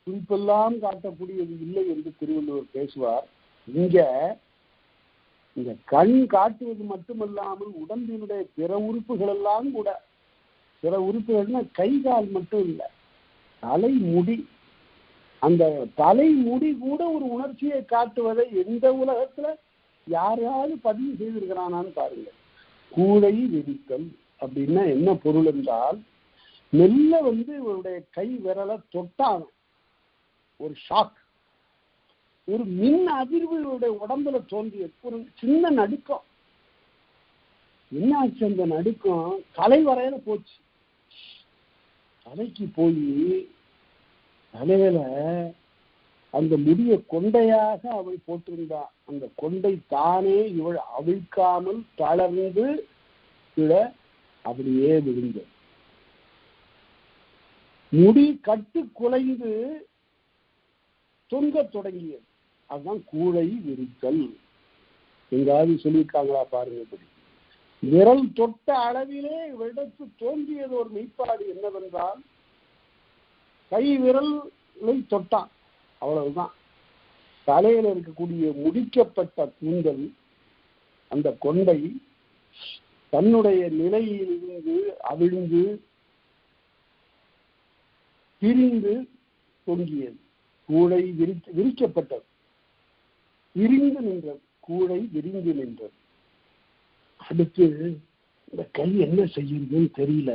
குறிப்பெல்லாம் காட்டக்கூடியது இல்லை என்று திருவள்ளுவர் பேசுவார். இங்க கண் காட்டுவது மட்டுமல்லாமல் உடம்பினுடைய பிற உறுப்புகள் எல்லாம் கூட, பிற உறுப்புகள்னா கை கால் மட்டும் இல்லை, தலைமுடி. அந்த தலைமுடி கூட ஒரு உணர்ச்சியை காட்டுவதை எந்த உலகத்துல யாராவது பதிவு செய்திருக்கிறானான்னு பாருங்க. கூடை விரித்தல் அப்படின்னா என்ன பொருள் என்றால், மெல்ல இவருடைய கை விரலை தொட்டான ஒரு ஷாக், ஒரு மின் அதிர்வு இவருடைய உடம்புல தோன்றிய ஒரு சின்ன நடுக்கம். என்ன ஆச்சு? அந்த நடுக்கம் தலை வரையில போச்சு. தலைக்கு போய் தலையில அந்த முடிய கொண்டையாக அவள் போட்டிருந்தாள். அந்த கொண்டை தானே இவள் அவிழ்க்காமல் தளர்ந்து விட அப்படியே விழுந்தது. முடி கட்டு குலைந்து தொங்க தொடங்கியது. அதுதான் கூழை விரித்தல். எங்காவது சொல்லியிருக்காங்களா பாருங்க. இப்படி விரல் தொட்ட அளவிலே விடத்து தோன்றியது ஒரு மெய்ப்பாடு என்னவென்றால், கை விரலை தொட்டான், அவ்வளவுதான். தலையில இருக்கக்கூடிய முடிக்கப்பட்ட கூந்தல், அந்த கொண்டை தன்னுடைய நிலையிலிருந்து அவிழ்ந்து பிரிந்து தொங்கியது. கூடை விரிக்கப்பட்டது, விரிந்து நின்றது. கூடை விரிந்து நின்றது. அடுத்து இந்த கை என்ன செய்யுதுன்னு தெரியல.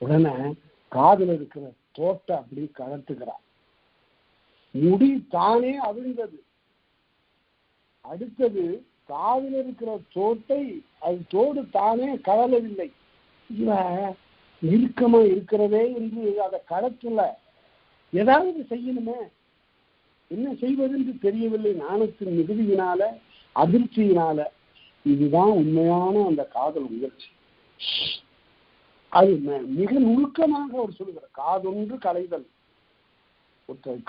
உடனே காதுல இருக்கிற தோட்டை அப்படி கலட்டுகிறான். முடி தானே அவிழ்ந்தது. அடுத்தது காதில் இருக்கிற தோட்டை அது தோடு தானே கலலவில்லை. இவ இறுக்கமா இருக்கிறதே என்று அதை கலத்துல ஏதாவது செய்யணுமே, என்ன செய்வதென்று தெரியவில்லை. நாணத்தின் மிகுதியினால, அதிர்ச்சியினால. இதுதான் உண்மையான அந்த காதல் முயற்சி. அது மிக நுணுக்கமாக அவர் சொல்லுகிறார். காதொன்று கலைதல்.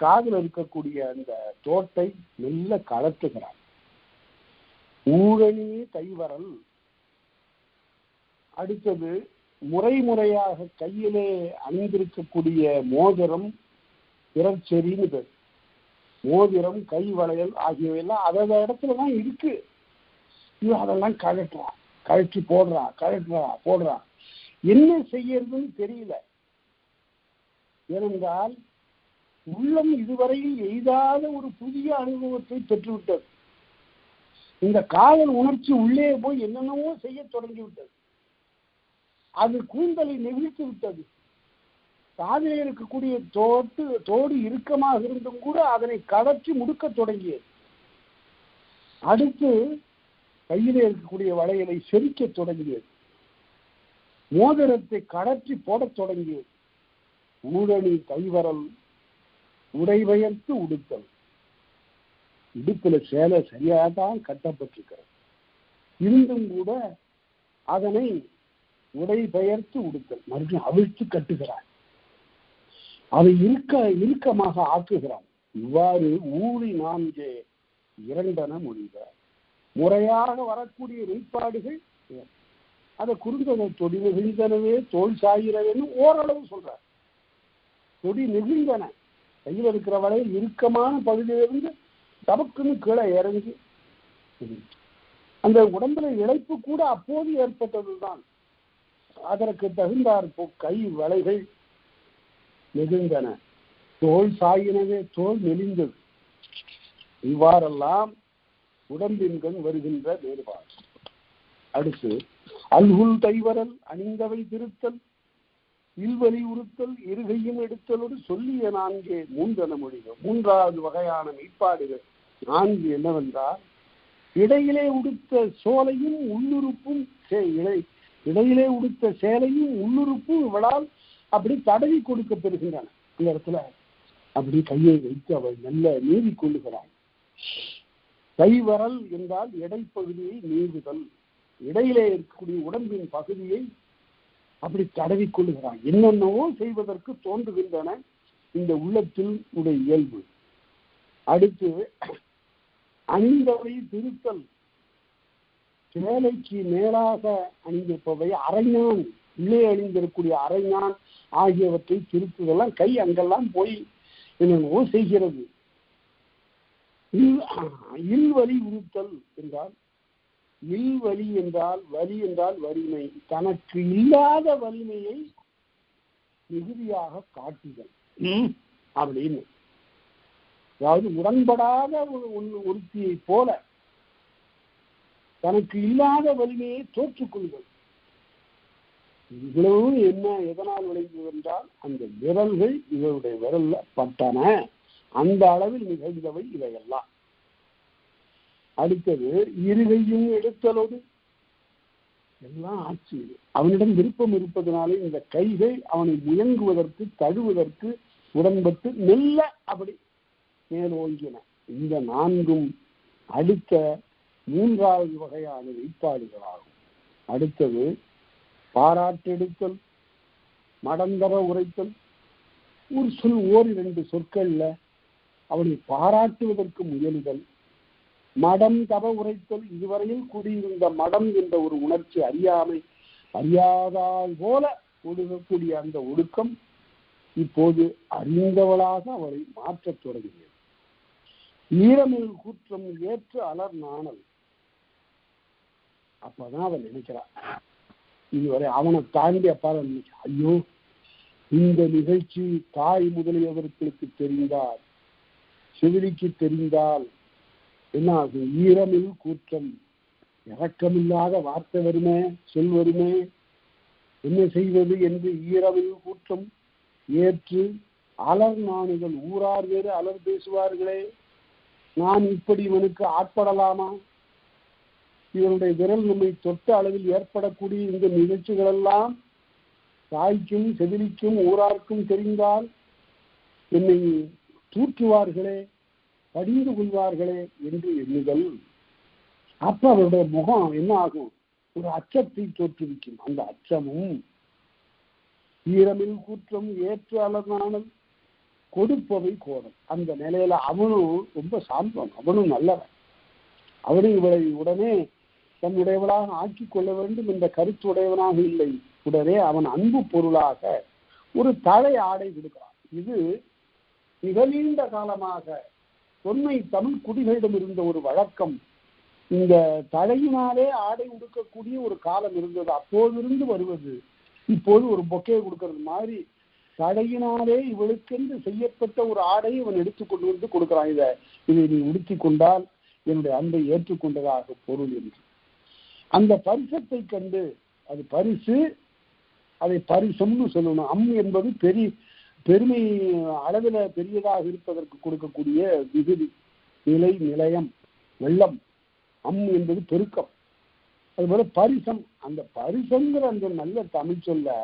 காதில் இருக்கக்கூடிய அந்த தோட்டை மெல்ல கலத்துகிறார். ஊழனி கைவரல். அடுத்தது முறையாக கையிலே அணிந்திருக்கக்கூடிய மோதிரம், பிறச்செறின்னு பேர். மோதிரம், கை வளையல் ஆகியவையெல்லாம் அதோட இடத்துலதான் இருக்கு. இது அதெல்லாம் கழற்றி போடுறா. என்ன செய்யறதுன்னு தெரியல. ஏனென்றால் உள்ளம் இதுவரையில் எய்தாத ஒரு புதிய அனுபவத்தை பெற்றுவிட்டது. இந்த காதல் உணர்ச்சி உள்ளே போய் என்னென்னவோ செய்ய தொடங்கிவிட்டது. அது கூந்தலை நெகிழ்த்து விட்டது. காதிலே இருக்கக்கூடிய தோடு இறுக்கமாக இருந்தும் கூட அதனை கழற்றி முடுக்க தொடங்கியது. அடுத்து கையிலே இருக்கக்கூடிய வளையலை செரிக்க தொடங்கியது. மோதிரத்தை கழற்றி போடத் தொடங்கியது. ஊழனி கைவரல் உடைபெயர்த்து உடுத்தல். இடுப்புல சேலை சரியாதான் கட்டப்பட்டிருக்கிறது. இருந்தும் கூட அதனை உடைபெயர்த்து உடுத்தல். மறுபடியும் அவிழ்த்து கட்டுகிறான். அதை இறுக்கமாக ஆக்குகிறான். இவ்வாறு ஊழி நான்கே இரண்டன மொழிக. முறையாக வரக்கூடிய வெளிப்பாடுகள் அதை குறுந்தனை தொடி நெகிழ்ந்தனவே தோல் சாயிரவேன்னு ஓரளவு சொல்றார். தொடி நெகிழ்ந்தன, கையில் இருக்கிற வரையில் இறுக்கமான பகுதியிலிருந்து தமக்குன்னு கீழே இறங்கி அந்த உடம்புல இழைப்பு கூட அப்போது ஏற்பட்டதுதான். அதற்கு தகுந்தார் கை வளைகள் நெகிழ்ந்தன, தோல் சாயினவே தோல் மெலிந்தது. இவ்வாறெல்லாம் உடம்பின்கண் வருகின்ற வேறுபாடு. அடுத்து அல்குல் தைவரல் அணிந்தவை திருத்தல், இல்வலி உறுத்தல், இருகையும் எடுத்தலோடு சொல்லிய நான்கே மூன்றன மொழிகள். மூன்றாவது வகையான மெய்ப்பாடுகள் நான்கு என்னவென்றால், இடையிலே உடுத்த சோலையும் உள்ளுறுப்பும் இடையிலே உடுத்த சேலையும் உள்ளுறுப்பும் இவளால் அப்படி தடவி கொடுக்க பெறுகின்றன. இந்த இடத்துல அப்படி கையை வைத்து அவள் நல்ல நீவி கொள்ளுகிறாள். கைவரல் என்றால் இடைப்பகுதியை நீவுதல். இடையிலே இருக்கக்கூடிய உடம்பின் பகுதியை அப்படி தடவி கொள்ளுகிறான். என்னென்னவோ செய்வதற்கு தோன்றுகின்றன இந்த உள்ளத்தில் உடைய இயல்பு. அடுத்து அணிந்தவை திருத்தல். சேலைக்கு மேலாக அணிந்திருப்பவை அரைஞான், உள்ளே அணிந்திருக்கக்கூடிய அரைஞான் ஆகியவற்றை திருத்துதெல்லாம் கை அங்கெல்லாம் போய் என்னென்னவோ செய்கிறது. இல்வலி உறுத்தல் என்றால், இல்வலி என்றால் வலி என்றால் வலிமை, தனக்கு இல்லாத வலிமையை மிகுதியாக காட்டுதல் அப்படின்னு. அதாவது உடன்படாத ஒருத்தியை போல தனக்கு இல்லாத வலிமையை தோற்றுக்கொள்வது. இவ்வளவு என்ன எதனால் விளைந்தது என்றால், அந்த விரல்கள் இவருடைய விரல்ல பட்டன. அந்த அளவில் நிகழ்ந்தவை இவையெல்லாம். அடுத்தது இருகையும் எடுத்தலோடு எல்லாம் ஆச்சு. அவனிடம் விருப்பம் இருப்பதனாலே இந்த கைகள் அவனை முயங்குவதற்கு, தழுவதற்கு, உடன்பட்டு மெல்ல அப்படி மேலோங்கின. இந்த நான்கும் அடுத்த மூன்றாவது வகையான வெளிப்பாடுகளாகும். அடுத்தது பாராட்டெடுத்தல், மடந்தர உரைத்தல். ஒரு சொல் ஓரிரண்டு சொற்கள்ல அவனை பாராட்டுவதற்கு முயலுதல். மடம் தவ உரைத்தல், இதுவரையில் கூடியிருந்த மடம் என்ற ஒரு உணர்ச்சி, அறியாதால் போல ஒடுங்கக்கூடிய அந்த ஒடுக்கம் இப்போது அறிந்தவளாக அவளை மாற்றத் தொடங்கியது. ஈரமில் கூற்றம் ஏற்று அலர் நாணல். அப்பதான் அவன் நினைக்கிறான், இதுவரை அவனை தாண்டி அப்பால நினைச்சா, ஐயோ இந்த நிகழ்ச்சி தாய் முதலியவர்களுக்கு தெரிந்தால், செவிலிக்கு தெரிந்தால் என்ன ஆகும்? ஈரமில் கூற்றம், இறக்கமில்லாத வார்த்தை வருமே, சொல் வருமே, என்ன செய்வது என்று ஈரமில் கூற்றம் ஏற்று அலர் நாணுகள். ஊரார் வேறு அலர் பேசுவார்களே, நான் இப்படி இவனுக்கு ஆட்படலாமா? இவனுடைய விரல் நம்மை தொட்ட அளவில் ஏற்படக்கூடிய இந்த நிகழ்ச்சிகள் எல்லாம் தாய்க்கும் செவிலிக்கும் ஊரார்க்கும் தெரிந்தால் என்னை தூற்றுவார்களே, படிந்து கொள்வார்களே என்று எண்ணுதல். அப்ப அவருடைய முகம் என்ன ஆகும்? ஒரு அச்சத்தை தோற்றுவிக்கும். அந்த அச்சமும் ஈரமில் கூற்றம் ஏற்று அலர்னானல் கொடுப்பவை கோடல். அந்த நிலையில அவனும் ரொம்ப சாந்தம், அவனும் நல்லவன். அவனும் இவளை உடனே தன்னுடையவளாக ஆக்கிக் கொள்ள வேண்டும் என்ற கருத்துடையவனாக இல்லை. உடனே அவன் அன்பு பொருளாக ஒரு தலை ஆடை விடுகிறான். இது மிக நீண்ட காலமாக தொன்மை தமிழ் குடிகளிடம் இருந்த ஒரு வழக்கம். இந்த தலையினாலே ஆடை உடுக்கக்கூடிய ஒரு காலம் இருந்தது. அப்போதிருந்து வருவது இப்போது ஒரு பொக்கே கொடுக்கறது மாதிரி தலையினாலே இவளுக்கென்று செய்யப்பட்ட ஒரு ஆடையை இவன் எடுத்துக்கொண்டு வந்து கொடுக்கிறான். இதை நீ உடுத்தி கொண்டால் என்னுடைய அன்பை ஏற்றுக்கொண்டதாக பொருள் என்று. அந்த பரிசத்தை கண்டு, அது பரிசு, அதை பரிசம்னு சொல்லணும். என்பது பெருமை அளவில் பெரியதாக இருப்பதற்கு கொடுக்கக்கூடிய விகுதி, நிலை, நிலையம், வெள்ளம். என்பது பெருக்கம். அதுபோல பரிசம். அந்த பரிசங்கிற அந்த நல்ல தமிழ் சொல்ல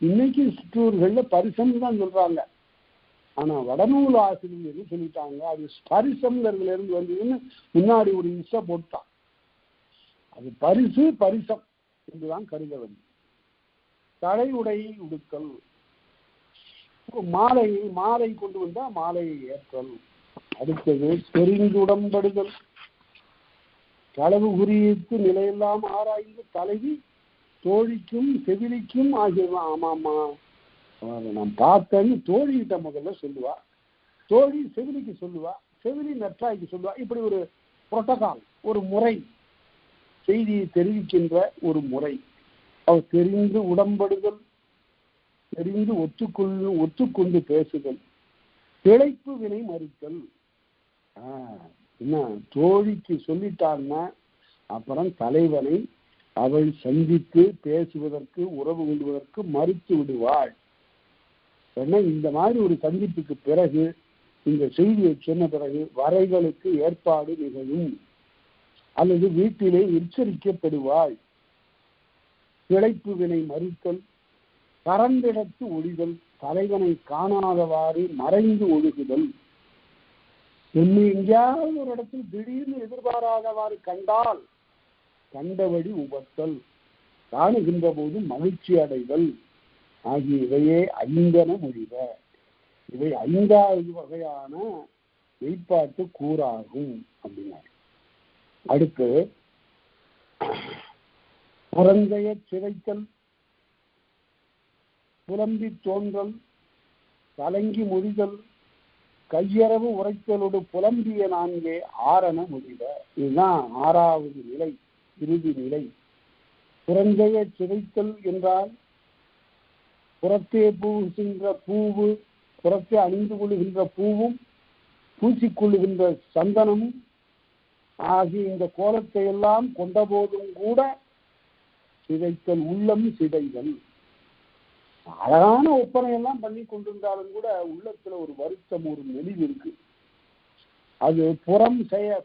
இன்னைக்கு சிற்றூர்கள்ல பரிசம் தான் சொல்றாங்க. ஆனா வடநூல் ஆசிரியர் என்ன சொல்லிட்டாங்க, அது பரிசம்ங்கிறதுல இருந்து வந்ததுன்னு முன்னாடி ஒரு இசை போட்டான். அது பரிசு பரிசம் என்றுதான் கருத வேண்டும். தலை உடை உடுத்தல், மாலை கொண்டு வந்தா மாலையை ஏற்றல். அடுத்தது தெரிந்துடம்படுதல், களவு குறித்து நிலையெல்லாம் ஆராய்ந்து தலைவி தோழிக்கும் செவிலிக்கும் ஆகியவன். ஆமாமா நான் பார்த்தேன்னு தோழிகிட்ட முதல்ல சொல்லுவா, தோழி செவிலிக்கு சொல்லுவா, செவிலி நற்றாய்க்கு சொல்லுவா. இப்படி ஒரு புரோட்டோகால், ஒரு முறை, செய்தியை தெரிவிக்கின்ற ஒரு முறை. அவர் தெரிந்து உடம்படுதல், தெரிந்து ஒத்துக்கொண்டு பேசுதல், பிழைப்பு வினை மறுத்தல். என்ன தோழிக்கு சொல்லிட்டான்னா அப்புறம் தலைவனை அவள் சந்தித்து பேசுவதற்கு, உறவு கொள்வதற்கு மறுத்து விடுவாள். ஏன்னா இந்த மாதிரி ஒரு சந்திப்புக்கு பிறகு, இந்த செய்தியை சொன்ன பிறகு வரைகளுக்கு ஏற்பாடு நிகழும் அல்லது வீட்டிலே எச்சரிக்கப்படுவாள். பிழைப்பு வினை மறுத்தல், பரந்திடத்து ஒழிதல், தலைவனை காணாதவாறு மறைந்து ஒழுகுதல். என்னை எங்கேயாவது ஒரு இடத்தில் திடீர்னு எதிர்பாராதவாறு கண்டால் கண்டபடி உபத்தல், காணுகின்ற போது மகிழ்ச்சி அடைதல் ஆகிய இவையே ஐந்தன மொழிவ. இவை ஐந்தாவது வகையான மெய்ப்பாட்டு கூறாகும் அப்படின்னாரு. அடுத்து புறந்தைய சிறைத்தல், புலம்பி தோன்றல், கலங்கி மொழிதல், கையறவு உரைத்தலோடு புலம்பிய நான்கே ஆரண முடிவ. இதுதான் ஆறாவது நிலை, இறுதி நிலை. புறந்தைய சிதைத்தல் என்றால் புறத்தே பூசுகின்ற பூவு, புறத்தே அணிந்து கொள்ளுகின்ற பூவும் பூசிக்கொள்ளுகின்ற சந்தனமும் ஆகிய இந்த கோலத்தை எல்லாம் கொண்ட போதும் கூட சிதைத்தல், உள்ளம் சிதைதல். அழகான ஒப்பனை எல்லாம் பண்ணி கொண்டிருந்தாலும் கூட உள்ளத்துல ஒரு வருத்தம், ஒரு மெலிவு இருக்கு. அது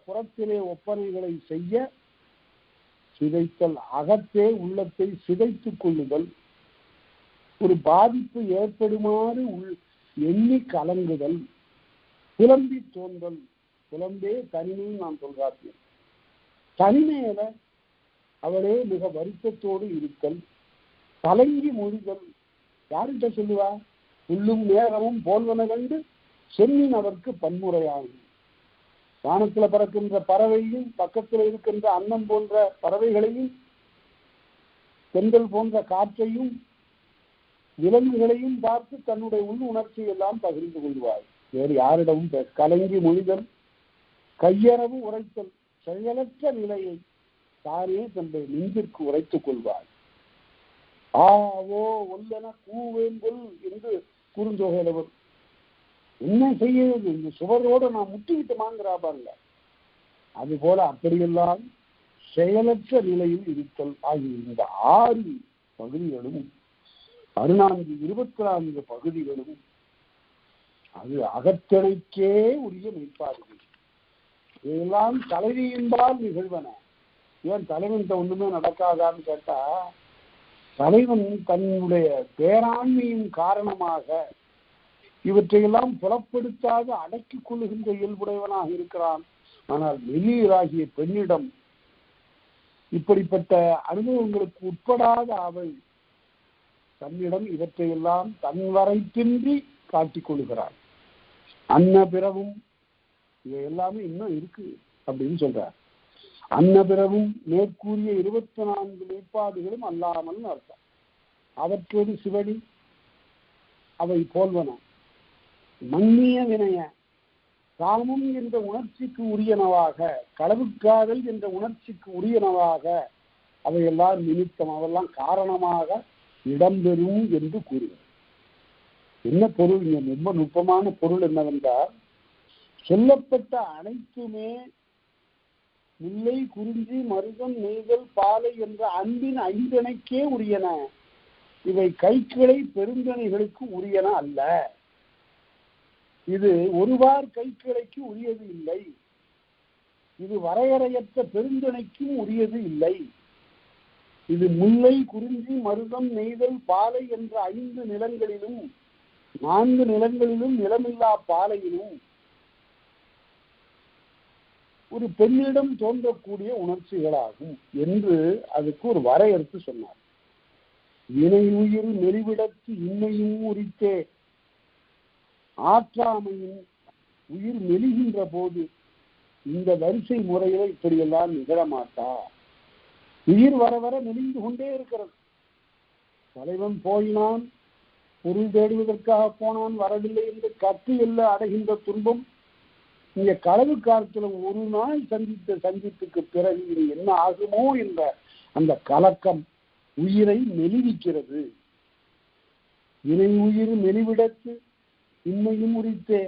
புறத்திலே ஒப்பனைகளை செய்ய சிதைத்தல், அகத்தே உள்ளத்தை சிதைத்துக் கொள்ளுதல். ஒரு பாதிப்பு ஏற்படுமாறு எண்ணி கலங்குதல், புலம்பி தோன்றல். புலம்பே தனிமையும் நான் சொல்றாப்பேன். தனிமையில அவளே மிக வருத்தத்தோடு இருத்தல், கலங்கி மொழிதல். யார்கிட்ட சொல்லுவா? புல்லும் மேகமும் போல்வன கண்டு சென்னின் அவருக்கு பன்முறையாகும். வானத்துல பறக்கின்ற பறவையும் பக்கத்தில் இருக்கின்ற அன்னம் போன்ற பறவைகளையும் பெண்கள் போன்ற காற்றையும் விலங்குகளையும் பார்த்து தன்னுடைய உள் உணர்ச்சி எல்லாம் பகிர்ந்து கொள்வாள். வேறு யாரிடமும் கலங்கி மொழிதல், கையறவு உரைத்தல், செயலற்ற நிலையை தானே தன்னுடைய நெஞ்சிற்கு உரைத்துக் கொள்வாள். ஆவோ ஒல்லென கூவேங்கொல் என்று குறுந்தொகையிலவர். என்ன செய்யறது? இந்த சுவரோடு நான் முட்டிக்கிட்டு மாங்கிறா பாருங்க. அது போல அப்படியெல்லாம் செயலற்ற நிலையில் இருத்தல் ஆகிய இந்த 6 பகுதிகளும் 24 பகுதிகளும் அது அகத்திணைக்கே உரிய மெய்ப்பாடுகள். இதெல்லாம் தலைவியின்பால் நிகழ்வன. ஏன் தலைவன்கிட்ட ஒண்ணுமே நடக்காதான்னு கேட்டா, தலைவன் தன்னுடைய பேராண்மையின் காரணமாக இவற்றையெல்லாம் புலப்படுத்தாத அடக்கிக் கொள்ளுகின்ற இயல்புடையவனாக இருக்கிறான். ஆனால் வெளியீராகிய பெண்ணிடம் இப்படிப்பட்ட அனுபவங்களுக்கு உட்படாத அவள் தன்னிடம் இவற்றையெல்லாம் தன் வரைப்பின்றி காட்டிக் கொள்கிறாள். அன்ன பிறவும் இவை எல்லாமே இன்னும் இருக்கு அப்படின்னு சொல்றார். அன்ன பிறவும் மேற்கூறிய 24 மெய்ப்பாடுகளும் அல்லாமல் அர்த்தம். அவற்றோடு சிவனி அவை போல்வன. மன்னிய வினய காமம் என்ற உணர்ச்சிக்கு உரியனவாக, களவுக்காதல் என்ற உணர்ச்சிக்கு உரியனவாக அவையெல்லாம் நிமித்தம், அவெல்லாம் காரணமாக இடம்பெறும் என்று கூறுகிறார். என்ன பொருள்? இங்க ரொம்ப நுட்பமான பொருள் என்னவென்றால், சொல்லப்பட்ட அனைத்துமே முல்லை, குறிஞ்சி, மருதம், நெய்தல், பாலை என்ற அன்பின் ஐந்தணைக்கே உரியன. இவை கைக்கிளை பெருந்தணைகளுக்கு உரியன அல்ல. இது ஒருவார் கைக்கிளைக்கு உரியது இல்லை. இது வரையறையற்ற பெருந்தணைக்கும் உரியது இல்லை. இது முல்லை, குறிஞ்சி, மருதம், நெய்தல், பாலை என்ற 5 நிலங்களிலும் 4 நிலங்களிலும் நிலமில்லா பாலையிலும் ஒரு பெண்ணிடம் தோன்றக்கூடிய உணர்ச்சிகளாகும் என்று அதுக்கு ஒரு வரையறுத்து சொன்னார். வினை உயிர் மெலிவிடத்து இன்மையும் உரித்தே, ஆற்றாமையும் உயிர் மெலிகின்ற போது இந்த வரிசை முறையில இப்படியெல்லாம் நிகழமாட்டா. உயிர் வர வர மெலிந்து கொண்டே இருக்கிறது. தலைவன் போயினான், பொருள் தேடுவதற்காக போனான், வரவில்லை என்று கத்து எல்ல அடைகின்ற துன்பம் இங்க களவு காலத்துல ஒரு நாள் சந்தித்த சந்திப்புக்கு பிறகு இது என்ன ஆகுமோ என்ற அந்த கலக்கம் உயிரை மெலிவிக்கிறது. வினை உயிர் மெலிவிடத்து இன்மையும் உரித்தே,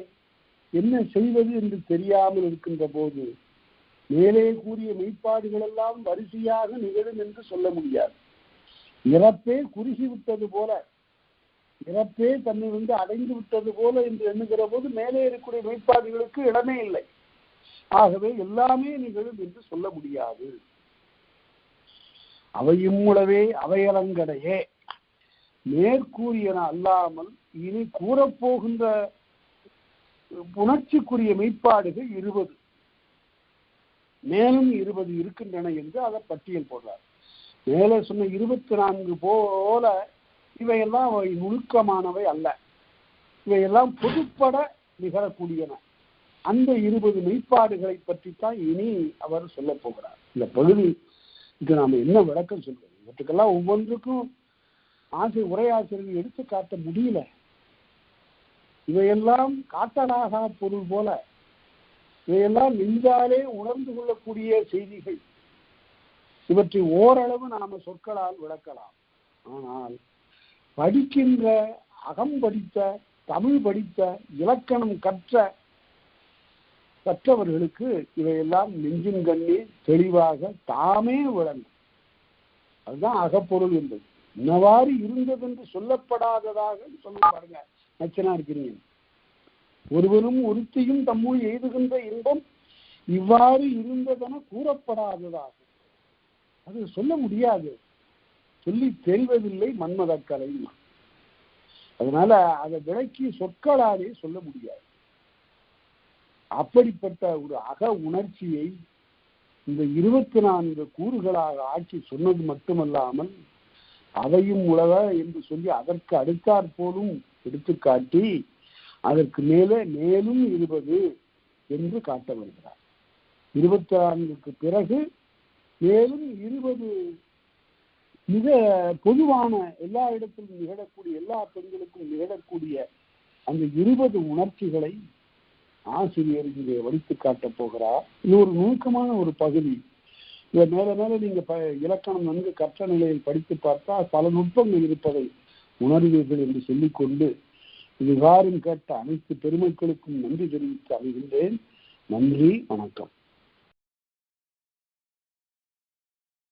என்ன செய்வது என்று தெரியாமல் இருக்கின்ற போது மேலே கூறிய மெய்ப்பாடுகள் எல்லாம் வரிசையாக நிகழும் என்று சொல்ல முடியாது. இறப்பே குறுகிவிட்டது போல, இறப்பே தன்னை அடைந்து விட்டது போல என்று எண்ணுகிற போது மேலே இருக்கக்கூடிய மெய்ப்பாடுகளுக்கு இடமே இல்லை. ஆகவே எல்லாமே நிகழும் என்று சொல்ல முடியாது. அவையும் உளவே அவையலங்கடையே மேற்கூறியன அல்லாமல் இனி கூறப்போகின்ற உணர்ச்சிக்குரிய மெய்ப்பாடுகள் 20, மேலும் 20 இருக்கின்றன என்று அதை பட்டியல் போடுறார். மேலே சொன்ன 24 போல இவையெல்லாம் அவை நுணுக்கமானவை அல்ல. இவையெல்லாம் பொதுப்பட நிகழக்கூடியன. அந்த 20 மெய்ப்பாடுகளை பற்றித்தான் இனி அவர் சொல்ல போகிறார். இந்த பகுதிக்கு நாம என்ன விளக்கம் சொல்றது? இவற்றுக்கெல்லாம் ஒவ்வொன்றுக்கும் உரையாசிரியர்கள் எடுத்து காட்ட முடியல. இவையெல்லாம் காட்டலாக பொருள் போல, இவையெல்லாம் நெஞ்சாலே உணர்ந்து கொள்ளக்கூடிய செய்திகள். இவற்றை ஓரளவு நாம சொற்களால் விளக்கலாம். ஆனால் படிக்கின்ற, அகம் படித்த, தமிழ் படித்த, இலக்கணம் கற்றவர்களுக்கு இவையெல்லாம் நெஞ்சின் கண்ணே தெளிவாக தாமே விளங்கும். அதுதான் அகப்பொருள் என்பது. இன்னவாறு இருந்தது என்று சொல்லப்படாததாக சொல்ல பாருங்க. நச்சனா இருக்கிறீங்க. ஒருவரும் ஒருத்தியும் தம்முள் எய்துகின்ற இன்பம் இவ்வாறு இருந்ததென கூறப்படாததாக, அது சொல்ல முடியாது, சொல்லி தெரிவதில்லை மன்மதக்கலை. அதனால அதை விளக்கி சொற்களாலே சொல்ல முடியாது. அப்படிப்பட்ட ஒரு அக உணர்ச்சியை இந்த 24 கூறுகளாக ஆக்கி சொன்னது மட்டுமல்லாமல் அவையும் உலக என்று சொல்லி அதற்கு அடுத்தாற் போலும் எடுத்துக்காட்டி அதற்கு மேலே மேலும் 20 என்று காட்ட வருகிறார். 24க்கு பிறகு மேலும் 20 மிக பொதுவான எல்லா இடத்திலும் நிகழக்கூடிய எல்லா பெண்களுக்கும் நிகழக்கூடிய அந்த 20 உணர்ச்சிகளை ஆசிரியர் இங்கே வடித்து காட்டப் போகிறார். இது ஒரு நுணுக்கமான ஒரு பகுதி. இதை மேல மேல நீங்க இலக்கணம் நன்கு கற்ற நிலையில் படித்து பார்த்தா பல நுட்பங்கள் இருப்பதை உணர்வீர்கள் என்று சொல்லிக்கொண்டு இதுகாரும் கேட்ட அனைத்து பெருமக்களுக்கும் நன்றி தெரிவித்து அமைகின்றேன். நன்றி, வணக்கம்.